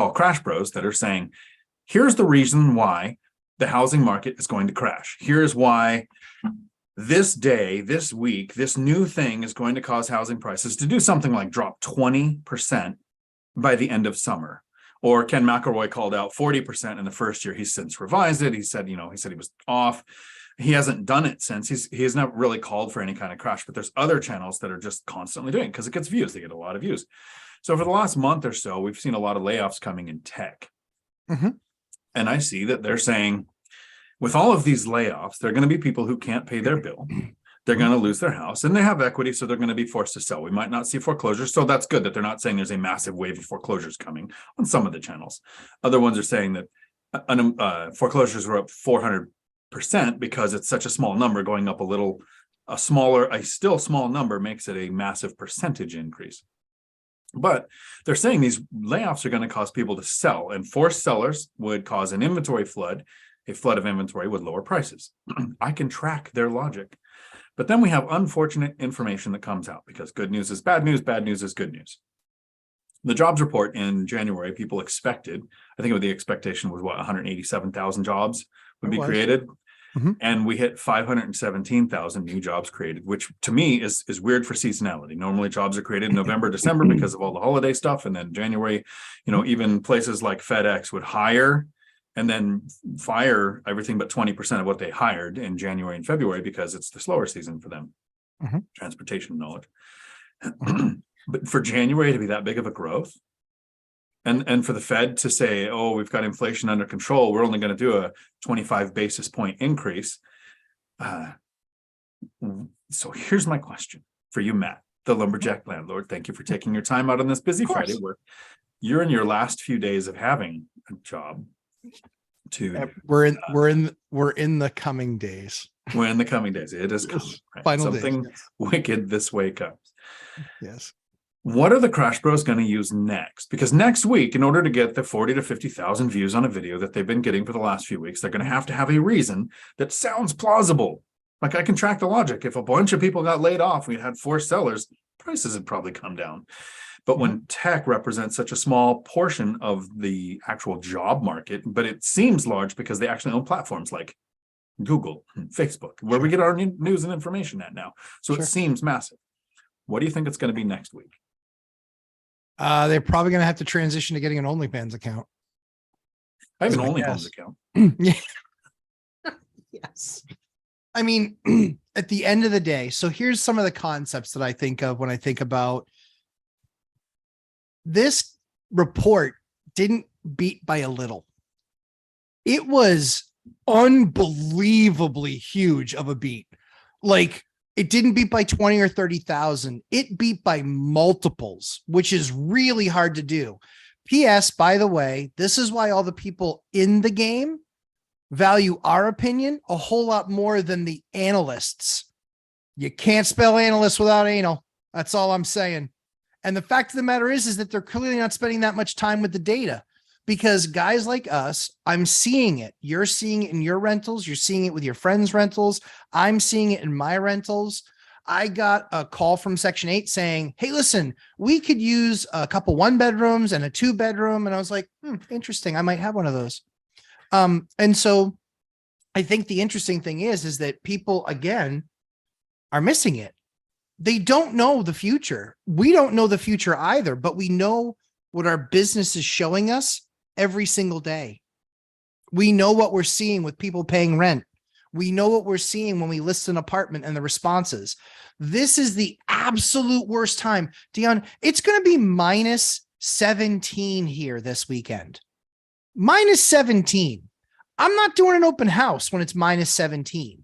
call Crash Bros that are saying, here's the reason why the housing market is going to crash. Here's why this day, this week, this new thing is going to cause housing prices to do something like drop 20% by the end of summer. Or Ken McElroy called out 40% in the first year. He's since revised it. He said, he was off. He hasn't done it since. He has not really called for any kind of crash, but there's other channels that are just constantly doing it because it gets views. They get a lot of views. So for the last month or so, we've seen a lot of layoffs coming in tech. Mm-hmm. And I see that they're saying, with all of these layoffs, there are going to be people who can't pay their bill. They're going to lose their house and they have equity, so they're going to be forced to sell. We might not see foreclosures. So that's good that they're not saying there's a massive wave of foreclosures coming on some of the channels. Other ones are saying that foreclosures were up 400% because it's such a small number. Going up a still small number makes it a massive percentage increase. But they're saying these layoffs are going to cause people to sell, and forced sellers would cause an inventory flood. A flood of inventory would lower prices. I can track their logic. But then we have unfortunate information that comes out because good news is bad news is good news. The jobs report in January, people expected, I think the expectation was 187,000 jobs would be created. Mm-hmm. And we hit 517,000 new jobs created, which to me is weird for seasonality. Normally jobs are created in November, December because of all the holiday stuff. And then January, even places like FedEx would hire and then fire everything but 20% of what they hired in January and February because it's the slower season for them. Mm-hmm. Transportation knowledge. But for January to be that big of a growth, and for the Fed to say, oh, we've got inflation under control, we're only going to do a 25 basis point increase. So here's my question for you, Matt, the lumberjack landlord. Thank you for taking your time out on this busy Friday where you're in your last few days of having a job. We're in the coming days. We're in the coming days. It is coming. Right? Final Something days, yes. Wicked this way comes. Yes. What are the Crash Bros going to use next? Because next week, in order to get the 40 to 50,000 views on a video that they've been getting for the last few weeks, they're going to have a reason that sounds plausible. Like I can track the logic. If a bunch of people got laid off, we had forced sellers, prices would probably come down. But when tech represents such a small portion of the actual job market, but it seems large because they actually own platforms like Google and Facebook, where we get our news and information at now. So it seems massive. What do you think it's going to be next week? They're probably going to have to transition to getting an OnlyFans account. I have an OnlyFans account. Yeah. Yes. I mean, at the end of the day, so here's some of the concepts that I think of when I think about this report. Didn't beat by a little. It was unbelievably huge of a beat. Like, it didn't beat by 20 or 30,000. It beat by multiples, which is really hard to do. P.S. By the way, this is why all the people in the game value our opinion a whole lot more than the analysts. You can't spell analyst without anal. That's all I'm saying. And the fact of the matter is that they're clearly not spending that much time with the data, because guys like us, I'm seeing it. You're seeing it in your rentals. You're seeing it with your friends' rentals. I'm seeing it in my rentals. I got a call from Section 8 saying, hey, listen, we could use a couple 1-bedrooms and a 2-bedroom. And I was like, interesting. I might have one of those. And so I think the interesting thing is that people, again, are missing it. They don't know the future. We don't know the future either, but we know what our business is showing us every single day. We know what we're seeing with people paying rent. We know what we're seeing when we list an apartment and the responses. This is the absolute worst time. Dion, it's going to be minus 17 here this weekend. Minus 17. I'm not doing an open house when it's minus 17.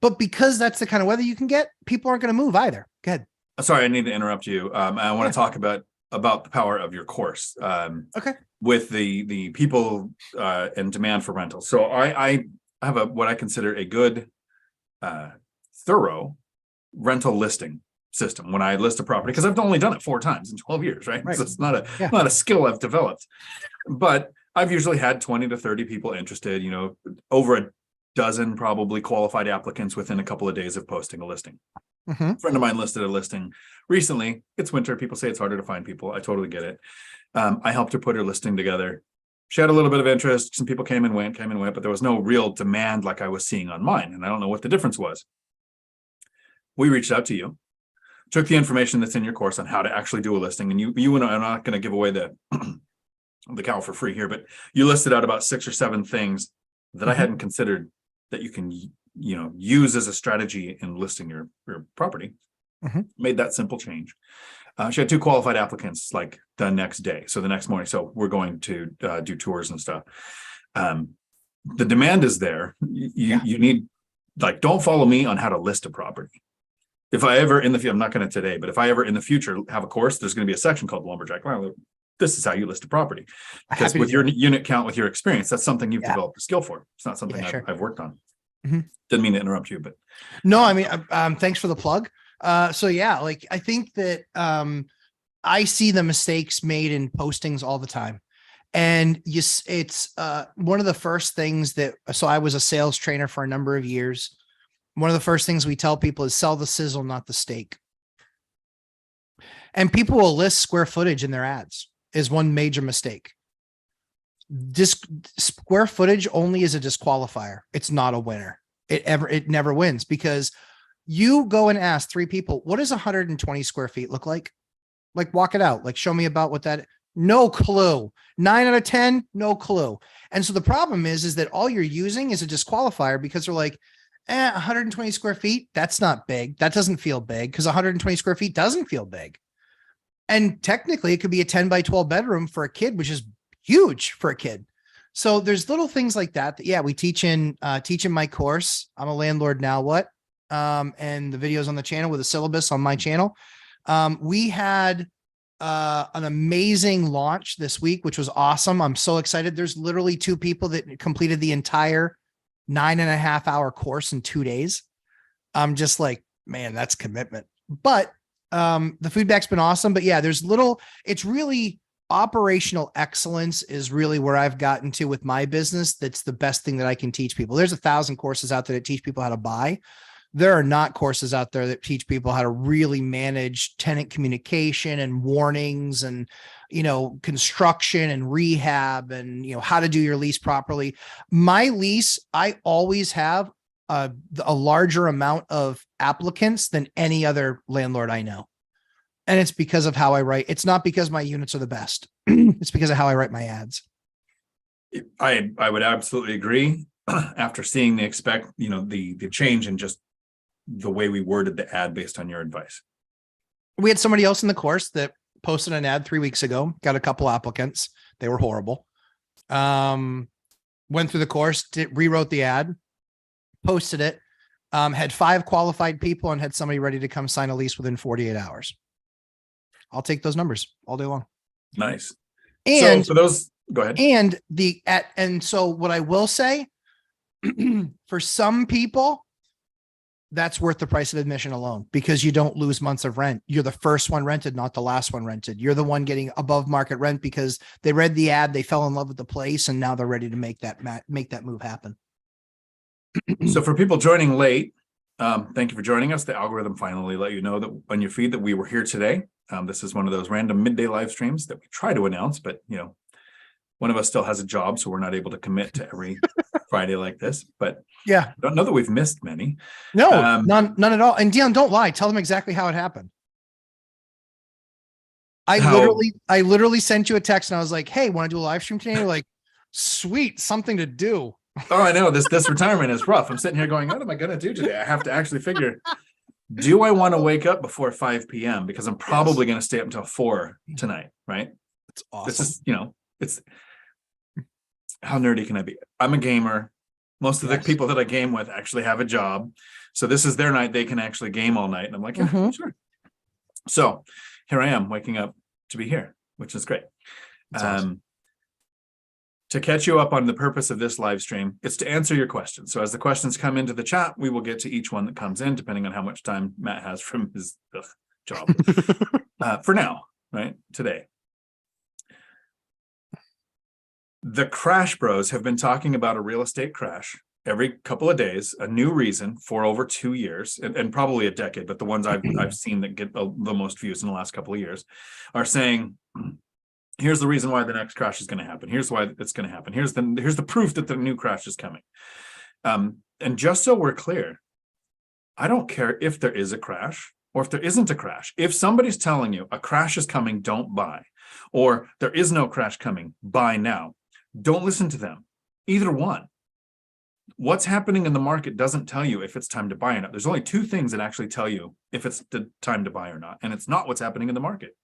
But because that's the kind of weather you can get, people aren't going to move either. Go ahead. Sorry, I need to interrupt you. I want to talk about the power of your course. Okay. With the people and demand for rentals. So I have what I consider a good, thorough rental listing system when I list a property, because I've only done it 4 times in 12 years, right? So it's not a skill I've developed, but I've usually had 20 to 30 people interested, over a dozen probably qualified applicants within a couple of days of posting a listing. A friend of mine listed a listing recently. It's winter. People say it's harder to find people. I totally get it. I helped her put her listing together. She had a little bit of interest. Some people came and went, but there was no real demand like I was seeing on mine. And I don't know what the difference was. We reached out to you, took the information that's in your course on how to actually do a listing. And you and I'm not going to give away the cow for free here, but you listed out about 6 or 7 things that I hadn't considered that you can, use as a strategy in listing your property. Made that simple change. She had 2 qualified applicants like the next day. So the next morning. So we're going to do tours and stuff. The demand is there. You need, like, don't follow me on how to list a property. If I ever in the future, I'm not going to today, but if I ever in the future have a course, there's going to be a section called Lumberjack. Well, this is how you list a property. Because with your unit count, with your experience, that's something you've developed a skill for. It's not something I've worked on. Didn't mean to interrupt you, but no, I mean, thanks for the plug. So yeah, like I think that I see the mistakes made in postings all the time. And it's one of the first things so I was a sales trainer for a number of years. One of the first things we tell people is sell the sizzle, not the steak. And people will list square footage in their ads is one major mistake. Square footage only is a disqualifier. It's not a winner. It never wins, because you go and ask 3 people, what does 120 square feet look like? Like, walk it out. Like, show me about what that, no clue. 9 out of 10, no clue. And so the problem is that all you're using is a disqualifier, because they're like, 120 square feet, that's not big. That doesn't feel big, because 120 square feet doesn't feel big. And technically it could be a 10 by 12 bedroom for a kid, which is huge for a kid. So there's little things like that we teach in my course. I'm a landlord now, what? And the videos on the channel with a syllabus on my channel. We had an amazing launch this week, which was awesome. I'm so excited. There's literally 2 people that completed the entire 9.5 hour course in 2 days. I'm just like, man, that's commitment. But the feedback's been awesome. But yeah, it's really operational excellence is really where I've gotten to with my business. That's the best thing that I can teach people. There's 1,000 courses out there that teach people how to buy. There are not courses out there that teach people how to really manage tenant communication and warnings and, construction and rehab and, how to do your lease properly. My lease, I always have a larger amount of applicants than any other landlord I know. And it's because of how I write. It's not because my units are the best. It's because of how I write my ads. I would absolutely agree. After seeing the change in just the way we worded the ad based on your advice. We had somebody else in the course that posted an ad 3 weeks ago, got a couple applicants. They were horrible. Went through the course, rewrote the ad, posted it, had 5 qualified people, and had somebody ready to come sign a lease within 48 hours. I'll take those numbers all day long. Nice. And so for those, go ahead. And so what I will say, for some people, that's worth the price of admission alone, because you don't lose months of rent. You're the first one rented, not the last one rented. You're the one getting above market rent because they read the ad, they fell in love with the place, and now they're ready to make that move happen. So for people joining late, thank you for joining us. The algorithm finally let you know that on your feed that we were here today. This is one of those random midday live streams that we try to announce, but one of us still has a job, so we're not able to commit to every Friday like this. But yeah, I don't know that we've missed many. No, none at all. And Dion, don't lie. Tell them exactly how it happened. I literally sent you a text and I was like, hey, want to do a live stream today? You're like, sweet, something to do. Oh, I know this retirement is rough. I'm sitting here going, what am I going to do today? I have to actually figure, do I want to wake up before 5 p.m.? Because I'm probably going to stay up until 4 tonight. Right. It's awesome. This is, it's how nerdy can I be? I'm a gamer. Most of the people that I game with actually have a job. So this is their night. They can actually game all night. And I'm like, yeah, sure. So here I am waking up to be here, which is great. Awesome. To catch you up on the purpose of this live stream, it's to answer your questions. So as the questions come into the chat, we will get to each one that comes in, depending on how much time Matt has from his job for now, right? Today. The Crash Bros have been talking about a real estate crash every couple of days, a new reason for over 2 years and probably a decade, but the ones I've seen that get the most views in the last couple of years are saying Here's the reason why the next crash is going to happen. Here's why it's going to happen. Here's the proof that the new crash is coming. And just so we're clear, I don't care if there is a crash or if there isn't a crash. If somebody's telling you a crash is coming, don't buy, or there is no crash coming, buy now. Don't listen to them. Either one. What's happening in the market doesn't tell you if it's time to buy or not. There's only two things that actually tell you if it's the time to buy or not, and it's not what's happening in the market.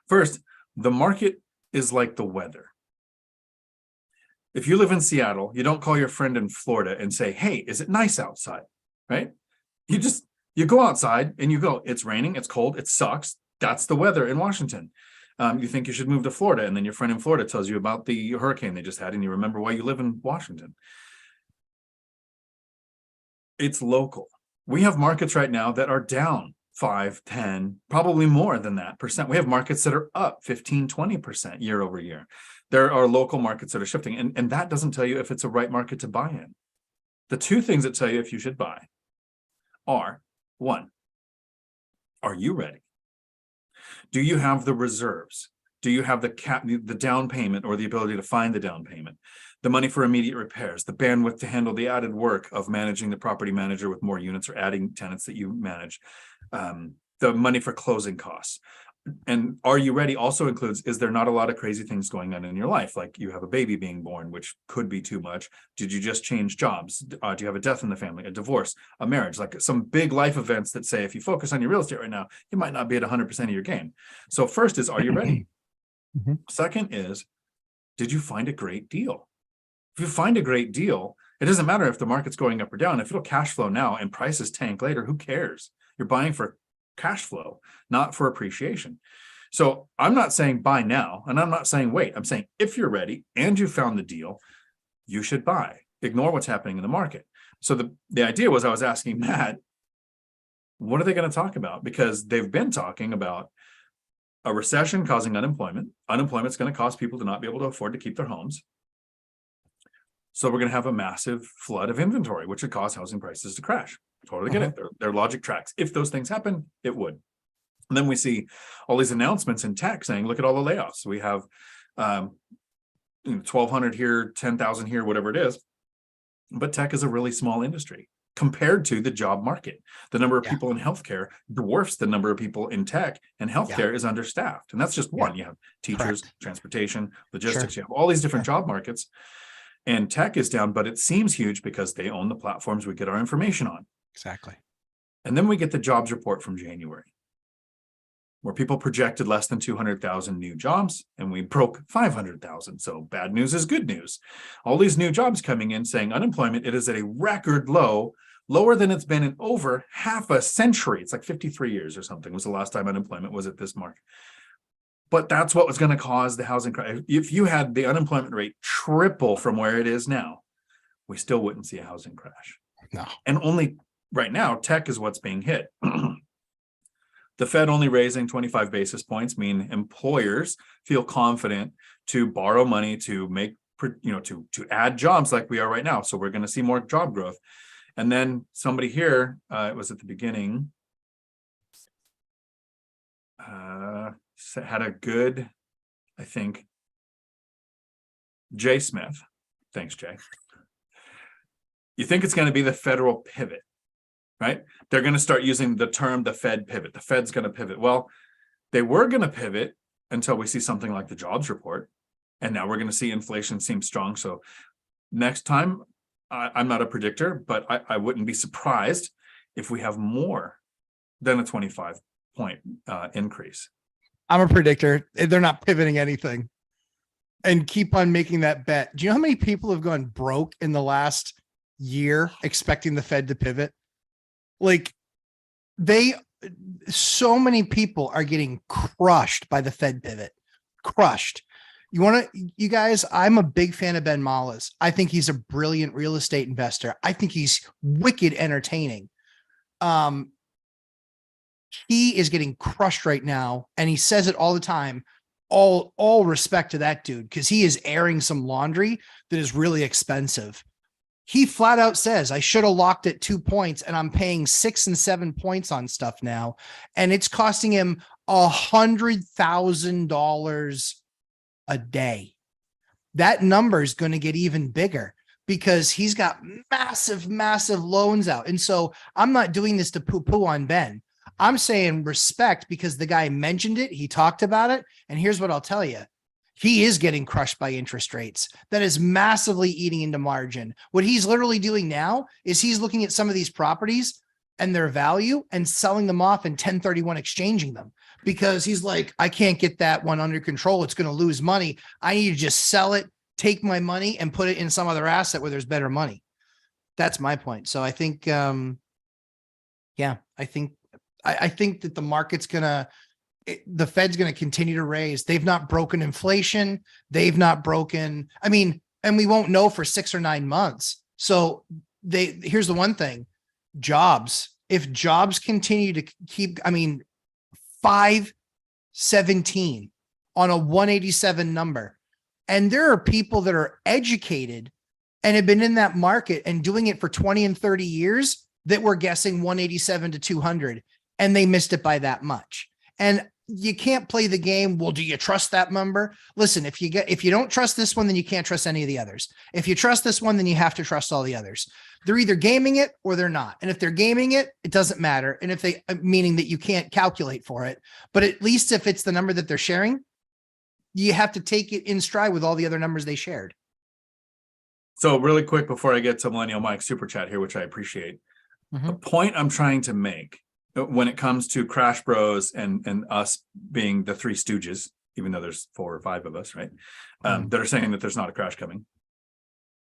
First, the market is like the weather. If you live in Seattle, you don't call your friend in Florida and say, hey, is it nice outside, right? You go outside and you go, it's raining, it's cold, it sucks. That's the weather in Washington. You think you should move to Florida, and then your friend in Florida tells you about the hurricane they just had, and you remember why you live in Washington. It's local. We have markets right now that are down 5, 10, probably more than that percent. We have markets that are up 15, 20% year over year. There are local markets that are shifting, and that doesn't tell you if it's a right market to buy in. The two things that tell you if you should buy are, one, are you ready? Do you have the reserves? Do you have the down payment, or the ability to find the down payment, the money for immediate repairs, the bandwidth to handle the added work of managing the property manager with more units or adding tenants that you manage, the money for closing costs? And are you ready also includes, is there not a lot of crazy things going on in your life? Like you have a baby being born, which could be too much. Did you just change jobs? Do you have a death in the family, a divorce, a marriage, like some big life events that say, if you focus on your real estate right now, you might not be at 100% of your game. So first is, are you ready? Mm-hmm. Second is, did you find a great deal? If you find a great deal, it doesn't matter if the market's going up or down. If it'll cash flow now and prices tank later, who cares? You're buying for cash flow, not for appreciation. So I'm not saying buy now, and I'm not saying wait. I'm saying if you're ready and you found the deal, you should buy. Ignore what's happening in the market. So the idea was, I was asking Matt, what are they going to talk about? Because they've been talking about a recession causing unemployment. Unemployment's going to cause people to not be able to afford to keep their homes. So we're going to have a massive flood of inventory, which would cause housing prices to crash. Totally get it. Their logic tracks. If those things happen, it would. And then we see all these announcements in tech saying, look at all the layoffs. We have 1,200 here, 10,000 here, whatever it is. But tech is a really small industry compared to the job market. The number of people in healthcare dwarfs the number of people in tech, and healthcare is understaffed. And that's just one. You have teachers, transportation, logistics. You have all these different job markets. And tech is down, but it seems huge because they own the platforms we get our information on. Exactly. And then we get the jobs report from January, where people projected less than 200,000 new jobs, and we broke 500,000. So bad news is good news. All these new jobs coming in saying unemployment, it is at a record low, lower than it's been in over half a century. It's like 53 years or something was the last time unemployment was at this mark. But that's what was going to cause the housing crash. If you had the unemployment rate triple from where it is now, we still wouldn't see a housing crash. No. And only right now, tech is what's being hit. The Fed only raising 25 basis points mean employers feel confident to borrow money to make, to add jobs like we are right now. So we're going to see more job growth. And then somebody here, it was at the beginning, had a good, I think, Jay Smith. Thanks, Jay. You think it's going to be the federal pivot, right? They're going to start using the term the Fed pivot. The Fed's going to pivot. Well, they were going to pivot until we see something like the jobs report. And now we're going to see inflation seem strong. So next time, I'm not a predictor, but I wouldn't be surprised if we have more than a 25-point increase. I'm a predictor. They're not pivoting anything, and keep on making that bet. Do you know how many people have gone broke in the last year expecting the Fed to pivot? Like so many people are getting crushed by the Fed pivot. Crushed. You guys, I'm a big fan of Ben Mallas. I think he's a brilliant real estate investor. I think he's wicked entertaining. He is getting crushed right now, and he says it all the time. All respect to that dude, because he is airing some laundry that is really expensive. He flat out says, I should have locked at 2 points, and I'm paying 6 and 7 points on stuff now. And it's costing him $100,000 a day. That number is going to get even bigger because he's got massive, massive loans out. And so I'm not doing this to poo-poo on Ben. I'm saying respect because the guy mentioned it. He talked about it. And here's what I'll tell you. He is getting crushed by interest rates. That is massively eating into margin. What he's literally doing now is he's looking at some of these properties and their value and selling them off in 1031 exchanging them because he's like, I can't get that one under control. It's going to lose money. I need to just sell it, take my money and put it in some other asset where there's better money. That's my point. So I think, I think that the market's the Fed's going to continue to raise. They've not broken inflation. They've not broken, and we won't know for 6 or 9 months. So here's the one thing, jobs, if jobs continue to keep, 517 on a 187 number. And there are people that are educated and have been in that market and doing it for 20 and 30 years that were guessing 187 to 200 and they missed it by that much. And you can't play the game. Well, do you trust that number? Listen, if you don't trust this one, then you can't trust any of the others. If you trust this one, then you have to trust all the others. They're either gaming it or they're not. And if they're gaming it, it doesn't matter. And if meaning that you can't calculate for it, but at least if it's the number that they're sharing, you have to take it in stride with all the other numbers they shared. So really quick before I get to Millennial Mike super chat here, which I appreciate. The point I'm trying to make when it comes to Crash Bros and us being the three stooges, even though there's 4 or 5 of us, right? That are saying that there's not a crash coming.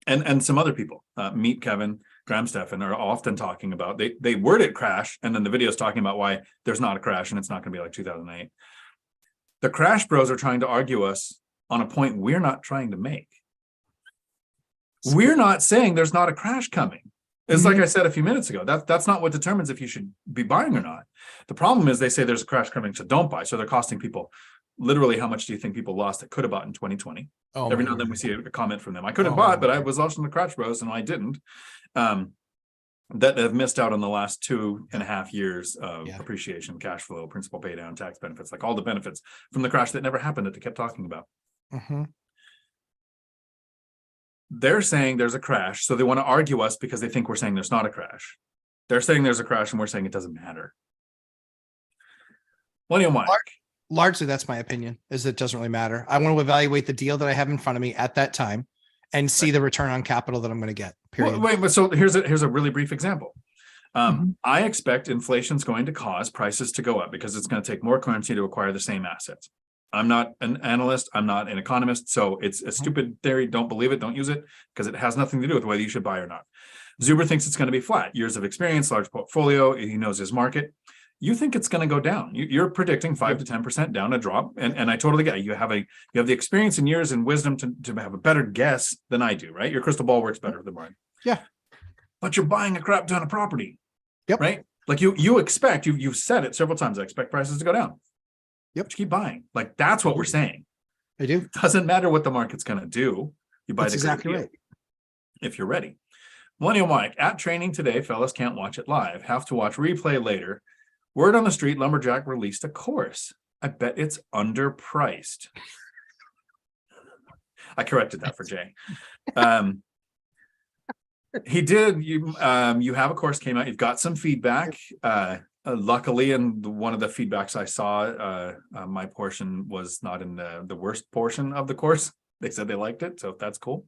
And some other people, Meet Kevin, Graham Stephan are often talking about, they word it crash. And then the video is talking about why there's not a crash and it's not going to be like 2008. The Crash Bros are trying to argue us on a point we're not trying to make. We're not saying there's not a crash coming. It's like I said a few minutes ago, that's not what determines if you should be buying or not. The problem is they say there's a crash coming, so don't buy. So they're costing people literally, how much do you think people lost that could have bought in 2020? Every now and then we see a comment from them. I could have bought, but I was lost in the Crash Bros and I didn't. That have missed out on the last 2.5 years of appreciation, cash flow, principal pay down, tax benefits, like all the benefits from the crash that never happened that they kept talking about. They're saying there's a crash, so they want to argue us because they think we're saying there's not a crash. They're saying there's a crash and we're saying it doesn't matter. Millennial Mike. Largely, that's my opinion, is it doesn't really matter. I want to evaluate the deal that I have in front of me at that time and see the return on capital that I'm going to get, period. Wait, but so here's a really brief example. I expect inflation's going to cause prices to go up because it's going to take more currency to acquire the same assets. I'm not an analyst. I'm not an economist. So it's a stupid theory. Don't believe it. Don't use it because it has nothing to do with whether you should buy or not. Zuber thinks it's going to be flat. Years of experience, large portfolio. He knows his market. You think it's going to go down. You're predicting 5 to 10% down, a drop. And I totally get it. You have the experience and years and wisdom to have a better guess than I do, right? Your crystal ball works better than mine. Yeah. But you're buying a crap ton of property. Yep. Right? Like you expect, you've said it several times, I expect prices to go down. Yep. But you keep buying. Like that's what we're saying. I do. It doesn't matter what the market's going to do. You buy. That's exactly right. If you're ready. Millennial Mike, at training today, fellas can't watch it live. Have to watch replay later. Word on the street, Lumberjack released a course. I bet it's underpriced. I corrected that for Jay. He did. You have a course came out. You've got some feedback. Luckily, and one of the feedbacks I saw, my portion was not in the worst portion of the course. They said they liked it, so that's cool.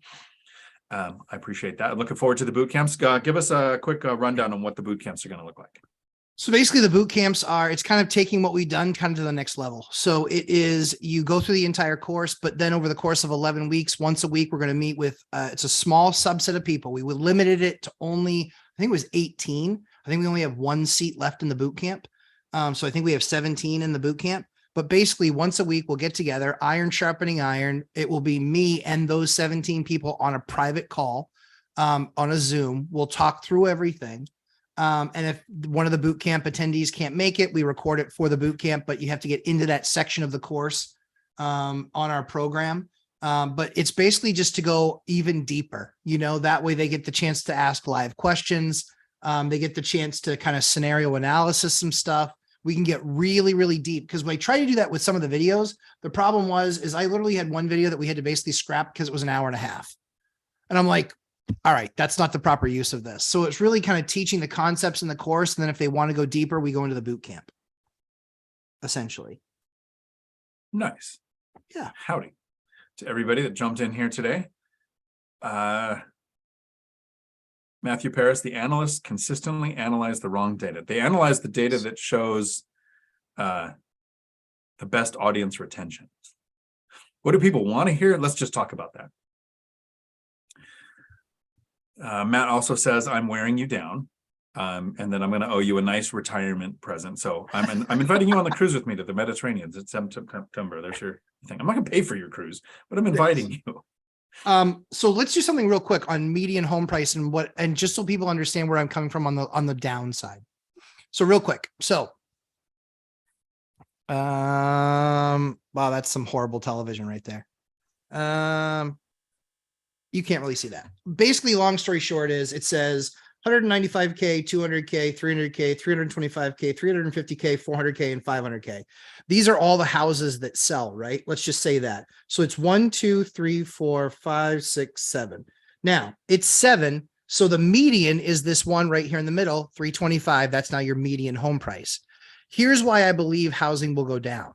I appreciate that. Looking forward to the boot camps. Give us a quick rundown on what the boot camps are going to look like. So basically the boot camps it's kind of taking what we've done kind of to the next level. So it is, you go through the entire course, but then over the course of 11 weeks, once a week, we're going to meet with, it's a small subset of people. We limited it to only, I think it was 18. I think we only have 1 seat left in the boot camp. So I think we have 17 in the boot camp, but basically once a week we'll get together, iron sharpening iron. It will be me and those 17 people on a private call, on a Zoom. We'll talk through everything. And if one of the boot camp attendees can't make it, we record it for the boot camp, but you have to get into that section of the course on our program. But it's basically just to go even deeper, that way they get the chance to ask live questions. They get the chance to kind of scenario analysis some stuff. we can get really, really deep. Because when I tried to do that with some of the videos, the problem is I literally had one video that we had to basically scrap because it was an hour and a half. And I'm like, all right, that's not the proper use of this. So it's really kind of teaching the concepts in the course. And then if they want to go deeper, we go into the boot camp, essentially. Nice. Yeah. Howdy to everybody that jumped in here today. Matthew Paris, the analysts consistently analyze the wrong data. They analyze the data that shows the best audience retention. What do people want to hear? Let's just talk about that. Matt also says, I'm wearing you down. And then I'm going to owe you a nice retirement present. So I'm inviting you on the cruise with me to the Mediterranean. It's September. There's your thing. I'm not going to pay for your cruise, but I'm inviting you. So let's do something real quick on median home price and just so people understand where I'm coming from on the downside. So real quick. So, wow, that's some horrible television right there. You can't really see that. Basically, long story short is it says 195K, 200K, 300K, 325K, 350K, 400K, and 500K. These are all the houses that sell, right? Let's just say that. So it's 1, 2, 3, 4, 5, 6, 7. Now it's 7. So the median is this one right here in the middle, 325. That's now your median home price. Here's why I believe housing will go down.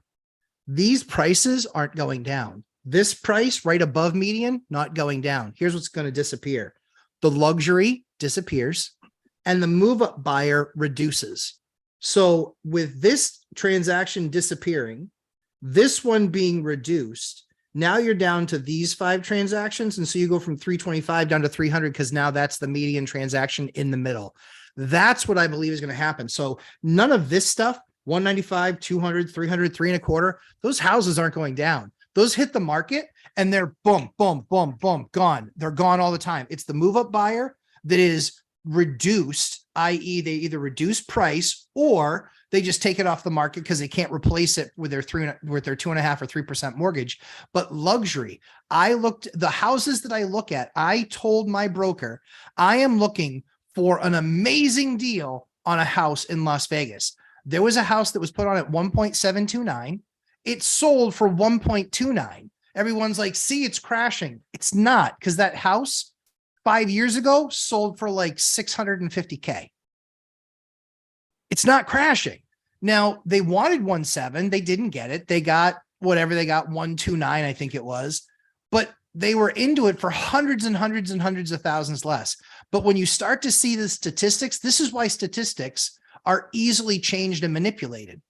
These prices aren't going down. This price right above median, not going down. Here's what's going to disappear. The luxury disappears and the move up buyer reduces. So with this transaction disappearing, this one being reduced, now you're down to these 5 transactions. And so you go from 325 down to 300 because now that's the median transaction in the middle. That's what I believe is going to happen. So none of this stuff, 195, 200, 300, 3.25, those houses aren't going down. Those hit the market and they're boom, boom, boom, boom, gone. They're gone all the time. It's the move up buyer that is reduced, i.e. they either reduce price or they just take it off the market because they can't replace it with their 2.5 or 3% mortgage. But luxury, the houses that I look at, I told my broker, I am looking for an amazing deal on a house in Las Vegas. There was a house that was put on at 1.729. It sold for 1.29. Everyone's like, see, it's crashing. It's not, because that house 5 years ago sold for like 650K. It's not crashing. Now they wanted 1.7. They didn't get it. They got whatever they got, 1.29, I think it was, but they were into it for hundreds and hundreds and hundreds of thousands less. But when you start to see the statistics, this is why statistics are easily changed and manipulated,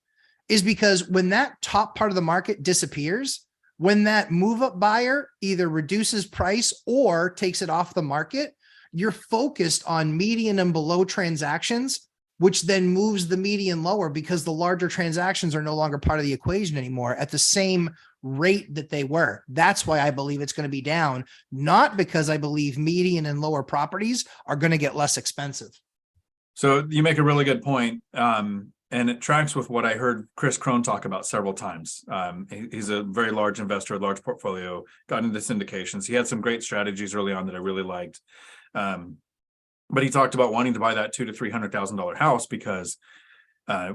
is because when that top part of the market disappears, when that move up buyer either reduces price or takes it off the market, you're focused on median and below transactions, which then moves the median lower because the larger transactions are no longer part of the equation anymore at the same rate that they were. That's why I believe it's going to be down, not because I believe median and lower properties are going to get less expensive. So you make a really good point. And it tracks with what I heard Kris Krohn talk about several times. He's a very large investor, large portfolio, got into syndications. He had some great strategies early on that I really liked. But he talked about wanting to buy that $200,000 to $300,000 house because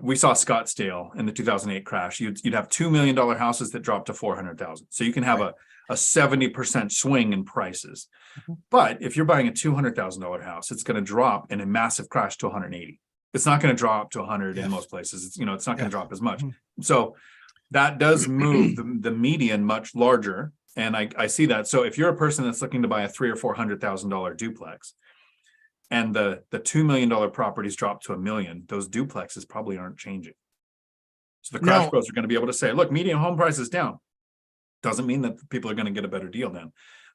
we saw Scottsdale in the 2008 crash. You'd have $2 million houses that dropped to 400,000. So you can have a 70% swing in prices. Mm-hmm. But if you're buying a $200,000 house, it's going to drop in a massive crash to 180. It's not going to drop to 100 in most places. It's not going to drop as much. Mm-hmm. So that does move the median much larger. And I see that. So if you're a person that's looking to buy a $300,000 or $400,000 duplex and the $2 million properties drop to $1 million, those duplexes probably aren't changing. So the crash pros are going to be able to say, look, median home price is down. Doesn't mean that people are going to get a better deal then.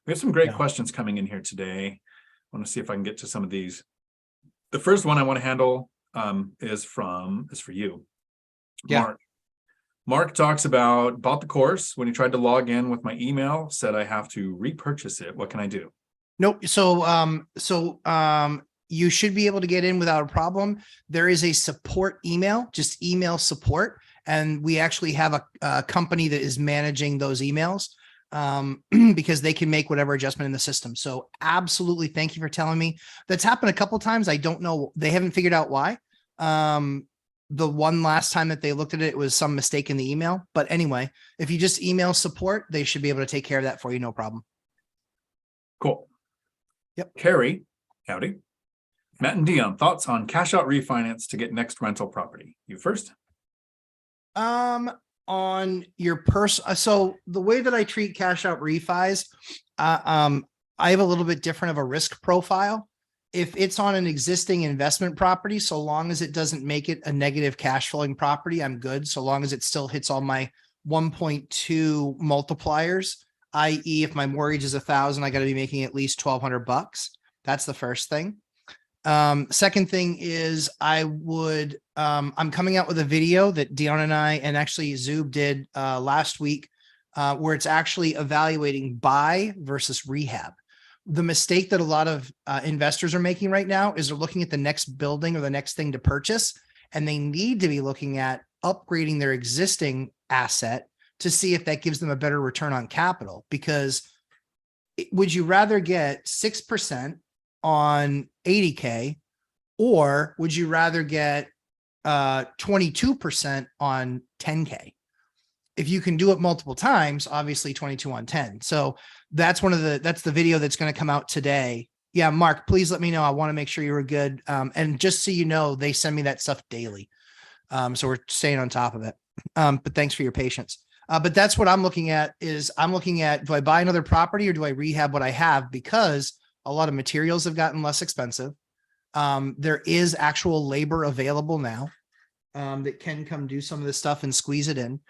We have some great questions coming in here today. I want to see if I can get to some of these. The first one I want to handle is for you. Yeah. Mark talks about bought the course. When he tried to log in with my email, said I have to repurchase it. What can I do? Nope. So you should be able to get in without a problem. There is a support email, just email support. And we actually have a company that is managing those emails because they can make whatever adjustment in the system. So absolutely. Thank you for telling me. That's happened a couple of times. I don't know. They haven't figured out why. the one last time that they looked at it, it was some mistake in the email. But anyway, if you just email support, they should be able to take care of that for you. No problem. Cool. Yep. Carrie, howdy. Matt and Dion, thoughts on cash out refinance to get next rental property? You first. On your so the way that I treat cash out refis, I have a little bit different of a risk profile. If it's on an existing investment property, so long as it doesn't make it a negative cash flowing property, I'm good. So long as it still hits all my 1.2 multipliers, i.e. if my mortgage is 1,000, I got to be making at least $1,200. That's the first thing. Second thing is I'm coming out with a video that Dion and I, and actually Zoob did last week, where it's actually evaluating buy versus rehab. The mistake that a lot of investors are making right now is they're looking at the next building or the next thing to purchase, and they need to be looking at upgrading their existing asset to see if that gives them a better return on capital. Because would you rather get 6% on 80K, or would you rather get 22% on 10K? If you can do it multiple times, obviously 22 on 10. So that's that's the video that's going to come out today. Yeah, Mark, please let me know. I want to make sure you were good. And just so you know, they send me that stuff daily. So we're staying on top of it. But thanks for your patience. But that's what I'm looking at do I buy another property or do I rehab what I have? Because a lot of materials have gotten less expensive. There is actual labor available now that can come do some of this stuff and squeeze it in.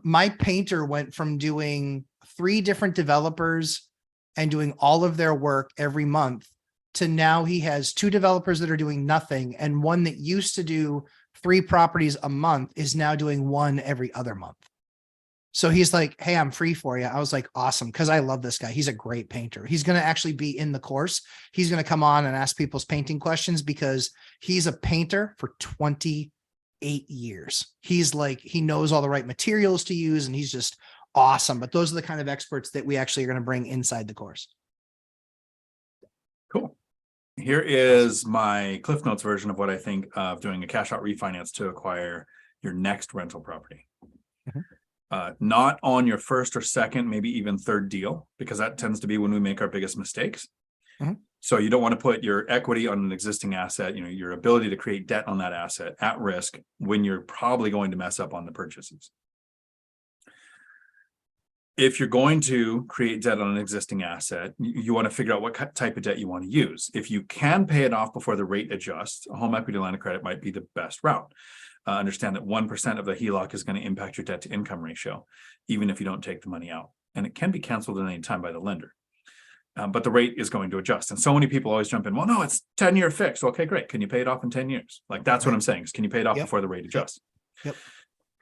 My painter went from doing 3 different developers and doing all of their work every month to now he has 2 developers that are doing nothing. And one that used to do 3 properties a month is now doing 1 every other month. So he's like, hey, I'm free for you. I was like, awesome. Cause I love this guy. He's a great painter. He's going to actually be in the course. He's going to come on and ask people's painting questions because he's a painter for 28 years. He's like, he knows all the right materials to use and he's just awesome. But those are the kind of experts that we actually are going to bring inside the course. Cool. Here is my Cliff Notes version of what I think of doing a cash out refinance to acquire your next rental property. Mm-hmm. Not on your first or second, maybe even third deal, because that tends to be when we make our biggest mistakes. Mm-hmm. So you don't want to put your equity on an existing asset, your ability to create debt on that asset at risk when you're probably going to mess up on the purchases. If you're going to create debt on an existing asset, you want to figure out what type of debt you want to use. If you can pay it off before the rate adjusts, a home equity line of credit might be the best route. Understand that 1% of the HELOC is going to impact your debt to income ratio, even if you don't take the money out. And it can be canceled at any time by the lender. But the rate is going to adjust. And so many people always jump in, well, no, it's 10-year fixed. Okay, great. Can you pay it off in 10 years? Like that's what I'm saying is, can you pay it off before the rate adjusts? Yep.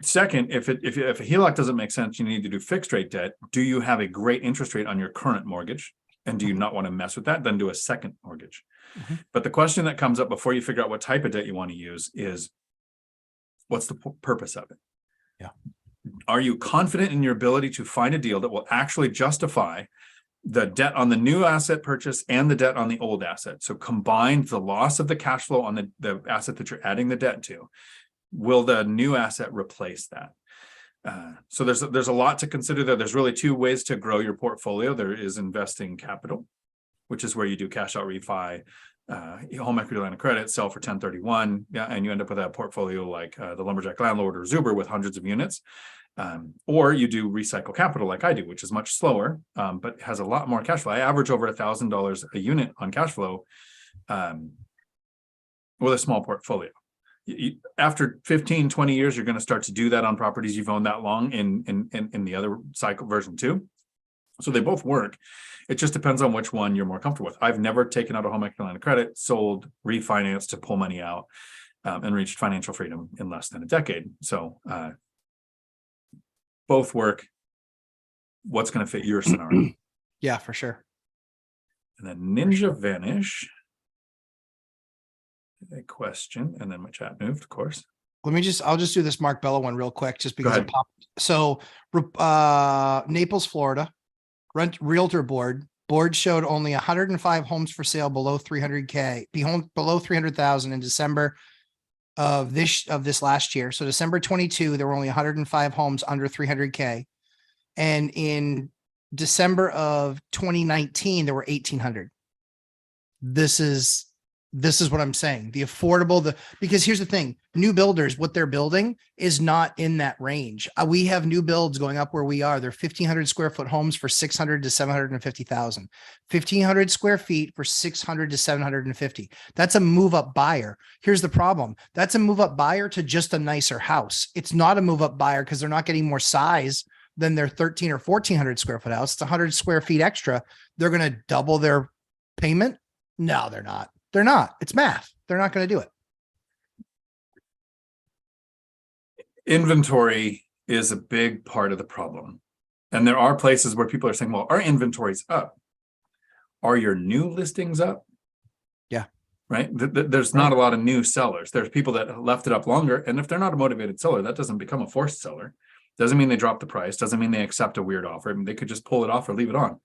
Second, if a HELOC doesn't make sense, you need to do fixed rate debt. Do you have a great interest rate on your current mortgage? And do you not want to mess with that? Then do a second mortgage. Mm-hmm. But the question that comes up before you figure out what type of debt you want to use is, what's the purpose of it? Yeah. Are you confident in your ability to find a deal that will actually justify the debt on the new asset purchase and the debt on the old asset? So combine the loss of the cash flow on the asset that you're adding the debt to. Will the new asset replace that? So there's a lot to consider there. There's really 2 ways to grow your portfolio. There is investing capital, which is where you do cash out refi, home equity line of credit, sell for 1031, and you end up with a portfolio like the Lumberjack Landlord or Zuber with hundreds of units. Or you do recycle capital like I do, which is much slower, but has a lot more cash flow. I average over $1,000 a unit on cash flow with a small portfolio. After 15, 20 years, you're going to start to do that on properties you've owned that long in the other cycle version 2. So they both work. It just depends on which one you're more comfortable with. I've never taken out a home equity line of credit, sold, refinanced to pull money out, and reached financial freedom in less than a decade. So both work. What's going to fit your scenario? Yeah, for sure. And then Ninja Vanish. A question, and then my chat moved, of course. I'll just do this Mark Bella one real quick, just because it popped. So Naples, Florida, realtor board showed only 105 homes for sale below 300K, below 300,000 in December. of this last year. So December 22, there were only 105 homes under 300K. And in December of 2019, there were 1,800. This is what I'm saying. The affordable, because here's the thing, new builders, what they're building is not in that range. We have new builds going up where we are. They're 1,500 square foot homes for 600 to 750,000, 1,500 square feet for 600 to 750. That's a move up buyer. Here's the problem. That's a move up buyer to just a nicer house. It's not a move up buyer because they're not getting more size than their 13 or 1,400 square foot house. It's 100 square feet extra. They're going to double their payment. No, they're not. They're not. It's math. They're not going to do it. Inventory is a big part of the problem. And there are places where people are saying, well, our inventory's up. Are your new listings up? Yeah. Right? There's not a lot of new sellers. There's people that left it up longer. And if they're not a motivated seller, that doesn't become a forced seller. Doesn't mean they drop the price. Doesn't mean they accept a weird offer. I mean, they could just pull it off or leave it on.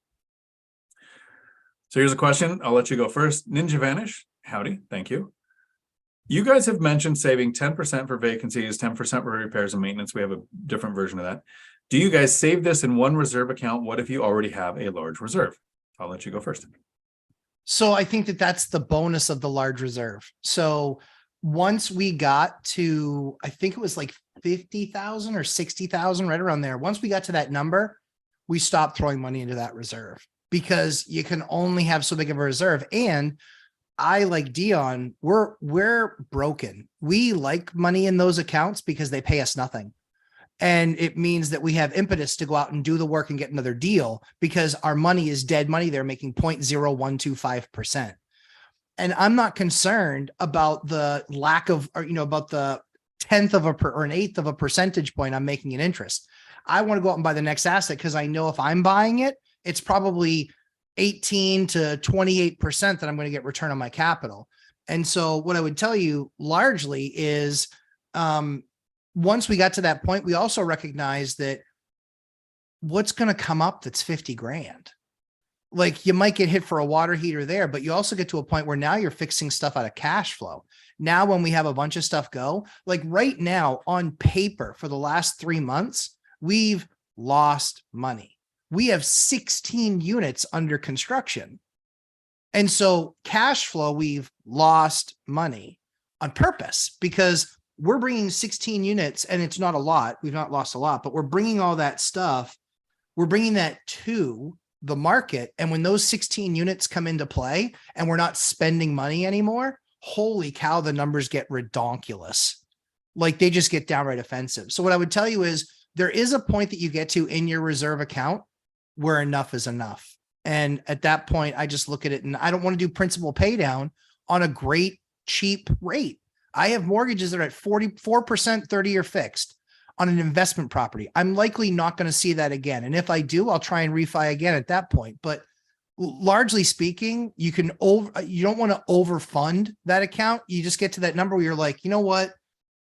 So here's a question. I'll let you go first. Ninja Vanish, howdy, thank you. You guys have mentioned saving 10% for vacancies, 10% for repairs and maintenance. We have a different version of that. Do you guys save this in one reserve account? What if you already have a large reserve? I'll let you go first. So I think that's the bonus of the large reserve. So once we got to, I think it was like 50,000 or 60,000, right around there. Once we got to that number, we stopped throwing money into that reserve, because you can only have so big of a reserve. And I, like Dion, we're broken. We like money in those accounts because they pay us nothing. And it means that we have impetus to go out and do the work and get another deal, because our money is dead money. They're making 0.0125%. And I'm not concerned about the lack of, or, about the 10th of or an eighth of a percentage point I'm making in interest. I want to go out and buy the next asset because I know if I'm buying it, it's probably 18 to 28% that I'm going to get return on my capital. And so what I would tell you largely is, once we got to that point, we also recognize that what's going to come up that's 50 grand. Like, you might get hit for a water heater there, but you also get to a point where now you're fixing stuff out of cash flow. Now, when we have a bunch of stuff go, like right now on paper for the last 3 months, we've lost money. We have 16 units under construction. And so cash flow, we've lost money on purpose because we're bringing 16 units, and it's not a lot. We've not lost a lot, but we're bringing all that stuff. We're bringing that to the market. And when those 16 units come into play and we're not spending money anymore, holy cow, the numbers get redonkulous. Like, they just get downright offensive. So what I would tell you is there is a point that you get to in your reserve account where enough is enough. And at that point, I just look at it, and I don't want to do principal pay down on a great cheap rate. I have mortgages that are at 44%, 30-year fixed on an investment property. I'm likely not going to see that again. And if I do, I'll try and refi again at that point. But largely speaking, you don't want to overfund that account. You just get to that number where you're like, you know what?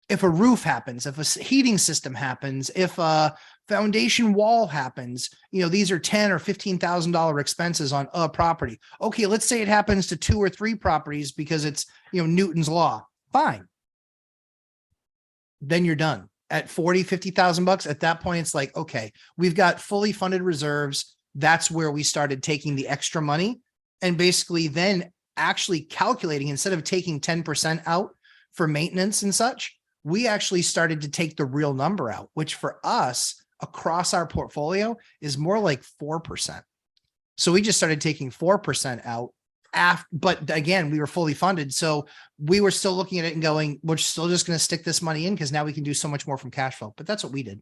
If a roof happens, if a heating system happens, if a foundation wall happens, these are $10,000 or $15,000 expenses on a property. Okay, let's say it happens to 2 or 3 properties because it's, Newton's law. Fine. Then you're done at 40, 50,000 bucks. At that point, it's like, okay, we've got fully funded reserves. That's where we started taking the extra money, and basically then actually calculating, instead of taking 10% out for maintenance and such, we actually started to take the real number out, which for us across our portfolio is more like 4%. So we just started taking 4% out but again, we were fully funded. So we were still looking at it and going, we're still just going to stick this money in because now we can do so much more from cash flow. But that's what we did.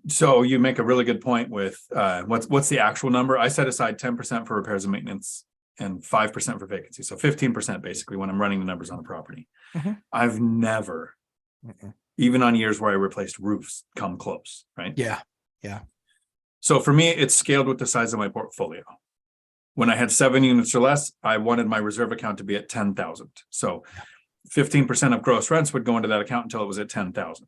So you make a really good point with what's the actual number? I set aside 10% for repairs and maintenance and 5% for vacancy. So 15% basically when I'm running the numbers on a property. Mm-hmm. I've never, even on years where I replaced roofs, come close, right? Yeah. Yeah. So for me, it's scaled with the size of my portfolio. When I had 7 units or less, I wanted my reserve account to be at 10,000. So 15% of gross rents would go into that account until it was at 10,000.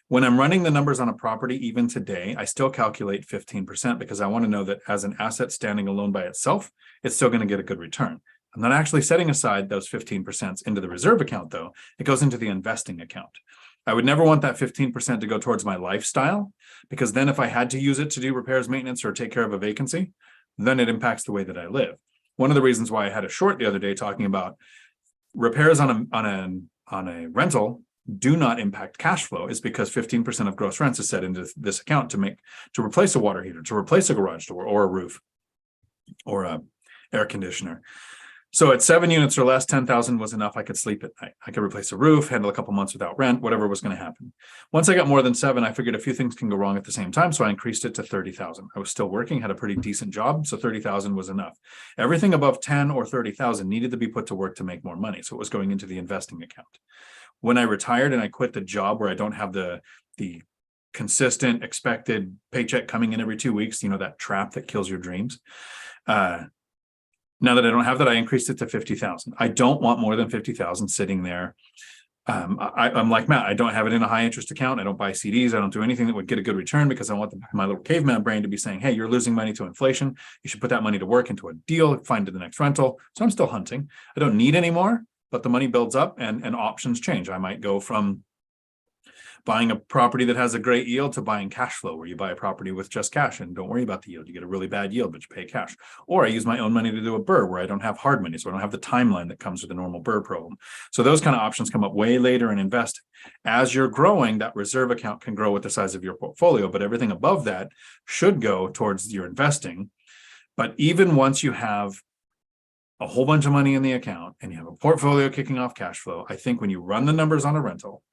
When I'm running the numbers on a property, even today, I still calculate 15% because I want to know that as an asset standing alone by itself, it's still going to get a good return. I'm not actually setting aside those 15% into the reserve account, though. It goes into the investing account. I would never want that 15% to go towards my lifestyle, because then if I had to use it to do repairs, maintenance, or take care of a vacancy, then it impacts the way that I live. One of the reasons why I had a short the other day talking about repairs on a rental do not impact cash flow is because 15% of gross rents is set into this account to replace a water heater, to replace a garage door or a roof or a air conditioner. So at 7 units or less, 10,000 was enough. I could sleep at night. I could replace a roof, handle a couple months without rent, whatever was going to happen. Once I got more than 7, I figured a few things can go wrong at the same time. So I increased it to 30,000. I was still working, had a pretty decent job. So 30,000 was enough. Everything above 10 or 30,000 needed to be put to work to make more money. So it was going into the investing account. When I retired and I quit the job where I don't have the consistent expected paycheck coming in every 2 weeks, that trap that kills your dreams. Now that I don't have that, I increased it to 50,000. I don't want more than 50,000 sitting there. I'm like Matt, I don't have it in a high interest account. I don't buy CDs. I don't do anything that would get a good return, because I want my little caveman brain to be saying, hey, you're losing money to inflation. You should put that money to work into a deal, find the next rental. So I'm still hunting. I don't need any more, but the money builds up and options change. I might go from buying a property that has a great yield to buying cash flow, where you buy a property with just cash and don't worry about the yield. You get a really bad yield, but you pay cash. Or I use my own money to do a BRRRR where I don't have hard money, so I don't have the timeline that comes with a normal BRRRR program. So those kind of options come up way later in investing. As you're growing, that reserve account can grow with the size of your portfolio, but everything above that should go towards your investing. But even once you have a whole bunch of money in the account and you have a portfolio kicking off cash flow, I think when you run the numbers on a rental,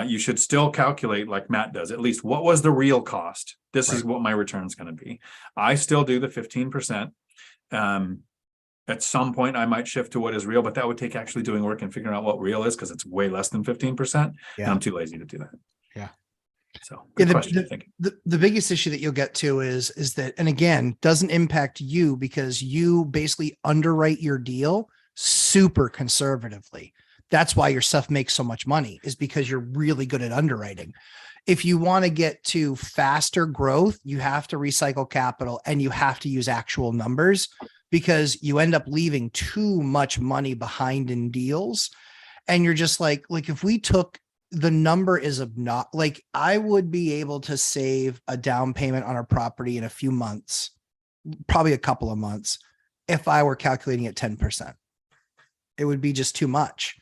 you should still calculate, like Matt does, at least what was the real cost. This is what my return is going to be. I still do the 15%. At some point, I might shift to what is real, but that would take actually doing work and figuring out what real is, because it's way less than 15%. Yeah. And I'm too lazy to do that. Yeah. So good question, the biggest issue that you'll get to is that, and again, doesn't impact you because you basically underwrite your deal super conservatively. That's why your stuff makes so much money, is because you're really good at underwriting. If you want to get to faster growth, you have to recycle capital and you have to use actual numbers, because you end up leaving too much money behind in deals. And you're just like if we took the number is not like, I would be able to save a down payment on a property in a few months, probably a couple of months, if I were calculating at 10%. It would be just too much.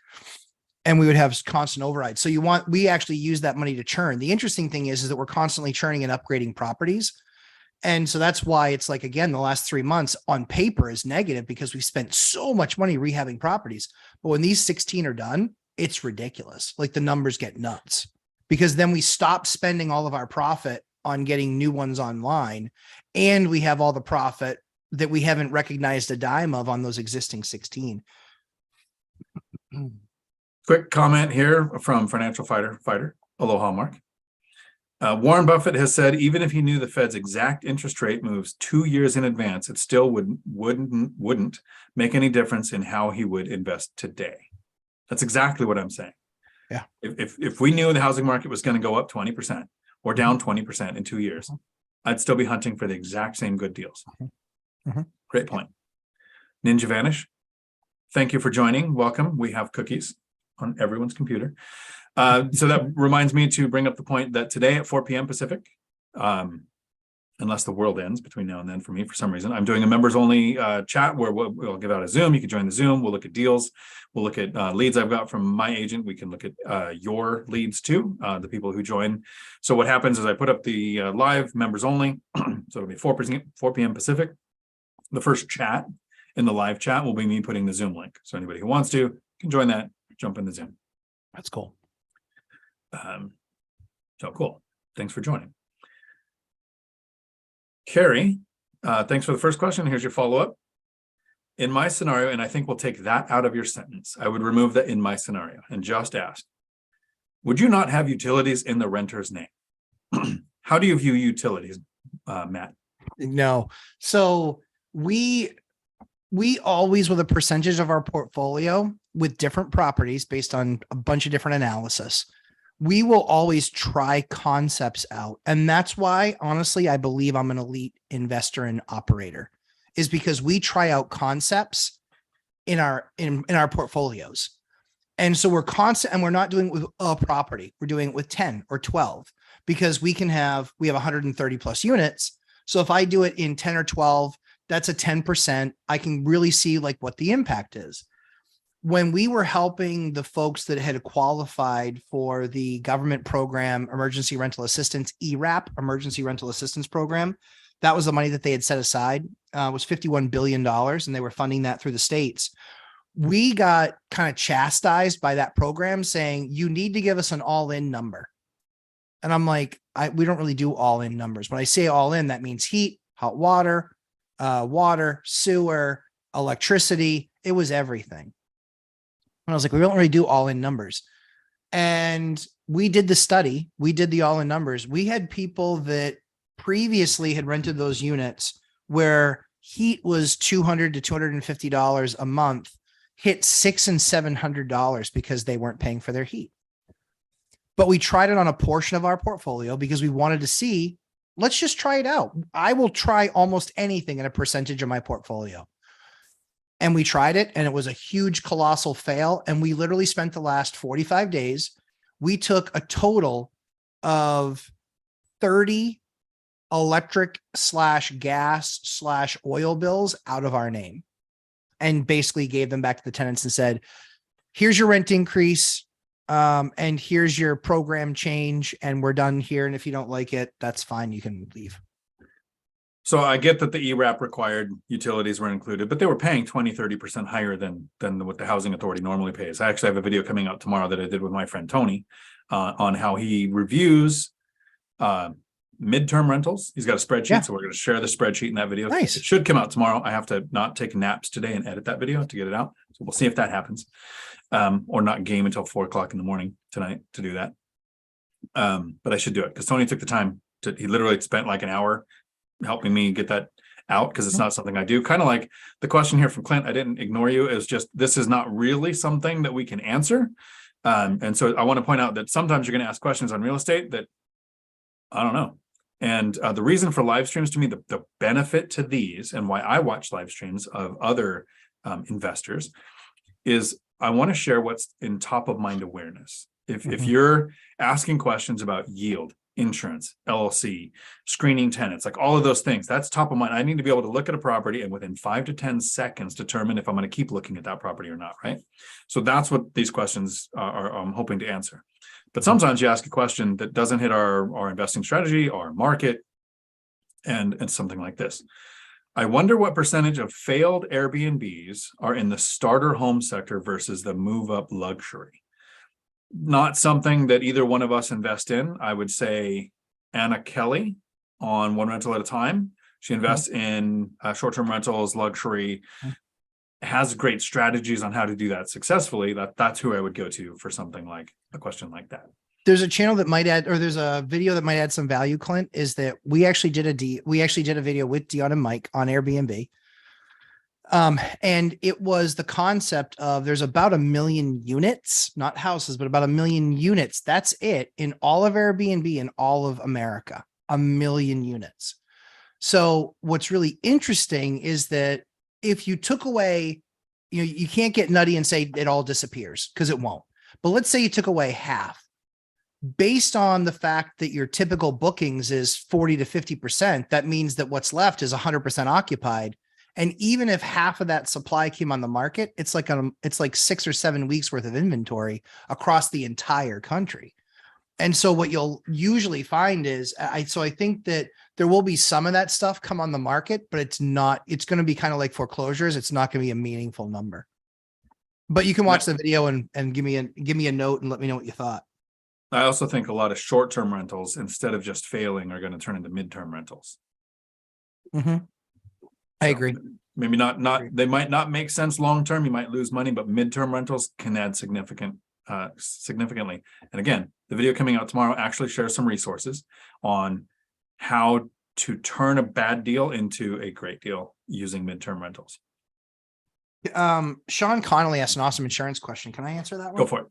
And we would have constant override. So we actually use that money to churn. The interesting thing is that we're constantly churning and upgrading properties. And so that's why it's like, again, the last 3 months on paper is negative, because we spent so much money rehabbing properties. But when these 16 are done, it's ridiculous. Like the numbers get nuts, because then we stop spending all of our profit on getting new ones online. And we have all the profit that we haven't recognized a dime of on those existing 16. Quick comment here from Financial Fighter. Aloha, Mark. Warren Buffett has said, even if he knew the Fed's exact interest rate moves 2 years in advance, it still wouldn't make any difference in how he would invest today. That's exactly what I'm saying. Yeah. If we knew the housing market was going to go up 20% or down 20% in 2 years, I'd still be hunting for the exact same good deals. Great point. Ninja Vanish, thank you for joining. Welcome. We have cookies on everyone's computer. So that reminds me to bring up the point that today at 4 p.m. Pacific, unless the world ends between now and then for me, for some reason, I'm doing a members only chat where we'll give out a Zoom. You can join the Zoom. We'll look at deals. We'll look at leads I've got from my agent. We can look at your leads too, the people who join. So what happens is I put up the live members only. So it'll be 4 p.m. Pacific. The first chat in the live chat will be me putting the Zoom link. So anybody who wants to can join that, jump in the Zoom. That's cool. So cool. Thanks for joining. Carrie, thanks for the first question. Here's your follow-up. In my scenario, and I think we'll take that out of your sentence, I would remove the in my scenario and just ask, would you not have utilities in the renter's name? How do you view utilities, Matt? No. So we always, with a percentage of our portfolio with different properties based on a bunch of different analysis, we will always try concepts out. And that's why, honestly, I believe I'm an elite investor and operator, is because we try out concepts in our portfolios. And so we're constant, and we're not doing it with a property. We're doing it with 10 or 12 because we have 130 plus units. So if I do it in 10 or 12, that's a 10%. I can really see like what the impact is. When we were helping the folks that had qualified for the government program, Emergency Rental Assistance, ERAP, Emergency Rental Assistance Program, that was the money that they had set aside, was $51 billion, and they were funding that through the states. We got kind of chastised by that program saying, you need to give us an all-in number. And I'm like, we don't really do all-in numbers. When I say all-in, that means heat, hot water, water, sewer, electricity. It was everything. And I was like, we don't really do all-in numbers. And we did the study. We did the all-in numbers. We had people that previously had rented those units where heat was $200 to $250 a month, hit $600 and $700 because they weren't paying for their heat. But we tried it on a portion of our portfolio because we wanted to see, let's just try it out. I will try almost anything in a percentage of my portfolio. And we tried it, and it was a huge, colossal fail. And we literally spent the last 45 days. We took a total of 30 electric / gas / oil bills out of our name and basically gave them back to the tenants and said, here's your rent increase. And here's your program change, and we're done here. And if you don't like it, that's fine. You can leave. So I get that the ERAP required utilities were included, but they were paying 20-30% higher than what the housing authority normally pays. I actually have a video coming out tomorrow that I did with my friend Tony on how he reviews midterm rentals. He's got a spreadsheet, Yeah. so we're going to share the spreadsheet in that video. Nice. It should come out tomorrow. I have to not take naps today and edit that video to get it out. So we'll see if that happens, or not game until 4 o'clock in the morning tonight to do that. But I should do it because Tony took the time he literally spent like an hour helping me get that out because it's not something I do. Kind of like the question here from Clint, I didn't ignore you. It's just, this is not really something that we can answer. And so I want to point out that sometimes you're going to ask questions on real estate that I don't know. And the reason for live streams, to me, the benefit to these and why I watch live streams of other investors is I want to share what's in top of mind awareness. If you're asking questions about yield, insurance, LLC, screening tenants, like all of those things, that's top of mind. I need to be able to look at a property and within 5 to 10 seconds determine if I'm going to keep looking at that property or not, right? So that's what these questions are I'm hoping to answer. But sometimes you ask a question that doesn't hit our investing strategy, our market, and something like this. I wonder what percentage of failed Airbnbs are in the starter home sector versus the move-up luxury. Not something that either one of us invest in. I would say Anna Kelly on One Rental at a Time. She invests in short-term rentals, luxury, has great strategies on how to do that successfully. That's who I would go to for something like a question like that. There's a channel that might add, or there's a video that might add some value, Clint, is that we actually did a video with Dion and Mike on Airbnb. And it was the concept of there's about 1 million units, not houses, but about 1 million units. That's it in all of Airbnb in all of America, 1 million units. So what's really interesting is that if you took away, you can't get nutty and say it all disappears because it won't. But let's say you took away half. Based on the fact that your typical bookings is 40 to 50%, that means that what's left is 100% occupied. And even if half of that supply came on the market, it's like 6 or 7 weeks worth of inventory across the entire country. And so what you'll usually find is, I think that there will be some of that stuff come on the market, but it's going to be kind of like foreclosures. It's not going to be a meaningful number. But you can watch the video and give me a note and let me know what you thought. I also think a lot of short-term rentals, instead of just failing, are going to turn into midterm rentals. I agree. Maybe not, they might not make sense long-term. You might lose money, but midterm rentals can add significantly. And again, the video coming out tomorrow actually shares some resources on how to turn a bad deal into a great deal using midterm rentals. Sean Connolly asked an awesome insurance question. Can I answer that one? Go for it.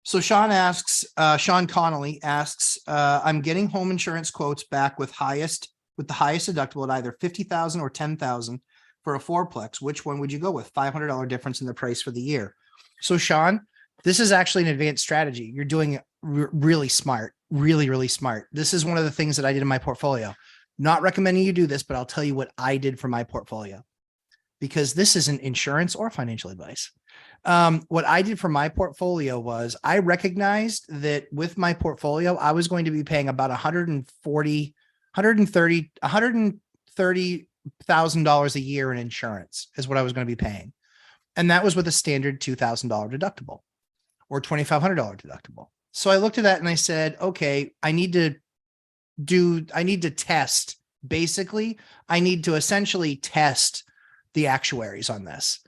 So Sean Connolly asks, I'm getting home insurance quotes back with the highest deductible at either 50,000 or 10,000 for a fourplex, which one would you go with? $500 difference in the price for the year. So Sean, this is actually an advanced strategy. You're doing it really smart, really, really smart. This is one of the things that I did in my portfolio. Not recommending you do this, but I'll tell you what I did for my portfolio, because this isn't insurance or financial advice. What I did for my portfolio was I recognized that with my portfolio, I was going to be paying about $130,000 a year in insurance is what I was going to be paying. And that was with a standard $2,000 deductible or $2,500 deductible. So I looked at that and I said, okay, I need to test. Basically, I need to essentially test the actuaries on this.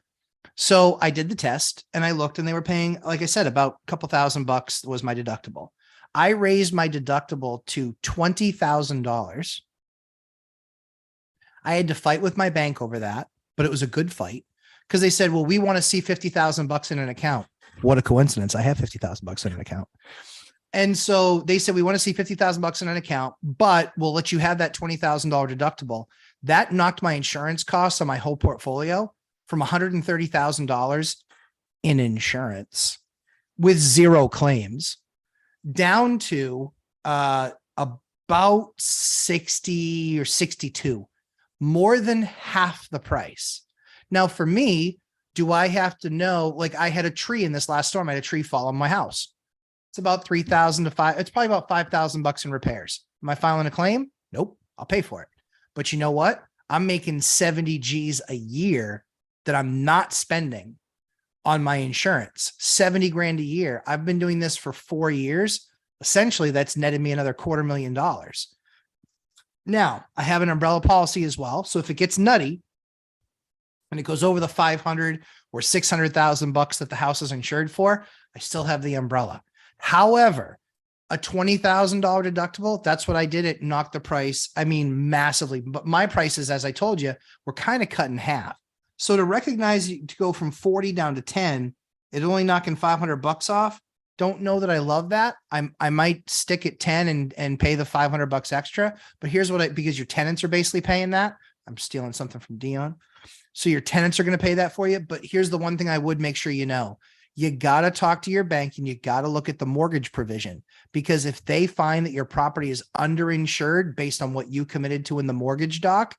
So I did the test and I looked and they were paying, like I said, about a couple $1,000 was my deductible. I raised my deductible to $20,000. I had to fight with my bank over that, but it was a good fight because they said, well, we want to see $50,000 in an account. What a coincidence. I have $50,000 in an account. And so they said, we want to see $50,000 in an account, but we'll let you have that $20,000 deductible. That knocked my insurance costs on my whole portfolio from $130,000 in insurance with zero claims down to about 60 or 62, more than half the price. Now for me, do I have to know, like I had a tree in this last storm, I had a tree fall on my house. It's about $3,000 to $5,000. It's probably about $5,000 in repairs. Am I filing a claim? Nope. I'll pay for it. But you know what? I'm making 70 G's a year that I'm not spending on my insurance. 70 grand a year. I've been doing this for 4 years. Essentially, that's netted me another $250,000. Now, I have an umbrella policy as well. So if it gets nutty and it goes over the 500 or 600,000 bucks that the house is insured for, I still have the umbrella. However, a $20,000 deductible, that's what I did. It knocked the price, I mean, massively. But my prices, as I told you, were kind of cut in half. So to recognize to go from 40 down to 10, it only knocking $500 off. Don't know that I love that. I might stick at 10 and pay the $500 extra. But here's what because your tenants are basically paying that. I'm stealing something from Dion. So your tenants are going to pay that for you. But here's the one thing I would make sure you know. You got to talk to your bank and you got to look at the mortgage provision, because if they find that your property is underinsured based on what you committed to in the mortgage doc,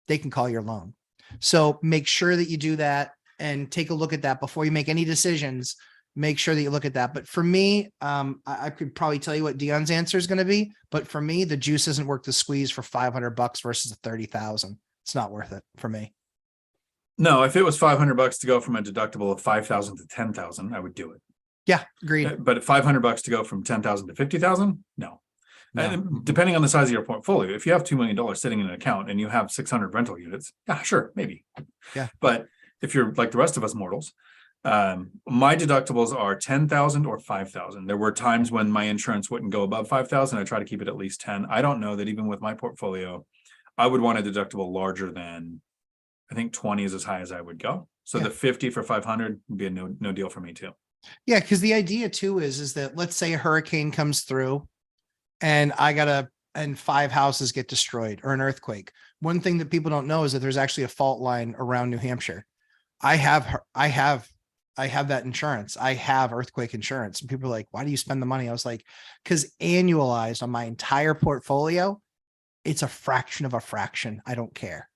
they can call your loan. So make sure that you do that and take a look at that before you make any decisions. Make sure that you look at that. But for me, I could probably tell you what Dion's answer is going to be, but for me, the juice isn't worth the squeeze for $500 versus 30,000. It's not worth it for me. No, if it was $500 to go from a deductible of 5,000 to 10,000, I would do it. Yeah, agreed. But $500 to go from 10,000 to 50,000, no. And depending on the size of your portfolio, if you have $2 million sitting in an account and you have 600 rental units, yeah, sure, maybe. Yeah. But if you're like the rest of us mortals, my deductibles are 10,000 or 5,000. There were times when my insurance wouldn't go above 5,000. I try to keep it at least 10. I don't know that even with my portfolio, I would want a deductible larger than, I think 20 is as high as I would go. So the 50 for 500 would be a no deal for me too. Yeah, because the idea too is that let's say a hurricane comes through and and 5 houses get destroyed or an earthquake. One thing that people don't know is that there's actually a fault line around New Hampshire. I have that insurance. I have earthquake insurance. And people are like, why do you spend the money? I was like, because annualized on my entire portfolio, it's a fraction of a fraction. I don't care.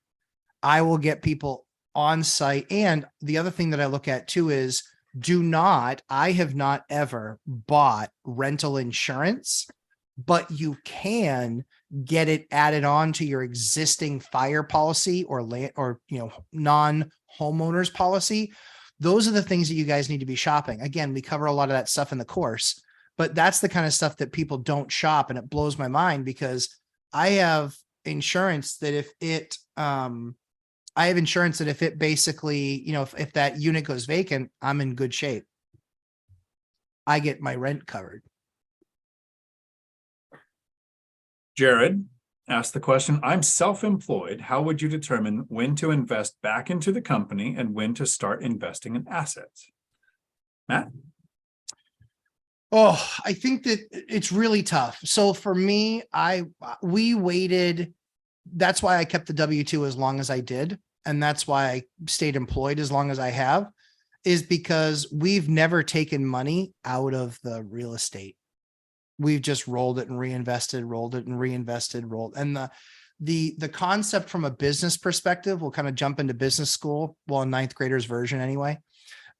I will get people on site. And the other thing that I look at too is I have not ever bought rental insurance, but you can get it added on to your existing fire policy or land or, non-homeowners policy. Those are the things that you guys need to be shopping. Again, we cover a lot of that stuff in the course, but that's the kind of stuff that people don't shop. And it blows my mind because I have insurance that if it basically, if that unit goes vacant, I'm in good shape. I get my rent covered. Jared asked the question, I'm self-employed. How would you determine when to invest back into the company and when to start investing in assets? Matt? Oh, I think that it's really tough. So for me, we waited. That's why I kept the W-2 as long as I did. and that's why I stayed employed as long as I have, is because we've never taken money out of the real estate. We've just rolled it and reinvested, rolled it and reinvested, rolled. And the concept from a business perspective, we'll kind of jump into business school, well, ninth graders version anyway.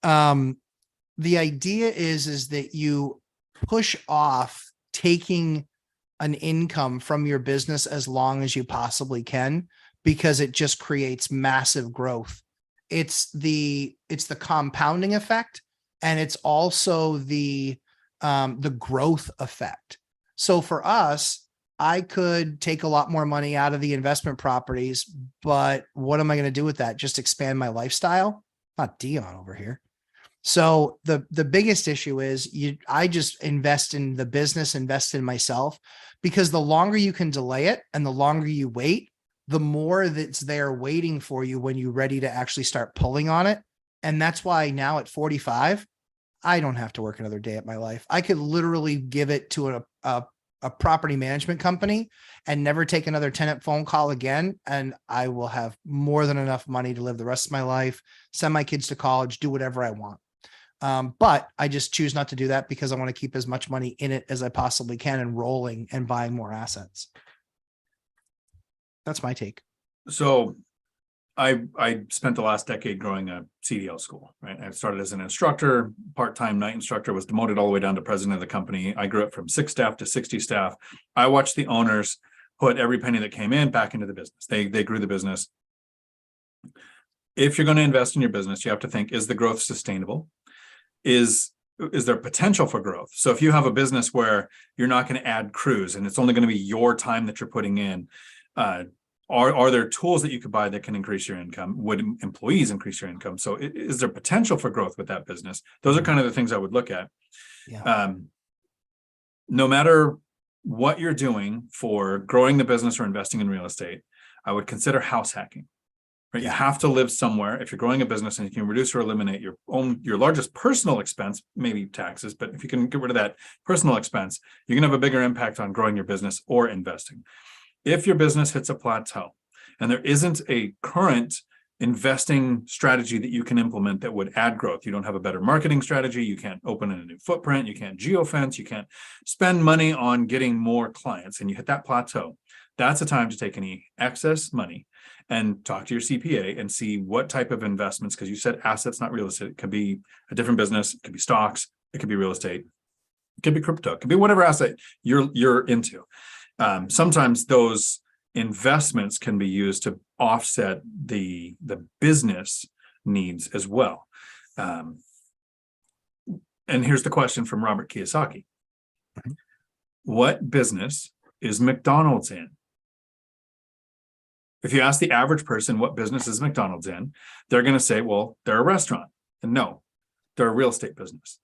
The idea is that you push off taking an income from your business as long as you possibly can, because it just creates massive growth. It's the compounding effect, and it's also the growth effect. So for us, I could take a lot more money out of the investment properties, but what am I going to do with that? Just expand my lifestyle? Not Dion over here. So the biggest issue is I just invest in the business, invest in myself, because the longer you can delay it and the longer you wait, the more that's there waiting for you when you're ready to actually start pulling on it. And that's why now at 45, I don't have to work another day at my life. I could literally give it to a property management company and never take another tenant phone call again. And I will have more than enough money to live the rest of my life, send my kids to college, do whatever I want. But I just choose not to do that because I want to keep as much money in it as I possibly can and rolling and buying more assets. That's my take. So I spent the last decade growing a CDL school, right? I started as an instructor, part-time night instructor, was demoted all the way down to president of the company. I grew up from 6 staff to 60 staff. I watched the owners put every penny that came in back into the business. They grew the business. If you're going to invest in your business, you have to think, is the growth sustainable? Is there potential for growth? So if you have a business where you're not going to add crews and it's only going to be your time that you're putting in, are there tools that you could buy that can increase your income? Would employees increase your income? So is there potential for growth with that business? Those are kind of the things I would look at. Yeah. No matter what you're doing for growing the business or investing in real estate, I would consider house hacking. Right? You have to live somewhere. If you're growing a business and you can reduce or eliminate your largest personal expense, maybe taxes, but if you can get rid of that personal expense, you can have a bigger impact on growing your business or investing. If your business hits a plateau and there isn't a current investing strategy that you can implement that would add growth, you don't have a better marketing strategy, you can't open a new footprint, you can't geofence, you can't spend money on getting more clients, and you hit that plateau, that's a time to take any excess money and talk to your CPA and see what type of investments, because you said assets, not real estate. It could be a different business, it could be stocks, it could be real estate, it could be crypto, it could be whatever asset you're into. Sometimes those investments can be used to offset the business needs as well. And here's the question from Robert Kiyosaki. What business is McDonald's in? If you ask the average person what business is McDonald's in, they're going to say, well, they're a restaurant. And no, they're a real estate business.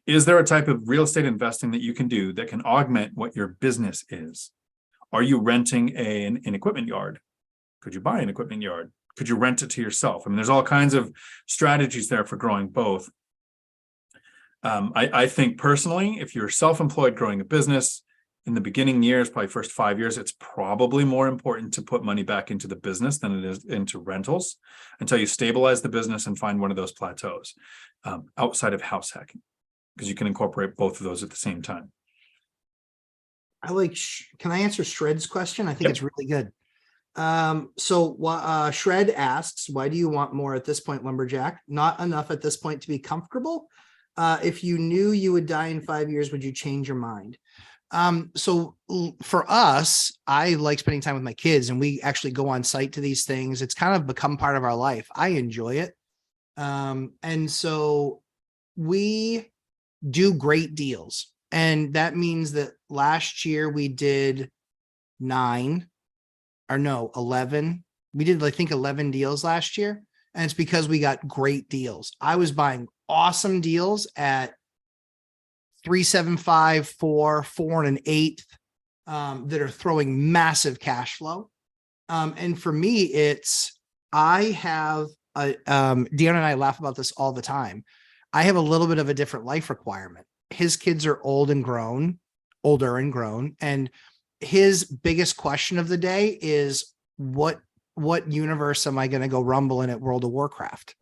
Is there a type of real estate investing that you can do that can augment what your business is? Are you renting an equipment yard? Could you buy an equipment yard? Could you rent it to yourself? I mean, there's all kinds of strategies there for growing both. I think personally, if you're self-employed growing a business, in the beginning years, probably first 5 years, it's probably more important to put money back into the business than it is into rentals until you stabilize the business and find one of those plateaus outside of house hacking, because you can incorporate both of those at the same time. Can I answer Shred's question? I think it's really good. So Shred asks, why do you want more at this point, Lumberjack? Not enough at this point to be comfortable. If you knew you would die in 5 years, would you change your mind? So for us, I like spending time with my kids, and we actually go on site to these things. It's kind of become part of our life. I enjoy it. And so we do great deals. And that means that last year we did 11. We did, I think, 11 deals last year. And it's because we got great deals. I was buying awesome deals at 3.75, 4 1/8, that are throwing massive cash flow. And for me, I have Dion and I laugh about this all the time. I have a little bit of a different life requirement. His kids are older and grown. And his biggest question of the day is, what what universe am I going to go rumble in at World of Warcraft?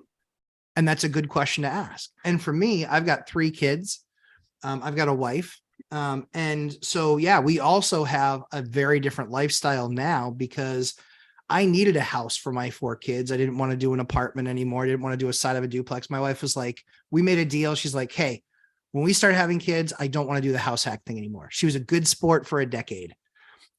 And that's a good question to ask. And for me, I've got 3 kids. I've got a wife. And so, yeah, we also have a very different lifestyle now because I needed a house for my 4 kids. I didn't want to do an apartment anymore. I didn't want to do a side of a duplex. My wife was like, we made a deal. She's like, hey, when we start having kids, I don't want to do the house hack thing anymore. She was a good sport for a decade,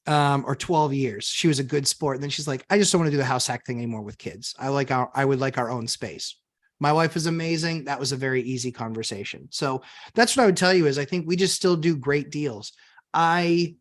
or 12 years. She was a good sport. And then she's like, I just don't want to do the house hack thing anymore with kids. I would like our own space. My wife is amazing. That was a very easy conversation. So that's what I would tell you is I think we just still do great deals. I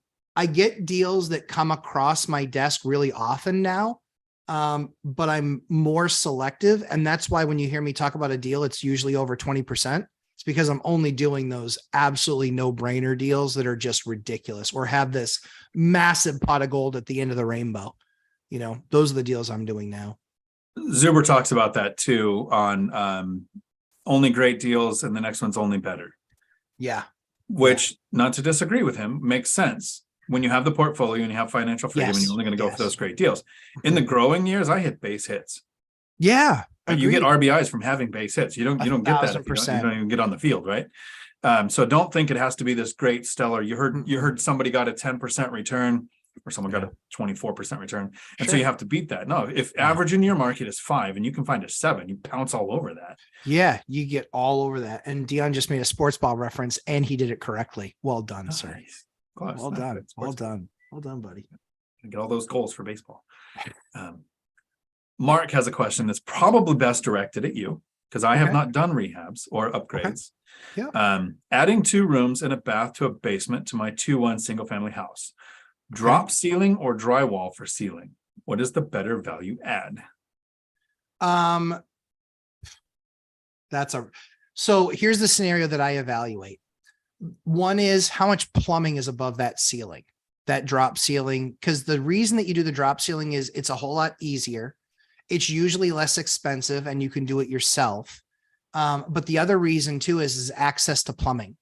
get deals that come across my desk really often now, but I'm more selective. And that's why when you hear me talk about a deal, it's usually over 20%. It's because I'm only doing those absolutely no-brainer deals that are just ridiculous or have this massive pot of gold at the end of the rainbow. You know, those are the deals I'm doing now. Zuber talks about that too on only great deals, and the next one's only better. Yeah. Which, not to disagree with him, makes sense. When you have the portfolio and you have financial freedom, and you're only going to go for those great deals. In the growing years, I hit base hits. Yeah. You get RBIs from having base hits. You don't get that if you don't even get on the field, right? So don't think it has to be this great stellar. You heard somebody got a 10% return, or someone got a 24% return. And so you have to beat that. No, if average in your market is 5 and you can find a 7, you pounce all over that. Yeah, you get all over that. And Dion just made a sports ball reference and he did it correctly. Well done, sir. Close. Well done. Well done. Well done, buddy. Get all those goals for baseball. Mark has a question that's probably best directed at you because I have not done rehabs or upgrades. Yeah. Adding 2 rooms and a bath to a basement to my 2-1 single family house. Drop ceiling or drywall for ceiling? What is the better value add? So here's the scenario that I evaluate. One is how much plumbing is above that ceiling, that drop ceiling. Because the reason that you do the drop ceiling is it's a whole lot easier. It's usually less expensive and you can do it yourself. But the other reason too is access to plumbing.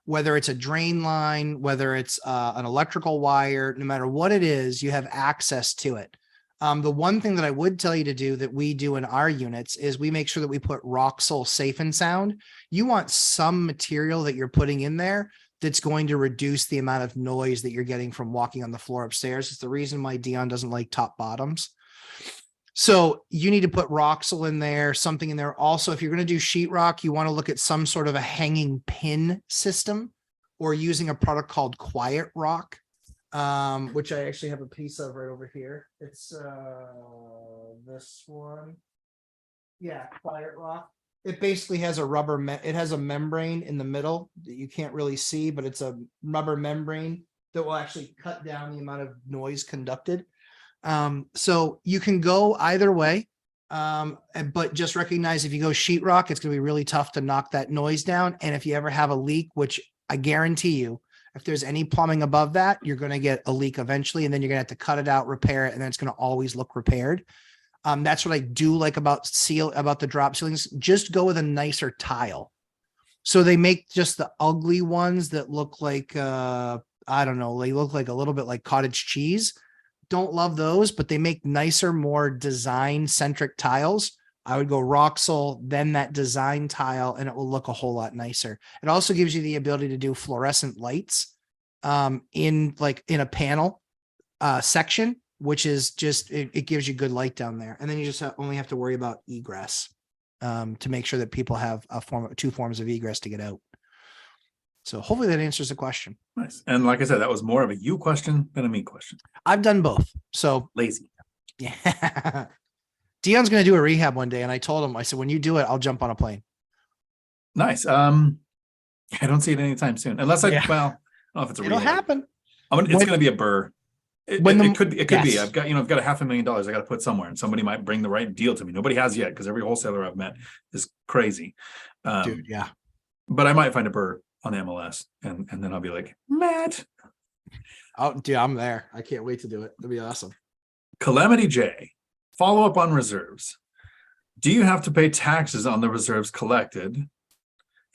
Whether it's a drain line, whether it's an electrical wire, no matter what it is, you have access to it. The one thing that I would tell you to do that we do in our units is we make sure that we put Roxol Safe and Sound. You want some material that you're putting in there that's going to reduce the amount of noise that you're getting from walking on the floor upstairs. It's the reason why Dion doesn't like top bottoms. So you need to put Roxol in there, something in there. Also, if you're going to do sheetrock, you want to look at some sort of a hanging pin system or using a product called Quiet Rock, which I actually have a piece of right over here. It's this one. Yeah, Quiet Rock. It basically has a it has a membrane in the middle that you can't really see, but it's a rubber membrane that will actually cut down the amount of noise conducted. So you can go either way, but just recognize if you go sheetrock, it's going to be really tough to knock that noise down. And if you ever have a leak, which I guarantee you, if there's any plumbing above that, you're going to get a leak eventually, and then you're going to have to cut it out, repair it, and then it's going to always look repaired. That's what I do like about the drop ceilings. Just go with a nicer tile. So they make just the ugly ones that look like, I don't know, they look like a little bit like cottage cheese. Don't love those, but they make nicer, more design-centric tiles. I would go Roxol, then that design tile, and it will look a whole lot nicer. It also gives you the ability to do fluorescent lights in a panel section, which is just, it gives you good light down there. And then you just only have to worry about egress to make sure that people have 2 forms of egress to get out. So hopefully that answers the question. Nice. And like I said, that was more of a you question than a me question. I've done both. So lazy. Yeah. Dion's going to do a rehab one day. And I told him, I said, when you do it, I'll jump on a plane. Nice. I don't see it anytime soon. Unless well, I don't know if it's a It'll rehab. happen. It's going to be a burr. It could be. I've got $500,000 I got to put somewhere, and somebody might bring the right deal to me. Nobody has yet because every wholesaler I've met is crazy. Dude, yeah. But I might find a burr on the MLS, and then I'll be like, Matt. Oh, dude, I'm there. I can't wait to do it. It'll be awesome. Calamity J, follow up on reserves. Do you have to pay taxes on the reserves collected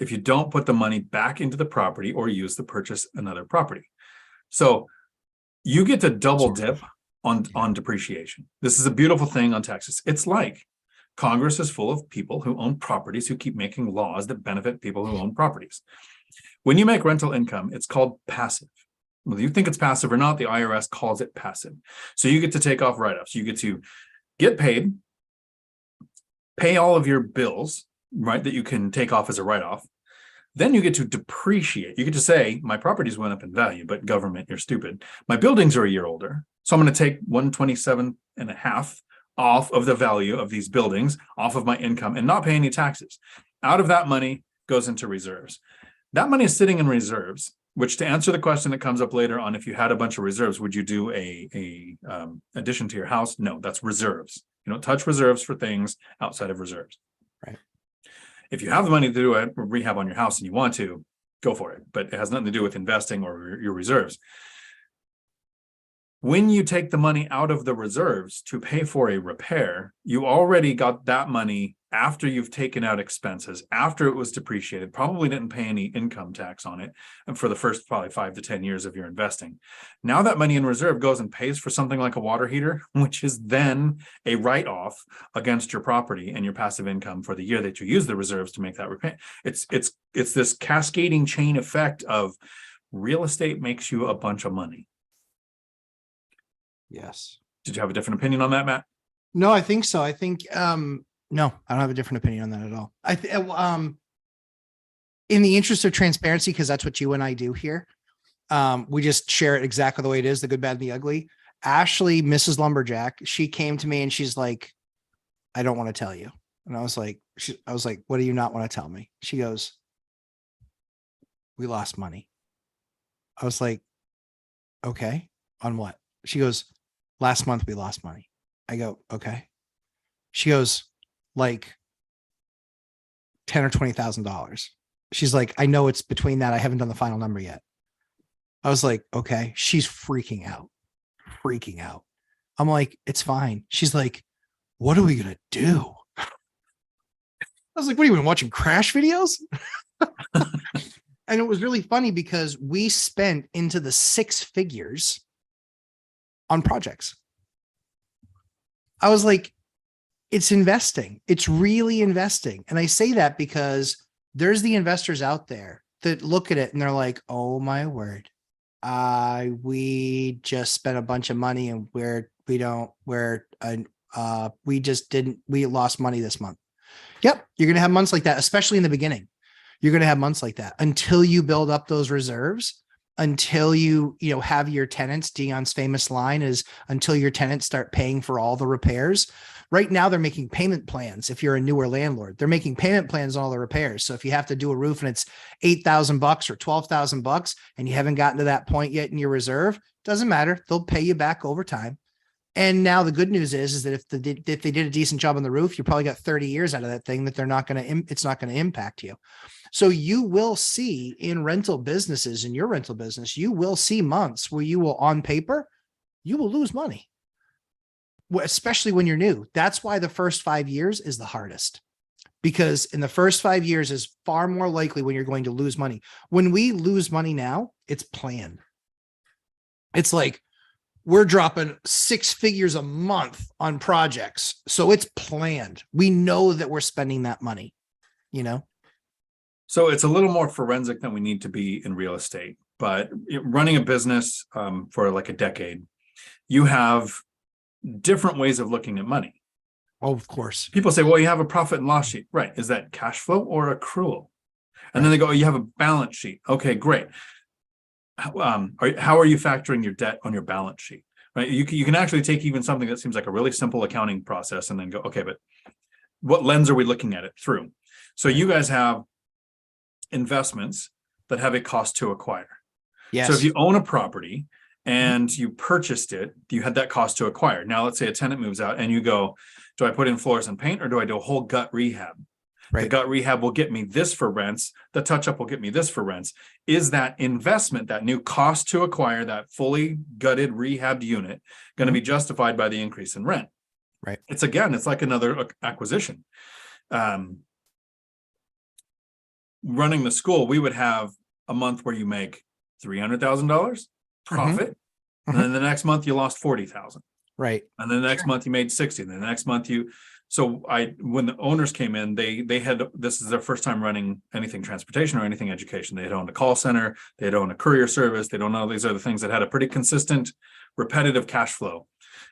if you don't put the money back into the property or use to purchase another property? So you get to double dip on depreciation. This is a beautiful thing on Texas. It's like Congress is full of people who own properties who keep making laws that benefit people who own properties. When you make rental income, it's called passive. Whether you think it's passive or not, the IRS calls it passive. So you get to take off write-offs. You get to get paid, pay all of your bills, right, that you can take off as a write-off. Then you get to depreciate. You get to say, my properties went up in value, but government, you're stupid. My buildings are a year older. So I'm going to take 127.5 off of the value of these buildings, off of my income, and not pay any taxes. Out of that money goes into reserves. That money is sitting in reserves, which, to answer the question that comes up later on, if you had a bunch of reserves, would you do a addition to your house? No, that's reserves. You don't touch reserves for things outside of reserves. Right. If you have the money to do a rehab on your house and you want to, go for it. But it has nothing to do with investing or your reserves. When you take the money out of the reserves to pay for a repair, you already got that money after you've taken out expenses, after it was depreciated, probably didn't pay any income tax on it, and for the first probably 5 to 10 years of your investing. Now that money in reserve goes and pays for something like a water heater, which is then a write-off against your property and your passive income for the year that you use the reserves to make that repair. It's this cascading chain effect of real estate makes you a bunch of money. Yes. Did you have a different opinion on that, Matt? No, I think so. I think, no, I don't have a different opinion on that at all. In the interest of transparency, because that's what you and I do here. We just share it exactly the way it is, the good, bad, and the ugly. Ashley, Mrs. Lumberjack, she came to me and she's like, I don't want to tell you. And I was like, what do you not want to tell me? She goes, we lost money. I was like, okay, on what? She goes, last month we lost money. I go, okay. She goes, like $10,000 or $20,000. She's like, I know it's between that. I haven't done the final number yet. I was like, okay. She's freaking out. I'm like, it's fine. She's like, what are we going to do? I was like, what are you watching crash videos? And it was really funny because we spent into the 6 figures on projects. I was like, it's investing. It's really investing. And I say that because there's the investors out there that look at it and they're like, oh my word. We just spent a bunch of money and we lost money this month. Yep. You're going to have months like that, especially in the beginning. You're going to have months like that until you build up those reserves, until you have your tenants. Dion's famous line is, until your tenants start paying for all the repairs. Right now, they're making payment plans. If you're a newer landlord, they're making payment plans on all the repairs. So if you have to do a roof and it's $8,000 or $12,000 and you haven't gotten to that point yet in your reserve, doesn't matter. They'll pay you back over time. And now the good news is that if they did a decent job on the roof, you probably got 30 years out of that thing that it's not going to impact you. So you will see in rental businesses, in your rental business, you will see months where you will, on paper, you will lose money, especially when you're new. That's why the first 5 years is the hardest, because in the first 5 years is far more likely when you're going to lose money. When we lose money now, it's planned. It's like, we're dropping 6 figures a month on projects. So it's planned. We know that we're spending that money, So it's a little more forensic than we need to be in real estate, but running a business for like a decade, you have different ways of looking at money. Oh, of course. People say, well, you have a profit and loss sheet, right? Is that cash flow or accrual? And then they go, oh, you have a balance sheet. Okay, great. How are you factoring your debt on your balance sheet? Right? You can actually take even something that seems like a really simple accounting process and then go, okay, but what lens are we looking at it through? So you guys have investments that have a cost to acquire. Yes. So if you own a property and you purchased it, you had that cost to acquire. Now let's say a tenant moves out and you go, do I put in floors and paint or do I do a whole gut rehab? Right. The gut rehab will get me this for rents. The touch up will get me this for rents. Is that investment, that new cost to acquire that fully gutted rehabbed unit, going to be justified by the increase in rent? Right. It's like another acquisition. Running the school, we would have a month where you make $300,000 profit. And then the next month you lost $40,000. Right. And then the next month you made 60. And then the next month when the owners came in, they had, this is their first time running anything transportation or anything education. They had owned a call center, they had owned a courier service. They don't know these are the things that had a pretty consistent, repetitive cash flow.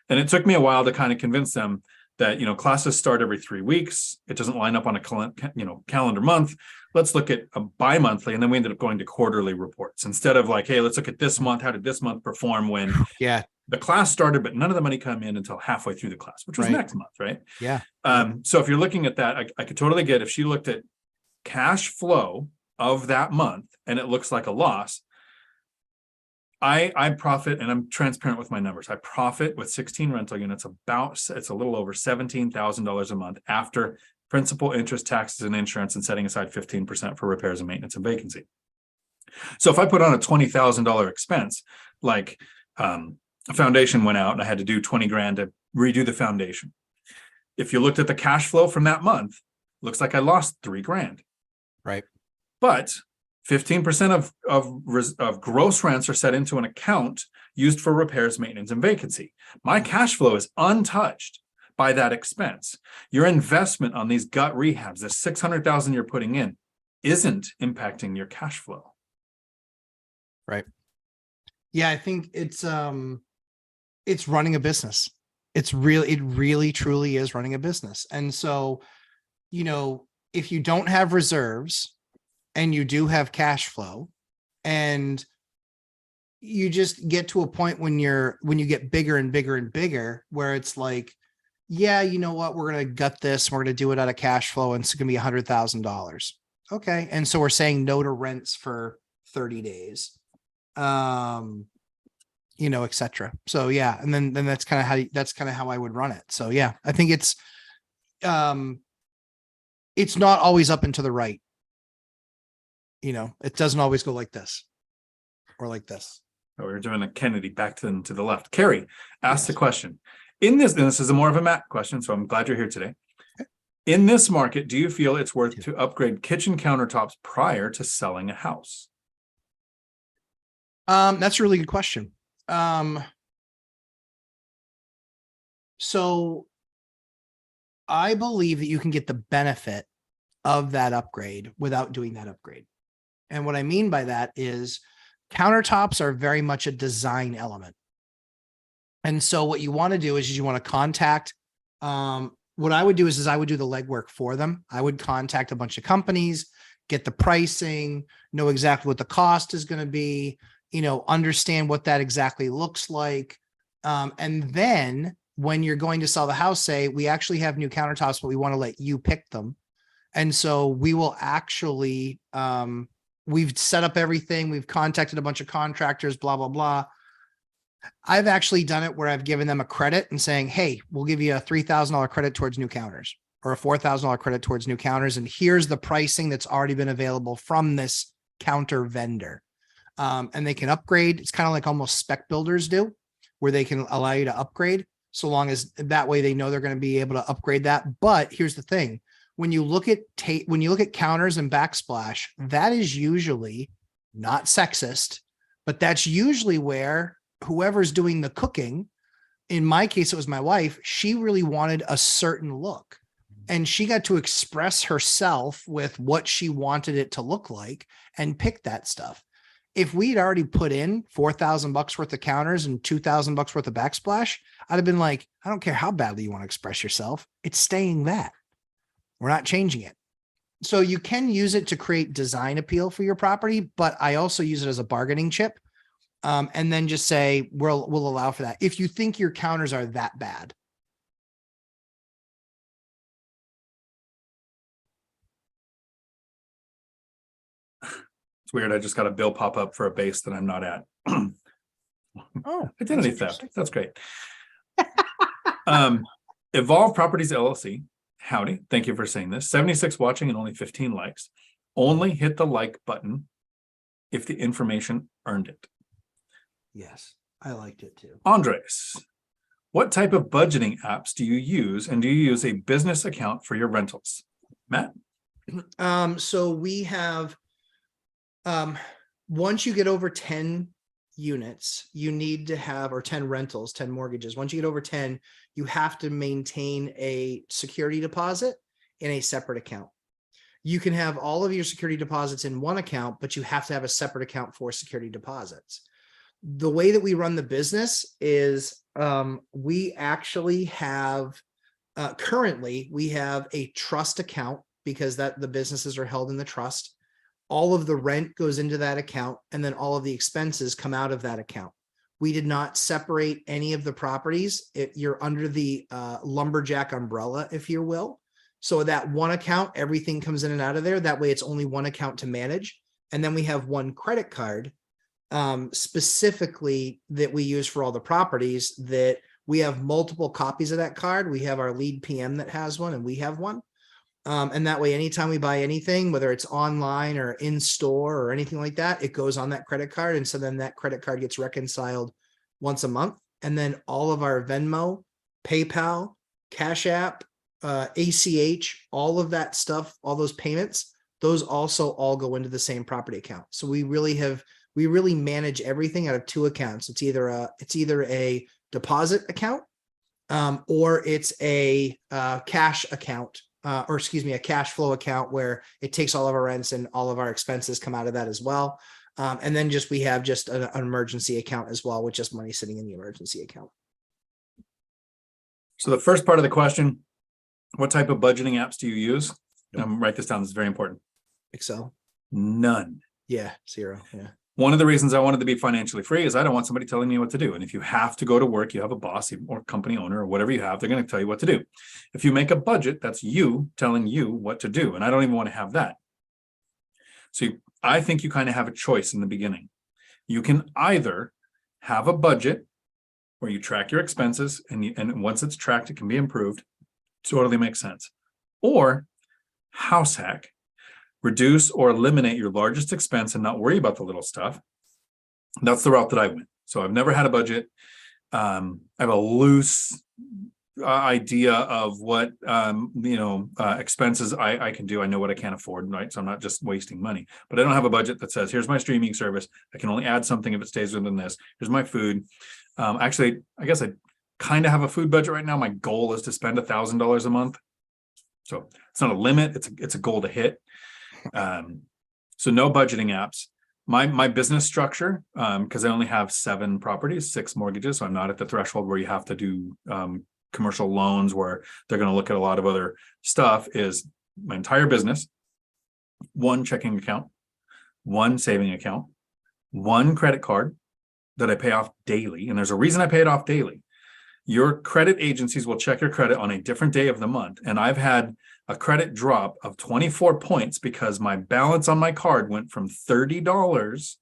And it took me a while to kind of convince them that, classes start every 3 weeks. It doesn't line up on a calendar month. Let's look at a bi-monthly. And then we ended up going to quarterly reports instead of like, hey, let's look at this month. How did this month perform when the class started, but none of the money come in until halfway through the class, which was next month, right? Yeah. So if you're looking at that, I could totally get if she looked at cash flow of that month and it looks like a loss. I profit, and I'm transparent with my numbers. I profit with 16 rental units it's a little over $17,000 a month after principal, interest, taxes, and insurance, and setting aside 15% for repairs and maintenance and vacancy. So if I put on a $20,000 expense, like a foundation went out and I had to do 20 grand to redo the foundation. If you looked at the cash flow from that month, looks like I lost 3 grand. Right. But 15% of gross rents are set into an account used for repairs, maintenance, and vacancy. My cash flow is untouched by that expense. Your investment on these gut rehabs, the $600,000 you're putting in, isn't impacting your cash flow. Right. Yeah, I think it's running a business. It really truly is running a business. And so, if you don't have reserves and you do have cash flow, and you just get to a point when you get bigger and bigger and bigger, where it's like, yeah, you know what, we're going to gut this. We're going to do it out of cash flow, and it's going to be $100,000. Okay. And so we're saying no to rents for 30 days, et cetera. So yeah. And then that's kind of how I would run it. So yeah, I think it's not always up and to the right. It doesn't always go like this or like this. Oh, we're doing a Kennedy back to the left. Carrie asked the question. And this is more of a Matt question, so I'm glad you're here today. Okay. In this market, do you feel it's worth to upgrade kitchen countertops prior to selling a house? That's a really good question. So I believe that you can get the benefit of that upgrade without doing that upgrade. And what I mean by that is countertops are very much a design element. And so what you want to do is you want to contact, what I would do is I would do the legwork for them. I would contact a bunch of companies, get the pricing, know exactly what the cost is going to be, understand what that exactly looks like. And then when you're going to sell the house, say, we actually have new countertops, but we want to let you pick them. And so we will actually, we've set up everything. We've contacted a bunch of contractors, blah, blah, blah. I've actually done it where I've given them a credit and saying, hey, we'll give you a $3,000 credit towards new counters or a $4,000 credit towards new counters. And here's the pricing that's already been available from this counter vendor. And they can upgrade. It's kind of like almost spec builders do, where they can allow you to upgrade, so long as that way they know they're going to be able to upgrade that. But here's the thing. When you look at counters and backsplash, that is usually not sexist, but that's usually where whoever's doing the cooking, in my case, it was my wife, she really wanted a certain look, and she got to express herself with what she wanted it to look like and pick that stuff. If we'd already put in $4,000 worth of counters and $2,000 worth of backsplash, I'd have been like, I don't care how badly you want to express yourself. It's staying that. We're not changing it. So you can use it to create design appeal for your property, but I also use it as a bargaining chip. And then just say, we'll allow for that if you think your counters are that bad. It's weird. I just got a bill pop up for a base that I'm not at. Oh, identity theft. That's great. Evolve Properties LLC. Howdy. Thank you for saying this. 76 watching and only 15 likes. Only hit the like button if the information earned it. Yes, I liked it too. Andres, what type of budgeting apps do you use, and do you use a business account for your rentals? Matt? So we have, once you get over 10 units, you need to have, or 10 rentals, 10 mortgages. Once you get over 10, you have to maintain a security deposit in a separate account. You can have all of your security deposits in one account, but you have to have a separate account for security deposits. The way that we run the business is we actually have currently we have a trust account, because that the businesses are held in the trust. All of the rent goes into that account, and then all of the expenses come out of that account. We did not separate any of the properties. You're under the lumberjack umbrella, if you will. So that one account, everything comes in and out of there. That way it's only one account to manage. And then we have one credit card specifically that we use for all the properties, that we have multiple copies of that card. We have our lead PM that has one, and we have one. And that way, anytime we buy anything, whether it's online or in store or anything like that, it goes on that credit card. And so then that credit card gets reconciled once a month. And then all of our Venmo, PayPal, Cash App, ACH, all of that stuff, all those payments, those also all go into the same property account. So we really manage everything out of two accounts. It's either a deposit account or it's a cash account. A cash flow account where it takes all of our rents and all of our expenses come out of that as well. And then we have an emergency account as well, with just money sitting in the emergency account. So the first part of the question, what type of budgeting apps do you use? Write this down. This is very important. Excel. None. Yeah. 0. Yeah. One of the reasons I wanted to be financially free is I don't want somebody telling me what to do. And if you have to go to work, you have a boss or company owner or whatever you have, they're going to tell you what to do. If you make a budget, that's you telling you what to do. And I don't even want to have that. So I think you kind of have a choice in the beginning. You can either have a budget where you track your expenses, and once it's tracked, it can be improved. Totally makes sense. Or house hack. Reduce or eliminate your largest expense and not worry about the little stuff. That's the route that I went. So I've never had a budget. I have a loose idea of what expenses I can do. I know what I can't afford, right? So I'm not just wasting money. But I don't have a budget that says, here's my streaming service. I can only add something if it stays within this. Here's my food. Actually, I guess I kind of have a food budget right now. My goal is to spend $1,000 a month. So it's not a limit. It's a goal to hit. So no budgeting apps. My business structure, because I only have 7 properties, 6 mortgages, so I'm not at the threshold where you have to do commercial loans where they're going to look at a lot of other stuff, is my entire business, 1 checking account, 1 saving account, 1 credit card that I pay off daily. And there's a reason I pay it off daily. Your credit agencies will check your credit on a different day of the month. And I've had a credit drop of 24 points because my balance on my card went from $30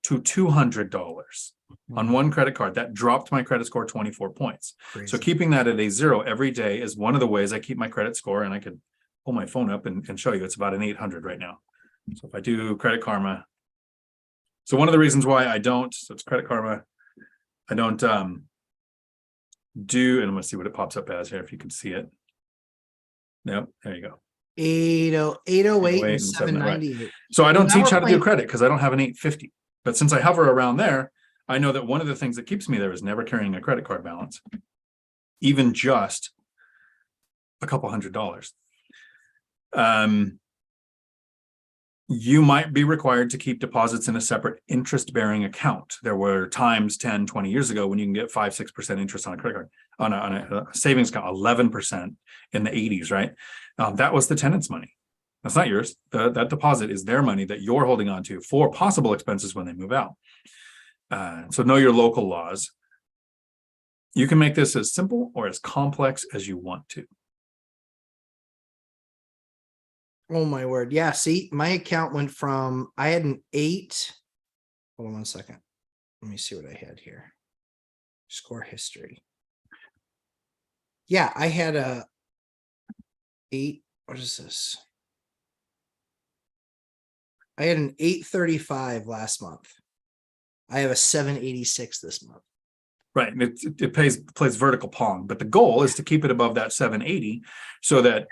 to $200 on 1 credit card. That dropped my credit score 24 points. Crazy. So keeping that at a 0 every day is one of the ways I keep my credit score. And I could pull my phone up and show you it's about an 800 right now. So if I do Credit Karma. So one of the reasons why I don't, so it's Credit Karma, I don't do, and I'm going to see what it pops up as here, if you can see it. Nope, there you go. 808 and 798. Right. So I don't teach how to do credit because I don't have an 850. But since I hover around there, I know that one of the things that keeps me there is never carrying a credit card balance, even just a couple $100. You might be required to keep deposits in a separate interest-bearing account. There were times 10, 20 years ago when you can get 5-6% interest on a credit card, on a savings account, 11% in the 80s, right? That was the tenant's money. That's not yours. That deposit is their money that you're holding on to for possible expenses when they move out. So know your local laws. You can make this as simple or as complex as you want to. Oh my word. Yeah. See, my account went from, I had an 8. Hold on 1 second. Let me see what I had here. Score history. Yeah. I had a 8. What is this? I had an 835 last month. I have a 786 this month. Right. It plays vertical pong, but the goal is to keep it above that 780 so that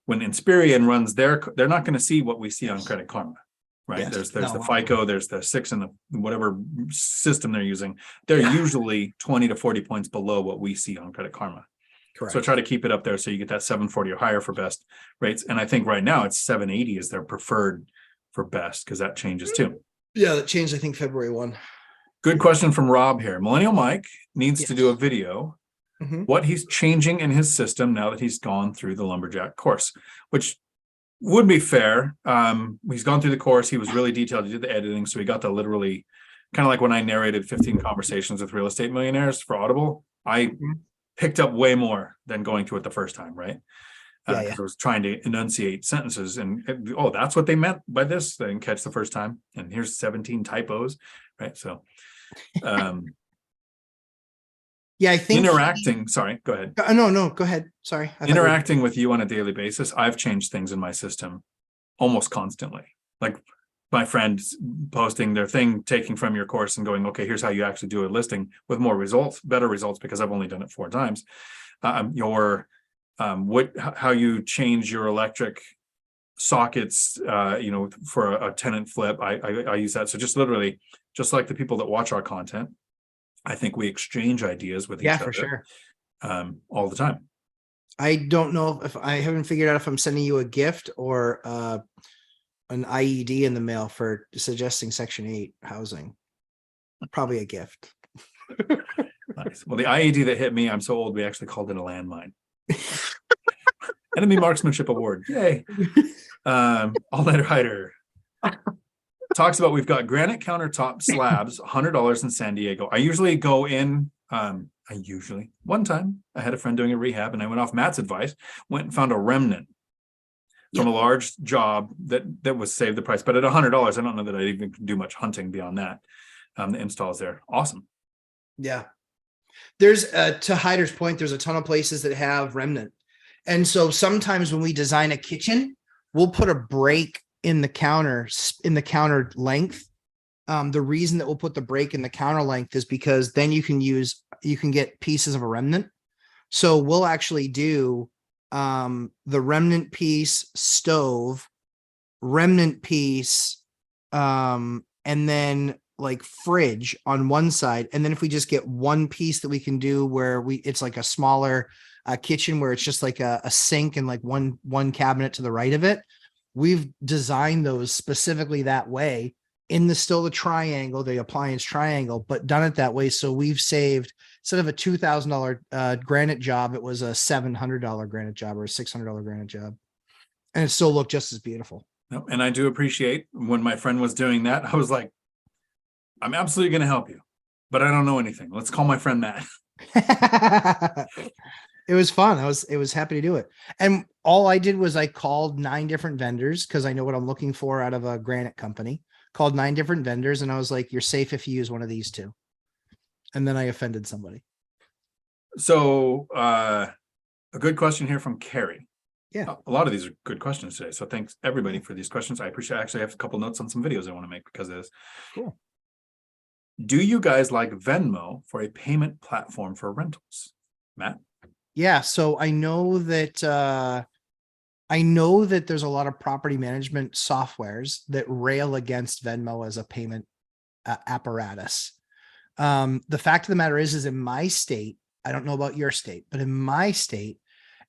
when Inspirian runs they're not going to see what we see on Credit Karma. right? Yes. There's No, the FICO, there's the 6 and the whatever system they're using. They're usually 20 to 40 points below what we see on Credit Karma. correct. So try to keep it up there so you get that 740 or higher for best rates. And I think right now it's 780 is their preferred for best, because that changes too. Yeah, that changed, I think, February 1. Good question from Rob here. Millennial Mike needs to Yes. do a video Mhm. what he's changing in his system now that he's gone through the lumberjack course, which would be fair. He's gone through the course. He was really detailed. He did the editing. So he got to literally kind of like when I narrated 15 conversations with real estate millionaires for Audible, I Mhm. picked up way more than going through it the first time, right? Yeah, Because I was trying to enunciate sentences and oh, that's what they meant by this. They didn't catch the first time. And here's 17 typos, right? So Yeah, I think interacting, sorry, go ahead. No, go ahead. Sorry. I thought you were- Interacting with you on a daily basis, I've changed things in my system almost constantly. Like my friends posting their thing, taking from your course and going, okay, here's how you actually do a listing with more results, better results, because I've only done it 4 times. How you change your electric sockets, for a tenant flip. I use that. So just literally, just like the people that watch our content, I think we exchange ideas with each Yeah, other. for sure. All the time. I don't know if I haven't figured out if I'm sending you a gift or an IED in the mail for suggesting Section 8 housing. Probably a gift. Nice. Well, the IED that hit me, I'm so old, we actually called it a landmine. Enemy Marksmanship Award. Yay. All Nighter Hider talks about we've got granite countertop slabs, $100 in San Diego. I usually go in, one time I had a friend doing a rehab and I went off Matt's advice, went and found a remnant from a large job that was saved the price. But at $100, I don't know that I'd even do much hunting beyond that. The installs there. Awesome. Yeah. There's to Hyder's point, there's a ton of places that have remnant. And so sometimes when we design a kitchen, we'll put a break in the counter length. The reason that we'll put the break in the counter length is because then you can get pieces of a remnant. So we'll actually do the remnant piece stove, remnant piece, and then like fridge on one side. And then if we just get one piece that we can do where it's like a smaller kitchen where it's just like a sink and like one cabinet to the right of it. We've designed those specifically that way in the triangle, the appliance triangle, but done it that way. So we've saved, instead of a $2,000 granite job, it was a $700 granite job or a $600 granite job. And it still looked just as beautiful. And I do appreciate when my friend was doing that, I was like, I'm absolutely going to help you, but I don't know anything. Let's call my friend Matt. It was fun. I was happy to do it. And all I did was I called 9 different vendors because I know what I'm looking for out of a granite company. Called 9 different vendors and I was like, you're safe if you use one of these 2. And then I offended somebody. So a good question here from Carrie. Yeah. A lot of these are good questions today. So thanks everybody for these questions. I appreciate it. Actually, I have a couple notes on some videos I want to make because of this. Cool. Do you guys like Venmo for a payment platform for rentals? Matt? Yeah. So I know that there's a lot of property management softwares that rail against Venmo as a payment apparatus. The fact of the matter is in my state, I don't know about your state, but in my state,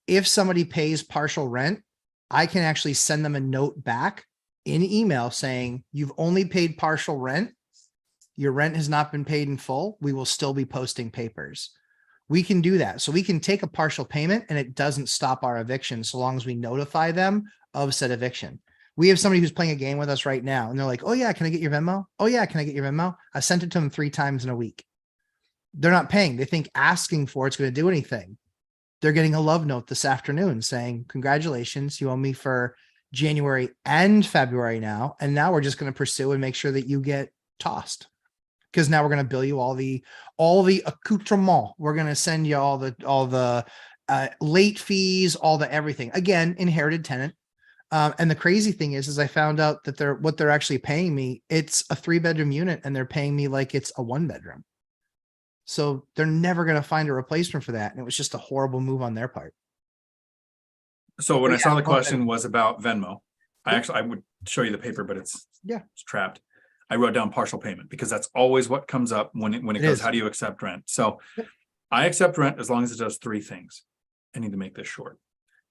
if somebody pays partial rent, I can actually send them a note back in email saying, you've only paid partial rent. Your rent has not been paid in full. We will still be posting papers. We can do that. So we can take a partial payment and it doesn't stop our eviction so long as we notify them of said eviction. We have somebody who's playing a game with us right now and they're like, oh yeah, can I get your Venmo? Oh yeah, can I get your Venmo? I sent it to them 3 times in a week. They're not paying. They think asking for it's going to do anything. They're getting a love note this afternoon saying, congratulations, you owe me for January and February now. And now we're just going to pursue and make sure that you get tossed. Because now we're going to bill you all the accoutrement. We're going to send you all the late fees, all the everything. Again, inherited tenant. And the crazy thing is I found out that what they're actually paying me, it's a 3-bedroom unit and they're paying me like it's a 1-bedroom. So they're never going to find a replacement for that. And it was just a horrible move on their part. So when I saw the question was about Venmo, I would show you the paper, but it's trapped. I wrote down partial payment because that's always what comes up when it goes, is. how do you accept rent? So Yep. I accept rent as long as it does three things. I need to make this short.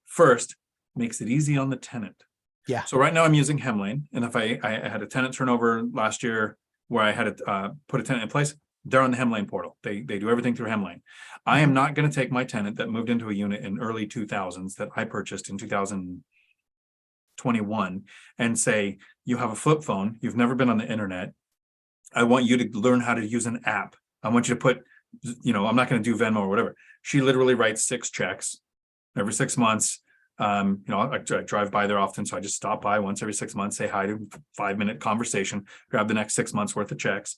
First, makes it easy on the tenant. Yeah. So right now I'm using Hemlane, and if I had a tenant turnover last year where I had to put a tenant in place, they're on the Hemlane portal. They do everything through Hemlane. I am not going to take my tenant that moved into a unit in early 2000s that I purchased in 2021 and say, you have a flip phone, you've never been on the internet. I want you to learn how to use an app. I want you to put, I'm not going to do Venmo or whatever. She literally writes 6 checks every 6 months. I drive by there often, so I just stop by once every 6 months, say hi, to 5-minute conversation, grab the next 6 months worth of checks.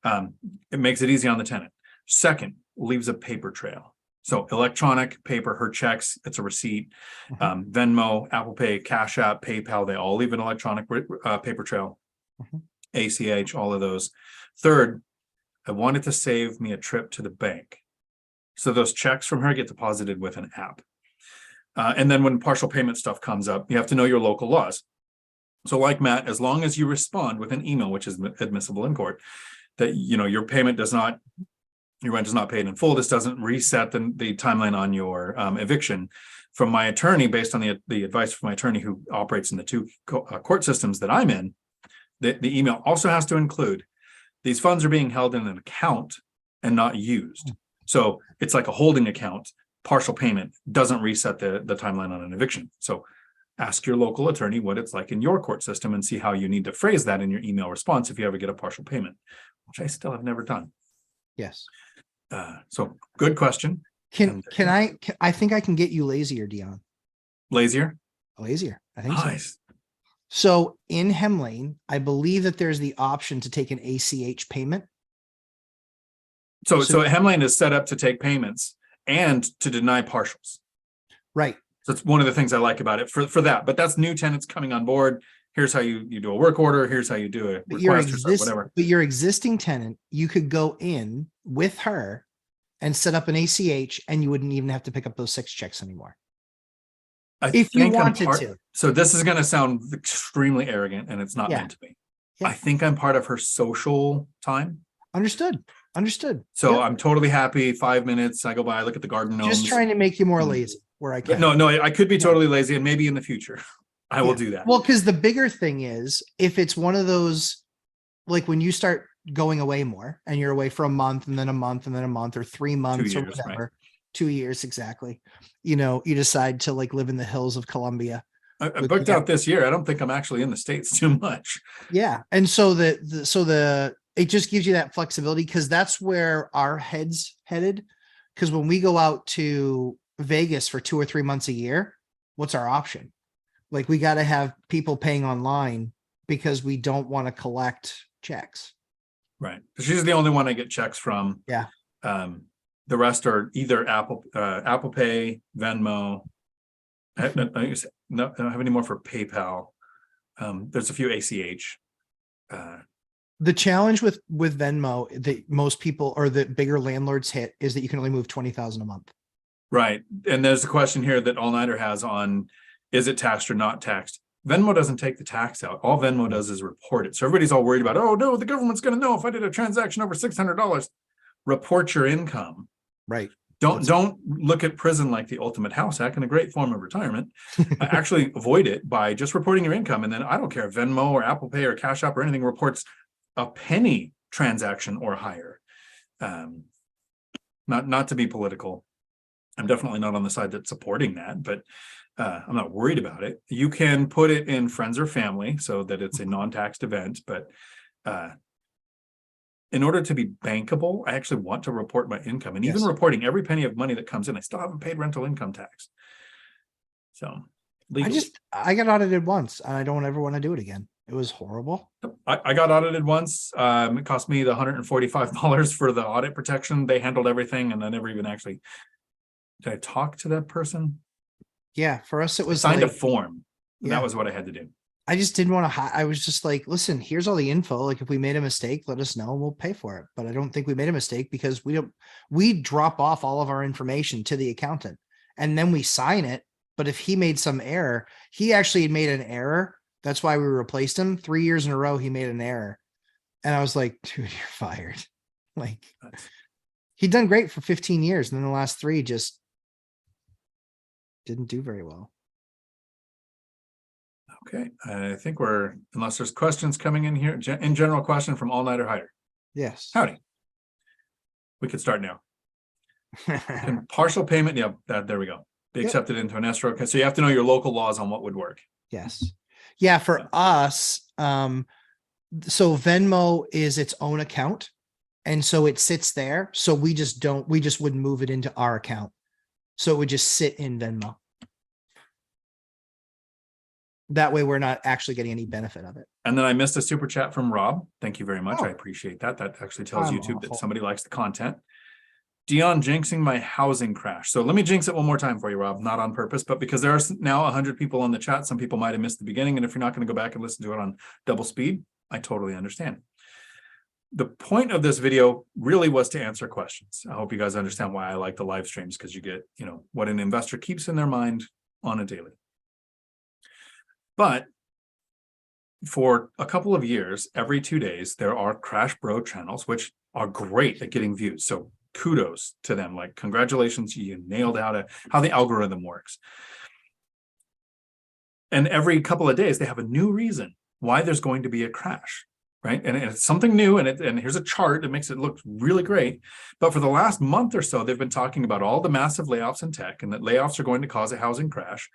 It makes it easy on the tenant. Second, leaves a paper trail. So electronic paper, her checks, it's a receipt. Venmo, Apple Pay, Cash App, PayPal, they all leave an electronic paper trail. ACH, all of those. Third, I wanted to save me a trip to the bank. So those checks from her get deposited with an app. And then when partial payment stuff comes up, you have to know your local laws. So like Matt, as long as you respond with an email, which is admissible in court, that your rent is not paid in full. This doesn't reset the timeline on your eviction. From my attorney, based on the advice from my attorney who operates in the 2 court systems that I'm in, the email also has to include these funds are being held in an account and not used. So it's like a holding account. Partial payment doesn't reset the timeline on an eviction. So ask your local attorney what it's like in your court system and see how you need to phrase that in your email response if you ever get a partial payment, which I still have never done. Yes. So good question. I think I can get you lazier, Dion. Lazier? Lazier. I think so. Nice. So in Hemlane, I believe that there's the option to take an ACH payment. So Hemlane is set up to take payments and to deny partials. Right. So it's one of the things I like about it for that. But that's new tenants coming on board. Here's how you do a work order. Here's how you do a request or whatever. But your existing tenant, you could go in with her and set up an ACH, and you wouldn't even have to pick up those 6 checks anymore. If you wanted to. So this is going to sound extremely arrogant, and it's not meant to be. Yeah. I think I'm part of her social time. Understood. So I'm totally happy. 5 minutes, I go by, I look at the garden gnomes. Just trying to make you more lazy where I can. No, I could be totally lazy, and maybe in the future I will do that. Well, because the bigger thing is if it's one of those, like when you start going away more and you're away for a month and then a month and then a month or 3 months 2 or years, whatever, right. 2 years exactly. You decide to like live in the hills of Colombia. I booked out this year. I don't think I'm actually in the States too much. Yeah. And so it just gives you that flexibility because that's where our head's headed. Because when we go out to Vegas for 2 or 3 months a year, what's our option? Like we got to have people paying online because we don't want to collect checks. Right. She's the only one I get checks from. Yeah. The rest are either Apple Pay, Venmo. I don't have any more for PayPal. There's a few ACH. The challenge with Venmo that most people or the bigger landlords hit is that you can only move 20,000 a month. Right. And there's a question here that All Nighter has on, is it taxed or not taxed? Venmo doesn't take the tax out. All Venmo does is report it. So everybody's all worried about, oh no, the government's going to know if I did a transaction over $600. Report your income. Right. Don't look at prison like the ultimate house hack and a great form of retirement. Actually avoid it by just reporting your income. And then I don't care if Venmo or Apple Pay or Cash App or anything reports a penny transaction or higher. Not to be political. I'm definitely not on the side that's supporting that, but I'm not worried about it. You can put it in friends or family so that it's a non-taxed event, but in order to be bankable, I actually want to report my income, and even reporting every penny of money that comes in, I still haven't paid rental income tax. So legally. I got audited once and I don't ever want to do it again. It was horrible. I got audited once. It cost me the $145 for the audit protection. They handled everything, and I never even actually, did I talk to that person? Yeah, for us it was signed a form. Yeah. That was what I had to do. I just didn't want to. I was just like, listen, here's all the info. Like, if we made a mistake, let us know and we'll pay for it. But I don't think we made a mistake because we drop off all of our information to the accountant and then we sign it. But if he made some error, he actually made an error That's why we replaced him 3 years in a row. He made an error. And I was like, dude, you're fired. Like he'd done great for 15 years. And then the last 3 just didn't do very well. Okay, I think unless there's questions coming in here, in general question from All Nighter Hider. Yes. Howdy. We could start now. And partial payment, yeah, there we go. Be accepted into an escrow. Okay, so you have to know your local laws on what would work. Yes. Yeah, for us, so Venmo is its own account. And so it sits there. So we just wouldn't move it into our account. So it would just sit in Venmo. That way we're not actually getting any benefit of it. And then I missed a super chat from Rob. Thank you very much. Oh. I appreciate that. That actually tells I'm YouTube that awful. somebody likes the content. Dion jinxing my housing crash. So let me jinx it one more time for you, Rob, not on purpose, but because there are now 100 people on the chat. Some people might have missed the beginning. And if you're not going to go back and listen to it on double speed, I totally understand. The point of this video really was to answer questions. I hope you guys understand why I like the live streams, because you get, what an investor keeps in their mind on a daily. But for a couple of years, every 2 days, there are Crash Bro channels, which are great at getting views. So kudos to them. Like, congratulations, you nailed how the algorithm works. And every couple of days, they have a new reason why there's going to be a crash, right? And it's something new, and here's a chart that makes it look really great. But for the last month or so, they've been talking about all the massive layoffs in tech, and that layoffs are going to cause a housing crash.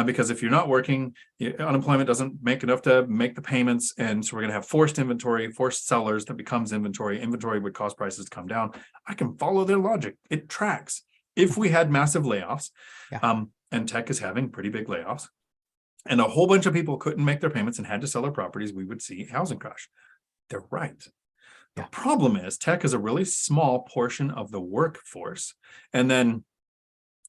Because if you're not working, unemployment doesn't make enough to make the payments. And so we're going to have forced inventory, forced sellers that becomes inventory. Inventory would cause prices to come down. I can follow their logic. It tracks. If we had massive layoffs, and tech is having pretty big layoffs, and a whole bunch of people couldn't make their payments and had to sell their properties, we would see a housing crash. They're right. The problem is tech is a really small portion of the workforce. And then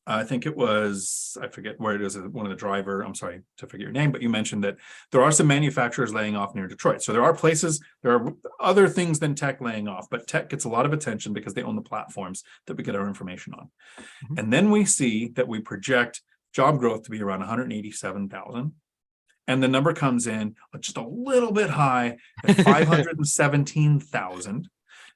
I think it was, I forget where it is, one of the driver, I'm sorry to forget your name, but you mentioned that there are some manufacturers laying off near Detroit. So there are other things than tech laying off, but tech gets a lot of attention because they own the platforms that we get our information on. Mm-hmm. And then we see that we project job growth to be around 187,000. And the number comes in just a little bit high at 517,000.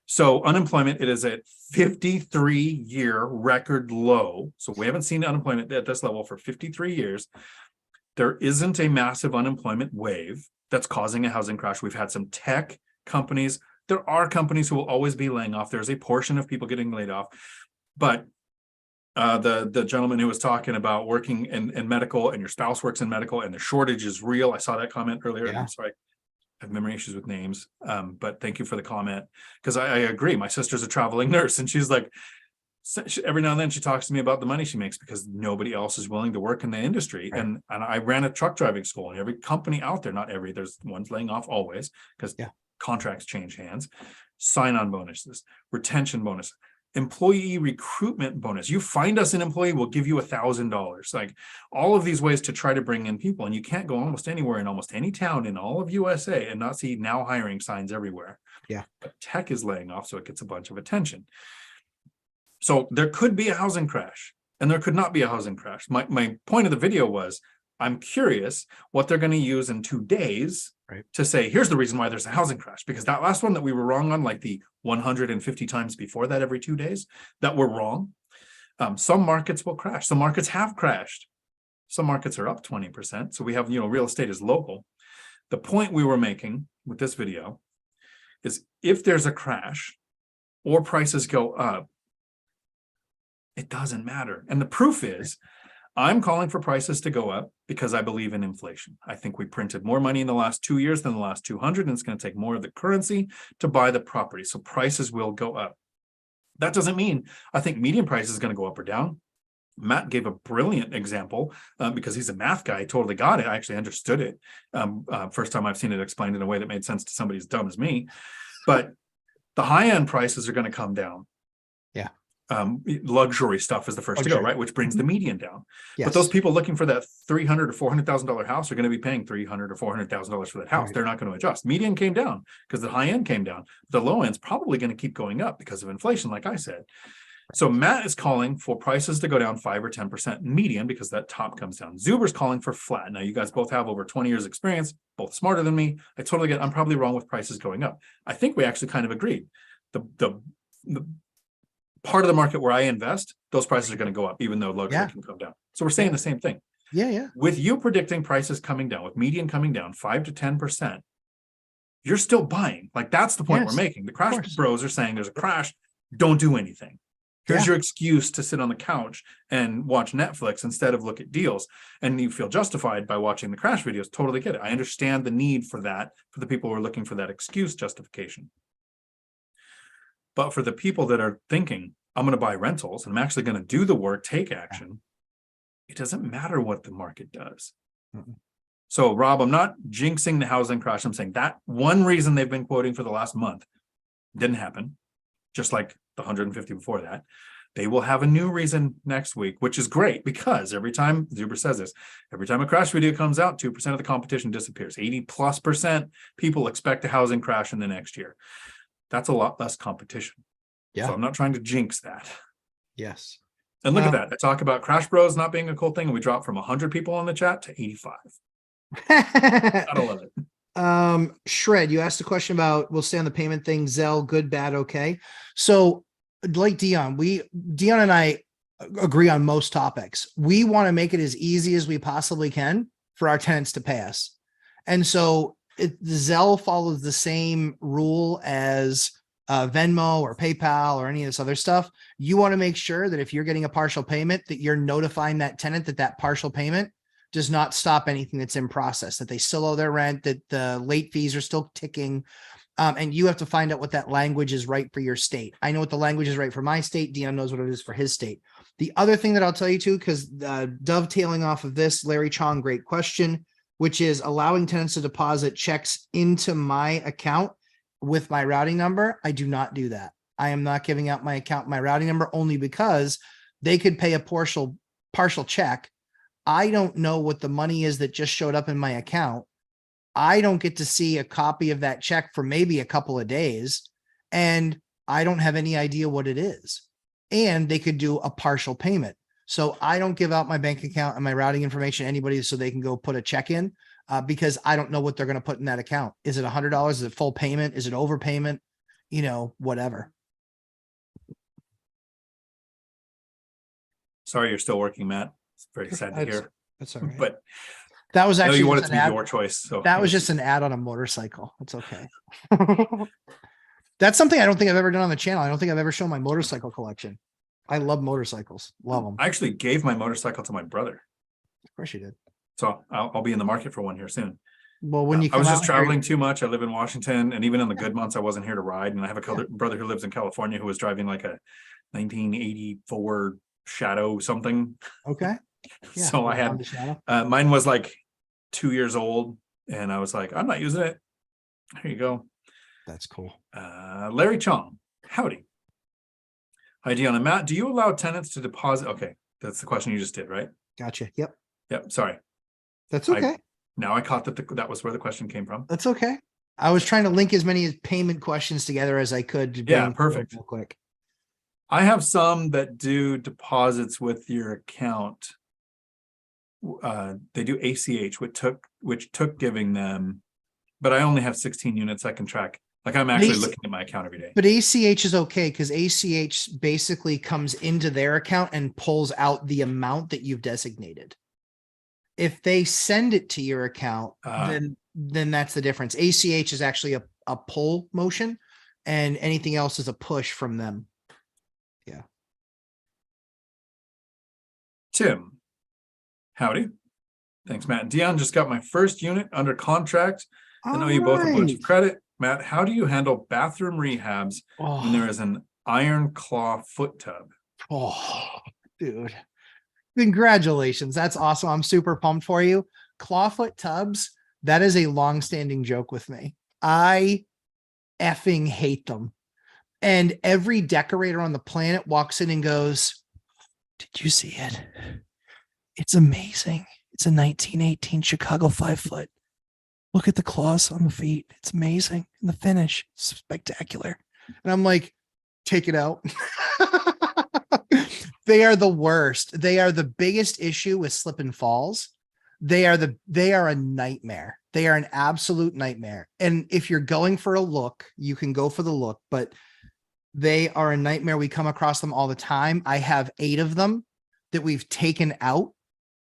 So unemployment, it is at 53-year record low. So we haven't seen unemployment at this level for 53 years. There isn't a massive unemployment wave that's causing a housing crash. We've had some tech companies. There are companies who will always be laying off. There's a portion of people getting laid off. But the gentleman who was talking about working in medical, and your spouse works in medical, and the shortage is real. I saw that comment earlier. Yeah. I'm sorry. I have memory issues with names, but thank you for the comment, because I agree. My sister's a traveling nurse, and she's like, every now and then she talks to me about the money she makes because nobody else is willing to work in the industry. Right. And I ran a truck driving school, and every company out there, there's ones laying off always because contracts change hands, sign-on bonuses, retention bonus, employee recruitment bonus. You find us an employee, we'll give you $1,000. Like, all of these ways to try to bring in people. And you can't go almost anywhere in almost any town in all of USA and not see now hiring signs everywhere. Yeah. But tech is laying off, so it gets a bunch of attention. So there could be a housing crash, and there could not be a housing crash. My point of the video was, I'm curious what they're going to use in 2 days to say, here's the reason why there's a housing crash. Because that last one that we were wrong on, like the 150 times before that every 2 days, that we're wrong. Some markets will crash. Some markets have crashed. Some markets are up 20%. So we have, real estate is local. The point we were making with this video is, if there's a crash or prices go up, it doesn't matter. And the proof is, I'm calling for prices to go up because I believe in inflation. I think we printed more money in the last 2 years than the last 200, and it's going to take more of the currency to buy the property. So prices will go up. That doesn't mean I think median price is going to go up or down. Matt gave a brilliant example because he's a math guy. I totally got it. I actually understood it. First time I've seen it explained in a way that made sense to somebody as dumb as me. But the high-end prices are going to come down. Yeah. Luxury stuff is the first to go, right? Which brings the median down. Yes. But those people looking for that $300,000 or $400,000 house are going to be paying $300,000 or $400,000 for that house. Right. They're not going to adjust. Median came down because the high end came down. The low end's probably going to keep going up because of inflation, like I said. So Matt is calling for prices to go down 5 or 10% median because that top comes down. Zuber's calling for flat. Now, you guys both have over 20 years experience, both smarter than me. I totally get it. I'm probably wrong with prices going up. I think we actually kind of agreed. The part of the market where I invest, those prices are going to go up, even though luxury can come down. So we're saying the same thing. Yeah. With you predicting prices coming down, with median coming down 5 to 10%, you're still buying. Like, that's the point we're making. The crash bros are saying there's a crash. Don't do anything. Here's your excuse to sit on the couch and watch Netflix instead of look at deals. And you feel justified by watching the crash videos. Totally get it. I understand the need for that, for the people who are looking for that excuse justification. But for the people that are thinking, I'm going to buy rentals and I'm actually going to do the work, take action, it doesn't matter what the market does. So, Rob, I'm not jinxing the housing crash. I'm saying that one reason they've been quoting for the last month didn't happen, just like the 150 before that. They will have a new reason next week, which is great, because every time, Zuber says this, every time a crash video comes out, 2% of the competition disappears. 80+% people expect a housing crash in the next year. That's a lot less competition. Yeah. So I'm not trying to jinx that. Yes. And look at that. I talk about Crash Bros not being a cool thing, and we dropped from 100 people on the chat to 85. Gotta love it. Shred, you asked a question about, we'll stay on the payment thing, Zelle, good, bad, okay. So like Dion and I agree on most topics. We want to make it as easy as we possibly can for our tenants to pay us. And so Zelle follows the same rule as Venmo or PayPal or any of this other stuff. You want to make sure that if you're getting a partial payment, that you're notifying that tenant that that partial payment does not stop anything that's in process, that they still owe their rent, that the late fees are still ticking. And you have to find out what that language is right for your state. I know what the language is right for my state. Dion knows what it is for his state. The other thing that I'll tell you too, because dovetailing off of this, Larry Chong, great question, which is allowing tenants to deposit checks into my account with my routing number. I do not do that. I am not giving out my account, my routing number, only because they could pay a partial check. I don't know what the money is that just showed up in my account. I don't get to see a copy of that check for maybe a couple of days, and I don't have any idea what it is. And they could do a partial payment. So I don't give out my bank account and my routing information to anybody so they can go put a check in because I don't know what they're going to put in that account. Is it $100? Is it full payment? Is it overpayment? Whatever. Sorry, you're still working, Matt. It's very sad to hear. That's all right. But that was actually you want it to be your choice. So that was just an ad on a motorcycle. It's okay. That's something I don't think I've ever done on the channel. I don't think I've ever shown my motorcycle collection. I love motorcycles. Love them. I actually gave my motorcycle to my brother. Of course you did. So I'll be in the market for one here soon. Well, when you I was just traveling too much. I live in Washington, and even in the good months, I wasn't here to ride. And I have a brother who lives in California who was driving like a 1984 Shadow something. Okay. Yeah, so I had mine was like 2 years old, and I was like, I'm not using it. Here you go. That's cool. Larry Chong, howdy. Hi, Dion and Matt. Do you allow tenants to deposit? Okay, that's the question you just did, right? Gotcha. Yep. Sorry. That's okay. Now I caught that was where the question came from. That's okay. I was trying to link as many payment questions together as I could. Yeah, perfect. Real quick. I have some that do deposits with your account. They do ACH, which took giving them, but I only have 16 units I can track. Like, I'm actually looking at my account every day. But ACH is okay because ACH basically comes into their account and pulls out the amount that you've designated. If they send it to your account, then that's the difference. ACH is actually a pull motion, and anything else is a push from them. Yeah. Tim, howdy. Thanks, Matt. Dion just got my first unit under contract. I know you both a bunch of credit. Matt, how do you handle bathroom rehabs when there is an iron claw foot tub? Oh, dude. Congratulations. That's awesome. I'm super pumped for you. Clawfoot tubs, that is a long-standing joke with me. I effing hate them. And every decorator on the planet walks in and goes, did you see it? It's amazing. It's a 1918 Chicago 5-foot. Look at the claws on the feet. It's amazing. And the finish, it's spectacular. And I'm like, take it out. They are the worst. They are the biggest issue with slip and falls. They are a nightmare. They are an absolute nightmare. And if you're going for a look, you can go for the look, but they are a nightmare. We come across them all the time. I have 8 of them that we've taken out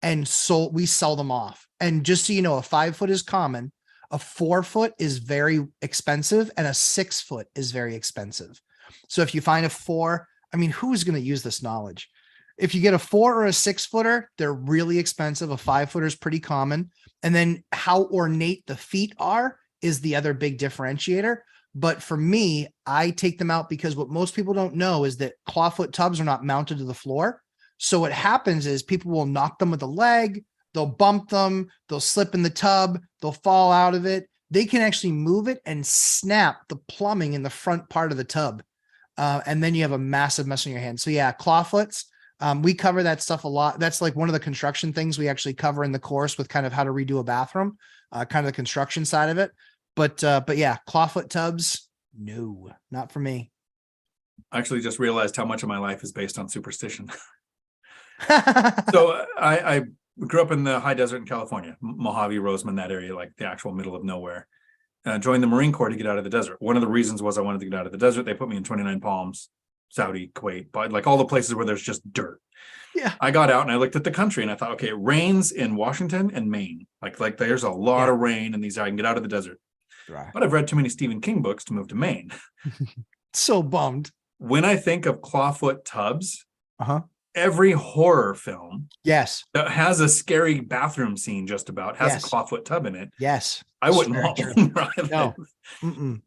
and sold. We sell them off. And just so you know, a 5-foot is common. A 4-foot is very expensive and a 6-foot is very expensive. So if you find a 4, I mean, who's going to use this knowledge? If you get a 4 or a 6-footer, they're really expensive. A 5-footer is pretty common. And then how ornate the feet are is the other big differentiator. But for me, I take them out because what most people don't know is that clawfoot tubs are not mounted to the floor. So what happens is people will knock them with a leg, they'll bump them, they'll slip in the tub, they'll fall out of it. They can actually move it and snap the plumbing in the front part of the tub. And then you have a massive mess on your hands. So yeah, clawfoots. We cover that stuff a lot. That's like one of the construction things we actually cover in the course with kind of how to redo a bathroom, kind of the construction side of it. But yeah, clawfoot tubs, no, not for me. I actually just realized how much of my life is based on superstition. So I grew up in the high desert in California, Mojave, Roseman, that area, like the actual middle of nowhere. Joined the Marine Corps to get out of the desert. One of the reasons was I wanted to get out of the desert. They put me in 29 Palms, Saudi, Kuwait, but like all the places where there's just dirt. Yeah. I got out and I looked at the country and I thought, okay, it rains in Washington and Maine. Like there's a lot of rain in these. I can get out of the desert. Right. But I've read too many Stephen King books to move to Maine. So bummed. When I think of clawfoot tubs, Uh-huh. every horror film Yes. that has a scary bathroom scene just about has a clawfoot tub in it. Yes. I wouldn't want one. No. Mm-mm.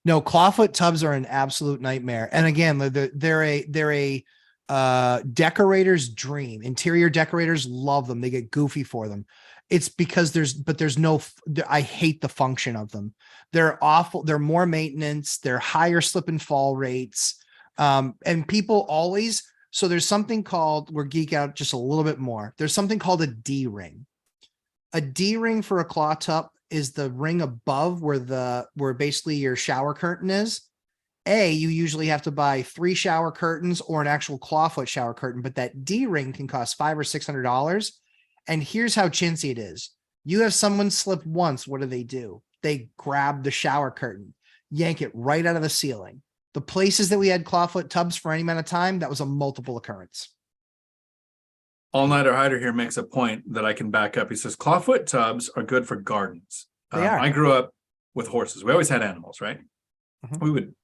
No, clawfoot tubs are an absolute nightmare. And again, they're a decorator's dream. Interior decorators love them. They get goofy for them. It's because I hate the function of them. They're awful. They're more maintenance. They're higher slip and fall rates. And people always, so there's something called, we're geek out just a little bit more. There's something called a D ring. A D ring for a claw tub is the ring above where basically your shower curtain is. You usually have to buy 3 shower curtains or an actual clawfoot shower curtain, but that D ring can cost $500 or $600. And here's how chintzy it is. You have someone slip once. What do? They grab the shower curtain, yank it right out of the ceiling. The places that we had clawfoot tubs for any amount of time, that was a multiple occurrence. All Nighter Hider here makes a point that I can back up. He says clawfoot tubs are good for gardens. They are. I grew up with horses. We always had animals, right? Mhm. We would,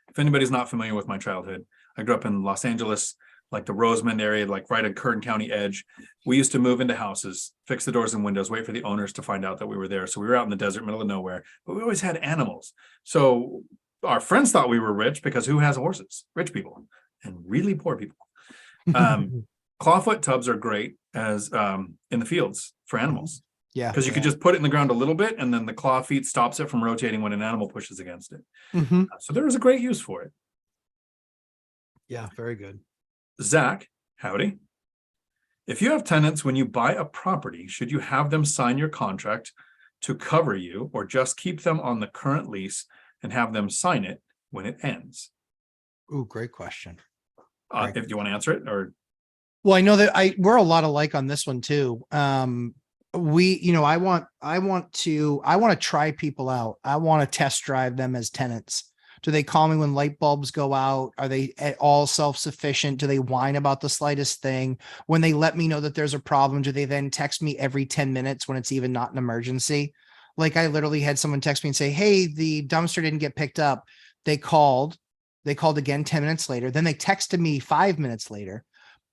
if anybody's not familiar with my childhood, I grew up in Los Angeles, like the Roseman area, like right at Kern County edge. We used to move into houses, fix the doors and windows, wait for the owners to find out that we were there. So we were out in the desert, middle of nowhere, but we always had animals. So our friends thought we were rich because who has horses? Rich people and really poor people. Clawfoot tubs are great as in the fields for animals. Yeah. Because you could just put it in the ground a little bit and then the claw feet stops it from rotating when an animal pushes against it. Mm-hmm. So there is a great use for it. Yeah, very good. Zach, howdy. If you have tenants when you buy a property, should you have them sign your contract to cover you or just keep them on the current lease and have them sign it when it ends? Ooh, great question. If you want to answer it or. Well, I know that we're a lot alike on this one too. I want to try people out. I want to test drive them as tenants. Do they call me when light bulbs go out? Are they at all self-sufficient? Do they whine about the slightest thing? When they let me know that there's a problem, do they then text me every 10 minutes when it's even not an emergency? Like I literally had someone text me and say, hey, the dumpster didn't get picked up. They called again 10 minutes later. Then they texted me 5 minutes later.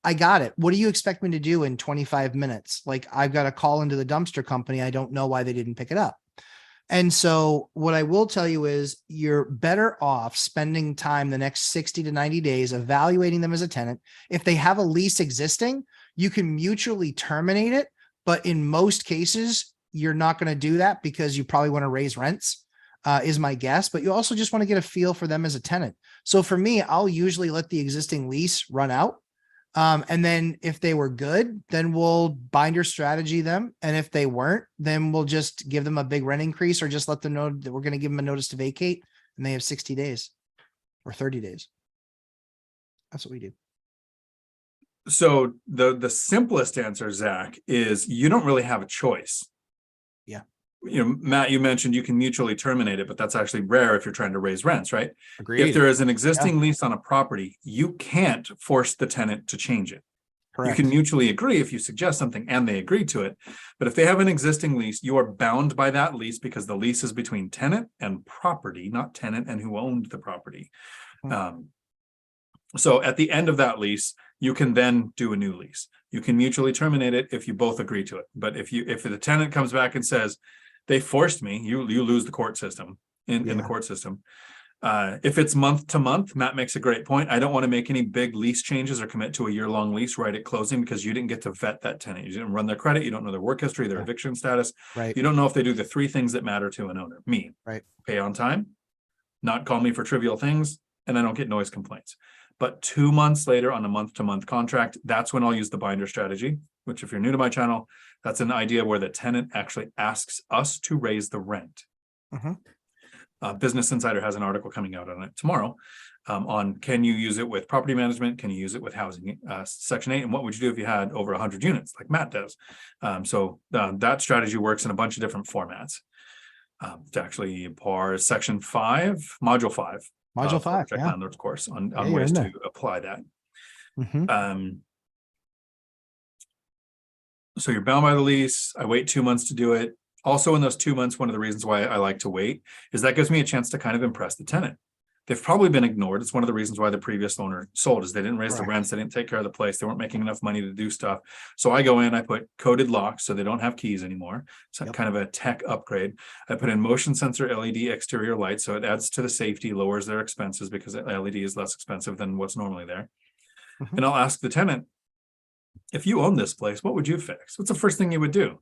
I got it. What do you expect me to do in 25 minutes? Like I've got to call into the dumpster company. I don't know why they didn't pick it up. And so what I will tell you is you're better off spending time the next 60 to 90 days evaluating them as a tenant. If they have a lease existing, you can mutually terminate it. But in most cases, you're not going to do that because you probably want to raise rents, is my guess. But you also just want to get a feel for them as a tenant. So for me, I'll usually let the existing lease run out. And then if they were good, then we'll binder strategy them. And if they weren't, then we'll just give them a big rent increase or just let them know that we're going to give them a notice to vacate and they have 60 days or 30 days. That's what we do. So the simplest answer, Zach, is you don't really have a choice. Yeah. Matt, you mentioned you can mutually terminate it, but that's actually rare if you're trying to raise rents, right? Agreed. If there is an existing lease on a property, you can't force the tenant to change it. Correct. You can mutually agree if you suggest something and they agree to it. But if they have an existing lease, you are bound by that lease because the lease is between tenant and property, not tenant and who owned the property. So at the end of that lease, you can then do a new lease. You can mutually terminate it if you both agree to it. But if the tenant comes back and says, they forced me, you lose the court system in the court system. If it's month to month, Matt makes a great point. I don't want to make any big lease changes or commit to a year-long lease right at closing because you didn't get to vet that tenant. You didn't run their credit. You don't know their work history, their eviction status. Right. You don't know if they do the 3 things that matter to an owner. Me, right. Pay on time, not call me for trivial things, and I don't get noise complaints. But 2 months later on a month-to-month contract, that's when I'll use the binder strategy, which if you're new to my channel, that's an idea where the tenant actually asks us to raise the rent. Business Insider has an article coming out on it tomorrow on can you use it with property management? Can you use it with housing Section 8? And what would you do if you had over 100 units like Matt does? So that strategy works in a bunch of different formats. It's actually PAR Section 5, Module 5. Module 5, landlord's course on ways to apply that. So you're bound by the lease. I wait 2 months to do it. Also in those 2 months, one of the reasons why I like to wait is that gives me a chance to kind of impress the tenant. They've probably been ignored. It's one of the reasons why the previous owner sold is they didn't raise the rents. They didn't take care of the place. They weren't making enough money to do stuff. So I go in, I put coded locks so they don't have keys anymore. It's kind of a tech upgrade. I put in motion sensor LED exterior lights. So it adds to the safety, lowers their expenses because LED is less expensive than what's normally there. And I'll ask the tenant, if you own this place, what would you fix? What's the first thing you would do?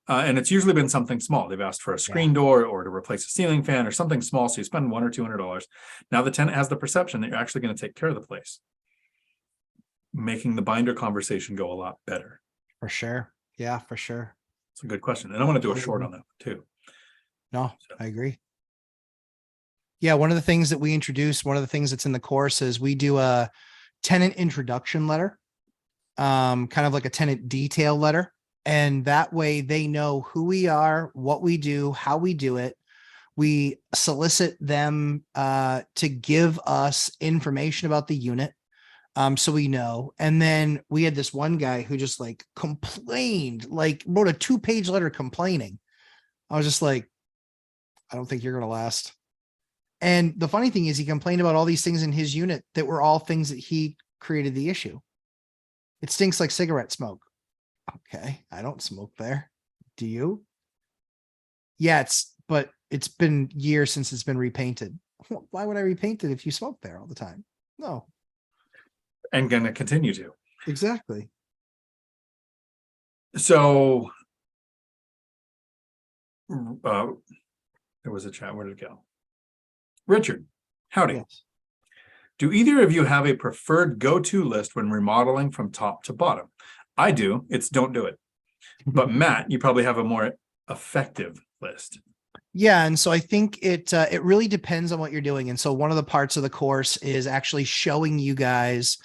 And it's usually been something small. They've asked for a screen door or to replace a ceiling fan or something small. So you spend $100 or $200. Now the tenant has the perception that you're actually going to take care of the place, making the binder conversation go a lot better. For sure. Yeah, for sure. It's a good question. And I want to do a short on that too. No, I agree. Yeah, one of the things that we introduced, one of the things that's in the course is we do a tenant introduction letter, kind of like a tenant detail letter. And that way they know who we are, what we do, how we do it. We solicit them to give us information about the unit. So we know. And then we had this one guy who just like complained, like wrote a 2-page letter complaining. I was just like, I don't think you're going to last. And the funny thing is he complained about all these things in his unit that were all things that he created the issue. It stinks like cigarette smoke. Okay, I don't smoke there. Do you? Yeah, but it's been years since it's been repainted. Why would I repaint it if you smoke there all the time? No. And going to continue to. Exactly. So there was a chat. Where did it go? Richard, howdy. Yes. Do either of you have a preferred go-to list when remodeling from top to bottom? I do. It's don't do it. But Matt, you probably have a more effective list. Yeah. And so I think it really depends on what you're doing. And so one of the parts of the course is actually showing you guys,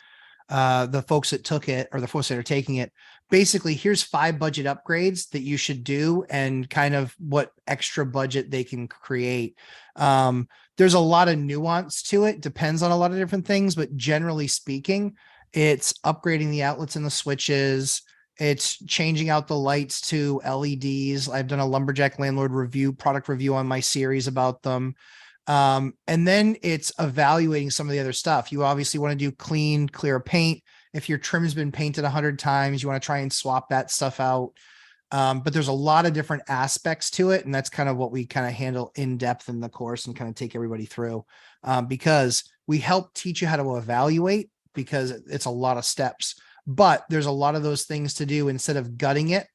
the folks that took it or the folks that are taking it, basically here's 5 budget upgrades that you should do and kind of what extra budget they can create. There's a lot of nuance to it. Depends on a lot of different things, but generally speaking, it's upgrading the outlets and the switches. It's changing out the lights to LEDs. I've done a lumberjack landlord product review on my series about them. And then it's evaluating some of the other stuff. You obviously want to do clean, clear paint. If your trim's been painted 100 times, you want to try and swap that stuff out. But there's a lot of different aspects to it. And that's kind of what we kind of handle in depth in the course and kind of take everybody through, because we help teach you how to evaluate, because it's a lot of steps, but there's a lot of those things to do instead of gutting it.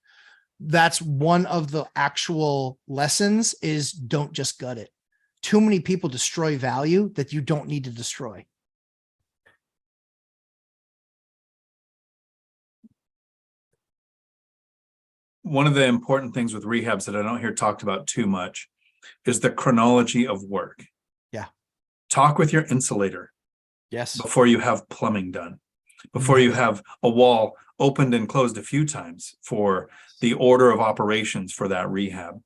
That's one of the actual lessons is don't just gut it. Too many people destroy value that you don't need to destroy. One of the important things with rehabs that I don't hear talked about too much is the chronology of work. Yeah. Talk with your insulator. Yes. Before you have plumbing done. before you have a wall opened and closed a few times for the order of operations for that rehab.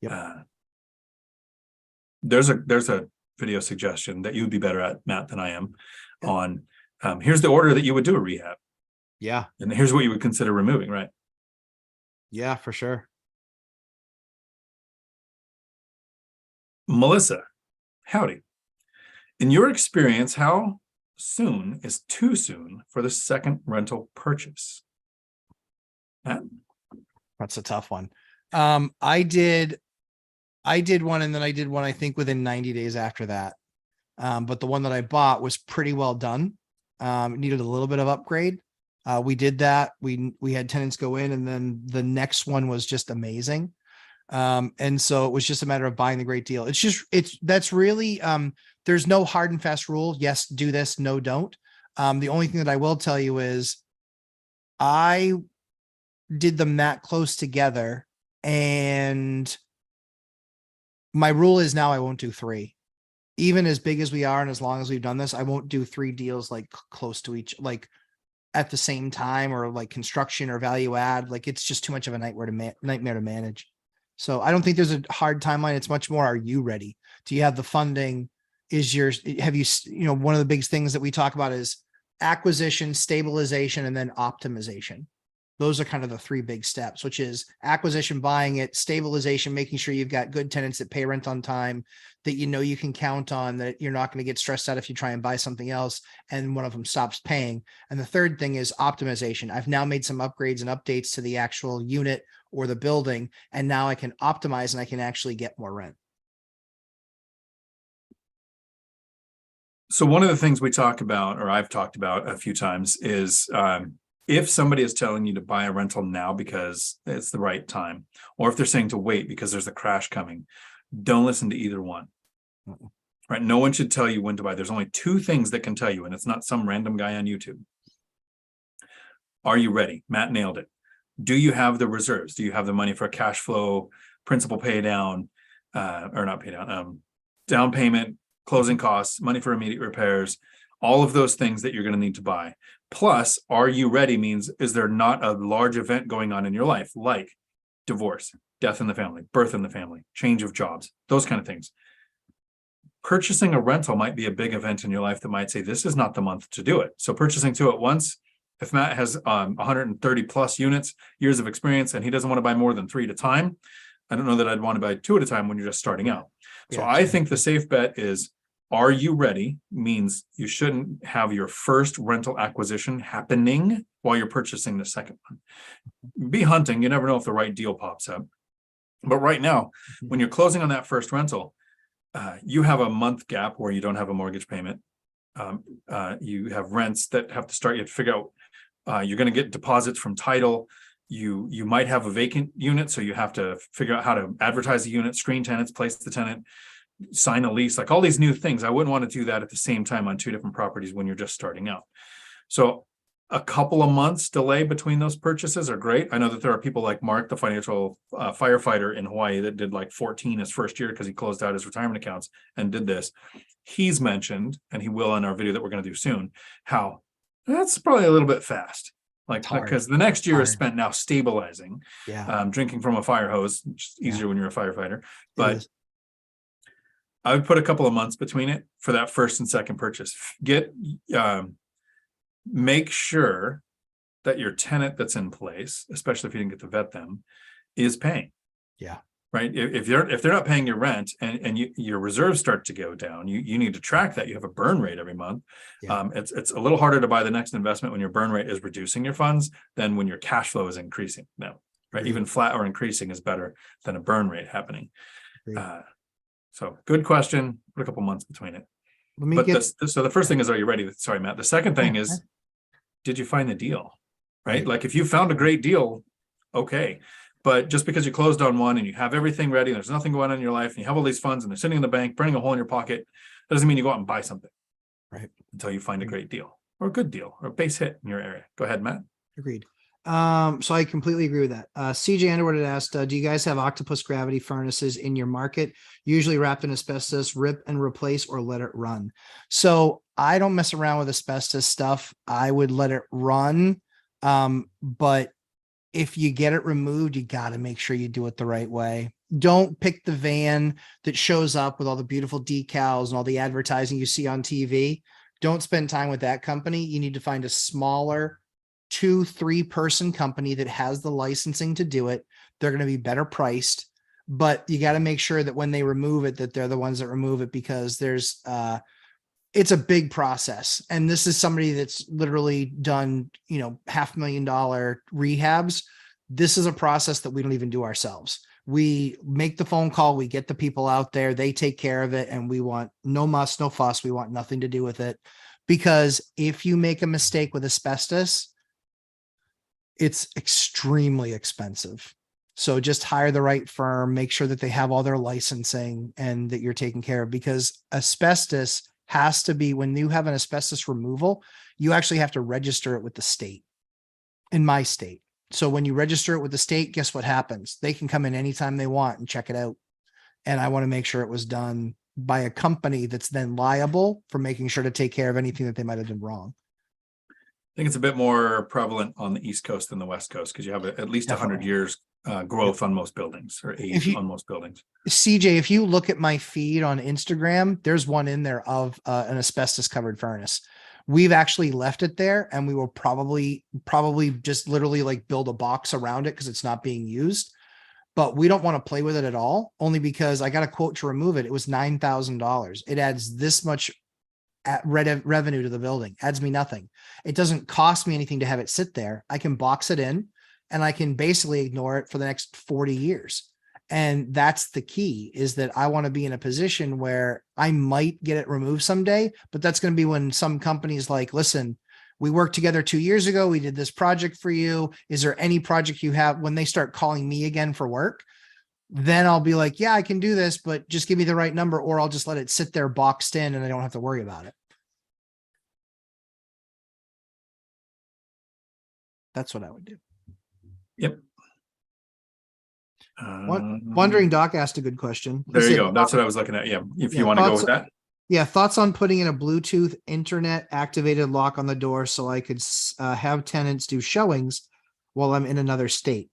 Yep. There's a video suggestion that you would be better at, Matt, than I am. Yep. On here's the order that you would do a rehab. Yeah. And here's what you would consider removing, right? Yeah, for sure. Melissa, howdy. In your experience, how soon is too soon for the second rental purchase? Matt? That's a tough one. I did one, and then I did one, I think, within 90 days after that. But the one that I bought was pretty well done. It needed a little bit of upgrade. We did that. We had tenants go in, and then the next one was just amazing. And so it was just a matter of buying the great deal. That's really, there's no hard and fast rule. Yes, do this. No, don't. The only thing that I will tell you is I did them that close together, and my rule is now I won't do three. Even as big as we are, and as long as we've done this, I won't do three deals like close to each, like at the same time, or like construction or value add. Like, it's just too much of a nightmare to manage. So I don't think there's a hard timeline. It's much more, are you ready? Do you have the funding? One of the big things that we talk about is acquisition, stabilization, and then optimization. Those are kind of the three big steps, which is acquisition, buying it, stabilization, making sure you've got good tenants that pay rent on time, that you can count on, that you're not going to get stressed out if you try and buy something else and one of them stops paying. And the third thing is optimization. I've now made some upgrades and updates to the actual unit or the building, and now I can optimize and I can actually get more rent. So one of the things we talk about, or I've talked about a few times, is if somebody is telling you to buy a rental now because it's the right time, or if they're saying to wait because there's a crash coming, don't listen to either one. Right? No one should tell you when to buy. There's only two things that can tell you, and it's not some random guy on YouTube. Are you ready? Matt nailed it. Do you have the reserves? Do you have the money for a cash flow, principal pay down, or not pay down, down payment, closing costs, money for immediate repairs, all of those things that you're going to need to buy. Plus, are you ready means, is there not a large event going on in your life, like divorce, death in the family, birth in the family, change of jobs, those kind of things. Purchasing a rental might be a big event in your life that might say, this is not the month to do it. So purchasing two at once, if Matt has 130 plus units, years of experience, and he doesn't want to buy more than three at a time, I don't know that I'd want to buy two at a time when you're just starting out. So I think the safe bet is, are you ready? Means you shouldn't have your first rental acquisition happening while you're purchasing the second one. Be hunting. You never know if the right deal pops up. But right now, when you're closing on that first rental, you have a month gap where you don't have a mortgage payment. You have rents that have to start. You have to figure out, you're going to get deposits from title. You might have a vacant unit, so you have to figure out how to advertise the unit, screen tenants, place the tenant, sign a lease, like all these new things. I wouldn't want to do that at the same time on two different properties when you're just starting out. So a couple of months delay between those purchases are great. I know that there are people like Mark, the financial firefighter in Hawaii, that did like 14 his first year because he closed out his retirement accounts and did this. He's mentioned, and he will in our video that we're going to do soon, how that's probably a little bit fast. Like, because the next year is spent now stabilizing, drinking from a fire hose, which is easier when you're a firefighter. But I would put a couple of months between it for that first and second purchase. Make sure that your tenant that's in place, especially if you didn't get to vet them, is paying. Yeah. Right. If they're not paying your rent and your reserves start to go down, you need to track that. You have a burn rate every month. Yeah. It's a little harder to buy the next investment when your burn rate is reducing your funds than when your cash flow is increasing. No, right. Even flat or increasing is better than a burn rate happening. So good question. Put a couple months between it. So the first thing is, are you ready? Sorry, Matt. The second thing is, did you find the deal? Right? Like, if you found a great deal, okay. But just because you closed on one and you have everything ready, and there's nothing going on in your life, and you have all these funds and they're sitting in the bank, burning a hole in your pocket, that doesn't mean you go out and buy something. Right. Until you find a great deal or a good deal or a base hit in your area. Go ahead, Matt. Agreed. So I completely agree with that. CJ Underwood had asked, do you guys have octopus gravity furnaces in your market? Usually wrapped in asbestos, rip and replace or let it run. So I don't mess around with asbestos stuff. I would let it run. But if you get it removed, you got to make sure you do it the right way. Don't pick the van that shows up with all the beautiful decals and all the advertising you see on TV. Don't spend time with that company. You need to find a smaller 2-3 person company that has the licensing to do it. They're going to be better priced, but you got to make sure that when they remove it, that they're the ones that remove it, because it's a big process. And this is somebody that's literally done, $500,000 rehabs. This is a process that we don't even do ourselves. We make the phone call, we get the people out there, they take care of it, and we want no muss, no fuss. We want nothing to do with it, because if you make a mistake with asbestos, it's extremely expensive. So just hire the right firm, make sure that they have all their licensing and that you're taken care of, because asbestos has to be, when you have an asbestos removal, you actually have to register it with the state. In my state. So when you register it with the state, guess what happens? They can come in anytime they want and check it out. And I want to make sure it was done by a company that's then liable for making sure to take care of anything that they might have done wrong. I think it's a bit more prevalent on the East Coast than the West Coast, because you have at least 100 years growth on most buildings, or age on most buildings. CJ, if you look at my feed on Instagram, there's one in there of an asbestos covered furnace. We've actually left it there, and we will probably just literally like build a box around it because it's not being used. But we don't want to play with it at all, only because I got a quote to remove it. It was $9,000. It adds this much revenue to the building, adds me nothing. It doesn't cost me anything to have it sit there. I can box it in and I can basically ignore it for the next 40 years. And that's the key, is that I want to be in a position where I might get it removed someday, but that's going to be when some company's like, listen, we worked together 2 years ago. We did this project for you. Is there any project you have? When they start calling me again for work, then I'll be like, yeah, I can do this, but just give me the right number, or I'll just let it sit there boxed in and I don't have to worry about it. That's what I would do. Yep. Wondering Doc asked a good question. There you go. That's what I was looking at. Yeah. If you want to go with that. Yeah. Thoughts on putting in a Bluetooth internet activated lock on the door so I could have tenants do showings while I'm in another state.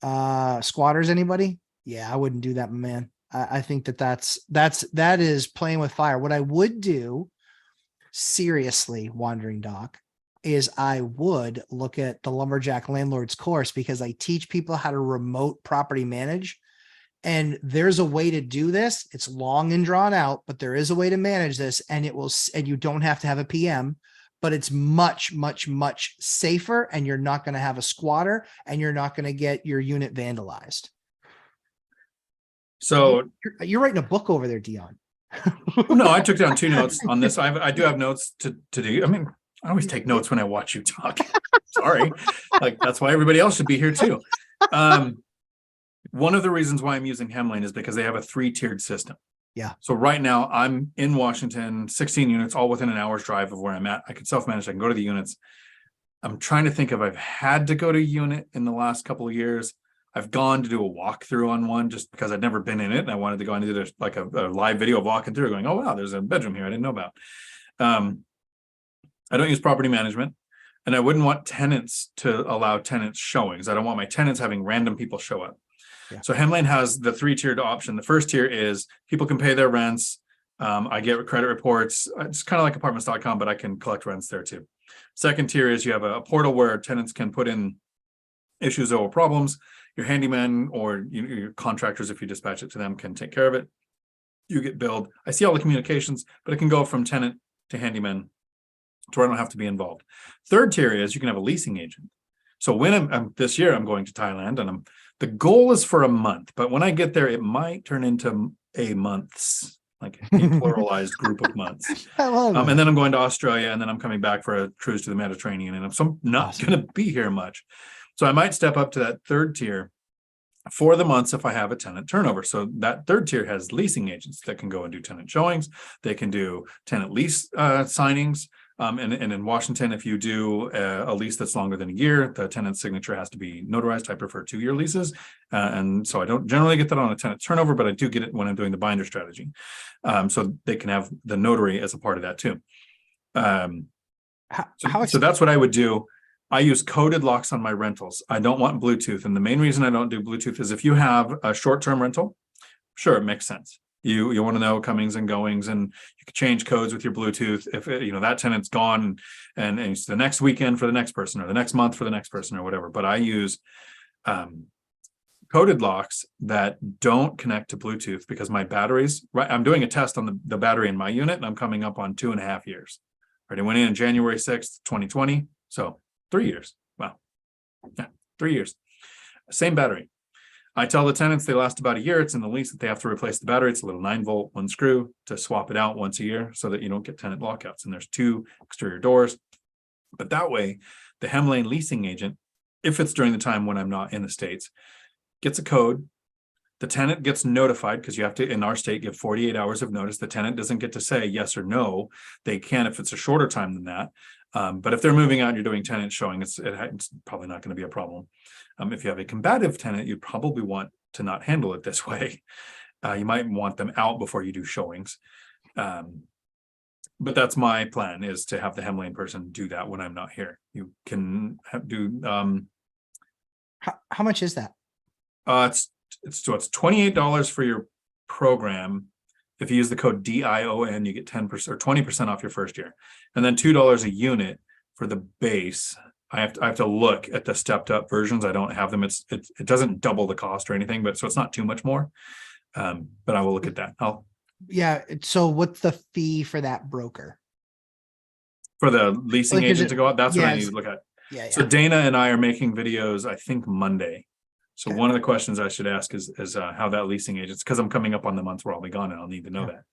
Squatters, anybody? Yeah, I wouldn't do that, man. I think that is playing with fire. What I would do, seriously, Wandering Doc, is I would look at the Lumberjack Landlord's course, because I teach people how to remote property manage. And there's a way to do this. It's long and drawn out, but there is a way to manage this, and and you don't have to have a PM, but it's much, much, much safer. And you're not going to have a squatter, and you're not going to get your unit vandalized. So you're writing a book over there, Dion. No, I took down 2 notes on this. I do have notes to do. I mean, I always take notes when I watch you talk. Sorry. Like, that's why everybody else should be here too. One of the reasons why I'm using Hemlane is because they have a 3-tiered system. Yeah. So right now I'm in Washington, 16 units, all within an hour's drive of where I'm at. I can self-manage. I can go to the units. I'm trying to think if I've had to go to a unit in the last couple of years. I've gone to do a walkthrough on one just because I'd never been in it, and I wanted to go and do like a live video of walking through, going, oh wow, there's a bedroom here I didn't know about. I don't use property management, and I wouldn't want tenants to allow tenants showings. I don't want my tenants having random people show up. Yeah. So Hemlane has the 3-tiered option. The first tier is people can pay their rents. I get credit reports. It's kind of like apartments.com, but I can collect rents there too. Second tier is you have a portal where tenants can put in issues or problems. Your handyman or your contractors, if you dispatch it to them, can take care of it. You get billed. I see all the communications, but it can go from tenant to handyman to where I don't have to be involved. Third tier is you can have a leasing agent. So when this year I'm going to Thailand, and the goal is for a month, but when I get there, it might turn into a months, like a pluralized group of months. I love it. And then I'm going to Australia, and then I'm coming back for a cruise to the Mediterranean, and I'm not going to be here much. So I might step up to that third tier for the months if I have a tenant turnover. So that third tier has leasing agents that can go and do tenant showings. They can do tenant lease signings. And in Washington, if you do a lease that's longer than a year, the tenant's signature has to be notarized. I prefer 2-year leases. And so I don't generally get that on a tenant turnover, but I do get it when I'm doing the binder strategy. So they can have the notary as a part of that too. Um, How so that's what I would do. I use coded locks on my rentals. I don't want Bluetooth. And the main reason I don't do Bluetooth is if you have a short-term rental, sure, it makes sense. You want to know comings and goings, and you can change codes with your Bluetooth. If that tenant's gone and it's the next weekend for the next person, or the next month for the next person, or whatever. But I use coded locks that don't connect to Bluetooth because my batteries, right? I'm doing a test on the battery in my unit, and I'm coming up on 2.5 years. Right, it went in January 6th, 2020. So 3 years. Wow. Yeah, 3 years. Same battery. I tell the tenants they last about a year. It's in the lease that they have to replace the battery. It's a little 9-volt, one screw to swap it out once a year so that you don't get tenant lockouts. And there's 2 exterior doors. But that way, the hem lane leasing agent, if it's during the time when I'm not in the States, gets a code. The tenant gets notified because you have to, in our state, give 48 hours of notice. The tenant doesn't get to say yes or no. They can if it's a shorter time than that. But if they're moving out and you're doing tenant showing, it's probably not going to be a problem. If you have a combative tenant, you'd probably want to not handle it this way. You might want them out before you do showings. But that's my plan, is to have the hem lane person do that when I'm not here. You can do. How much is that? It's $28 for your program. If you use the code DION, you get 10% or 20% off your first year, and then $2 a unit for the base. I have to look at the stepped up versions. I don't have them. It doesn't double the cost or anything, but so it's not too much more. But I will look at that. So what's the fee for that broker? For the leasing agent to go out, that's what I need to look at. Yeah. So Dana and I are making videos, I think Monday. So one of the questions I should ask is how that leasing agent's, because I'm coming up on the months where I'll be gone and I'll need to know that.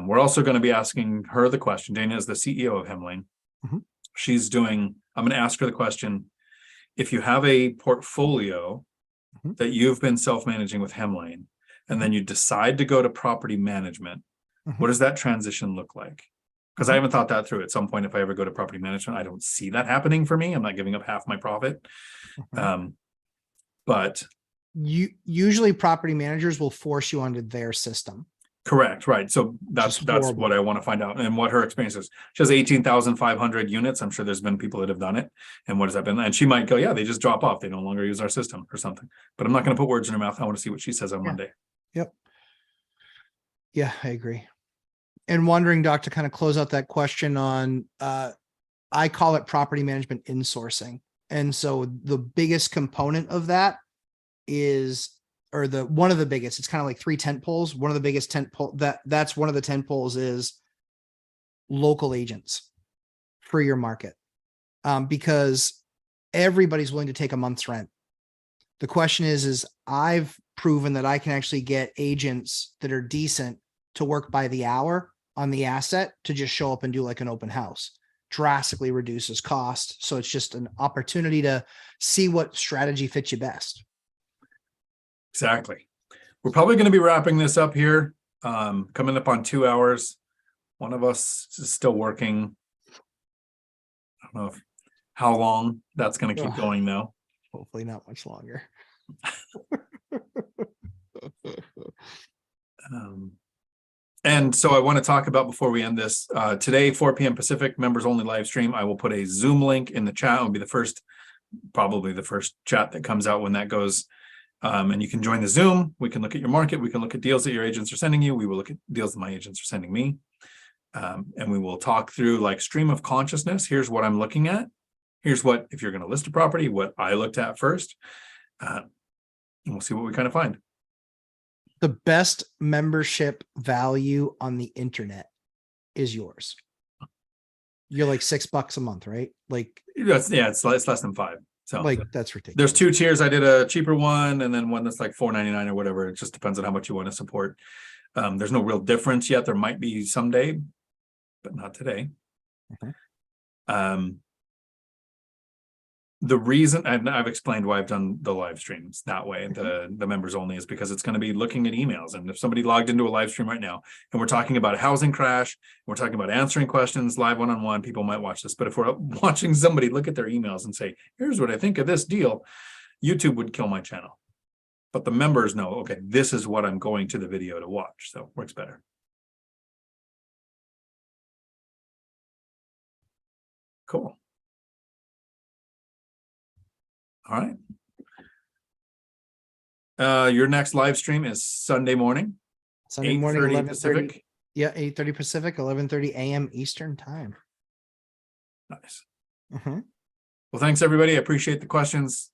We're also going to be asking her the question. Dana is the CEO of Hemlane. Mhm. I'm going to ask her the question. If you have a portfolio that you've been self-managing with Hemlane, and then you decide to go to property management, what does that transition look like? Because I haven't thought that through. At some point, if I ever go to property management, I don't see that happening for me. I'm not giving up half my profit. But usually property managers will force you onto their system. Correct. Right. So that's what I want to find out, and what her experience is. She has 18,500 units. I'm sure there's been people that have done it. And what has that been? And she might go, yeah, they just drop off. They no longer use our system or something. But I'm not going to put words in her mouth. I want to see what she says on Monday. Yep. Yeah, I agree. And wondering, Doc, to kind of close out that question on, I call it property management insourcing. And so the biggest component of that is, or one of the biggest, it's kind of like 3 tent poles. One of the biggest that's one of the tent poles is local agents for your market. Because everybody's willing to take a month's rent. The question is I've proven that I can actually get agents that are decent to work by the hour on the asset to just show up and do like an open house. Drastically reduces cost. So it's just an opportunity to see what strategy fits you best. Exactly. We're probably going to be wrapping this up here. Coming up on 2 hours. One of us is still working. I don't know how long that's going to keep going though. Hopefully not much longer. And so I want to talk about, before we end this, today, 4 p.m. Pacific, members only live stream. I will put a Zoom link in the chat. It'll be probably the first chat that comes out when that goes. And you can join the Zoom. We can look at your market. We can look at deals that your agents are sending you. We will look at deals that my agents are sending me. And we will talk through like stream of consciousness. Here's what I'm looking at. Here's what, if you're going to list a property, what I looked at first. And we'll see what we kind of find. The best membership value on the internet is yours. You're like $6 a month, right? Like it's less than 5. So like that's ridiculous. There's 2 tiers. I did a cheaper one and then one that's like $4.99 or whatever. It just depends on how much you want to support. There's no real difference yet. There might be someday, but not today. The reason I've explained why I've done the live streams that way, the members only, is because it's going to be looking at emails. And if somebody logged into a live stream right now and we're talking about a housing crash, we're talking about answering questions live one-on-one, people might watch this. But if we're watching somebody look at their emails and say, here's what I think of this deal, YouTube would kill my channel. But the members know, okay, this is what I'm going to the video to watch. So it works better. Cool. All right. Your next live stream is Sunday morning, Sunday morning, 8:30 11:30. Pacific. Yeah, 8:30 Pacific, 11:30 a.m. Eastern time. Nice. Mhm. Well, thanks everybody. I appreciate the questions.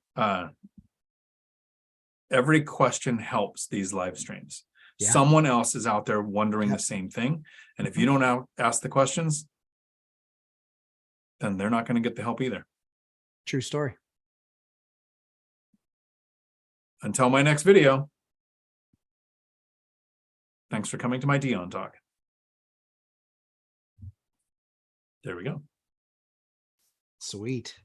Every question helps these live streams. Yeah. Someone else is out there wondering Yep. the same thing. And if you don't ask the questions, then they're not going to get the help either. True story. Until my next video. Thanks for coming to my Dion Talk. There we go. Sweet.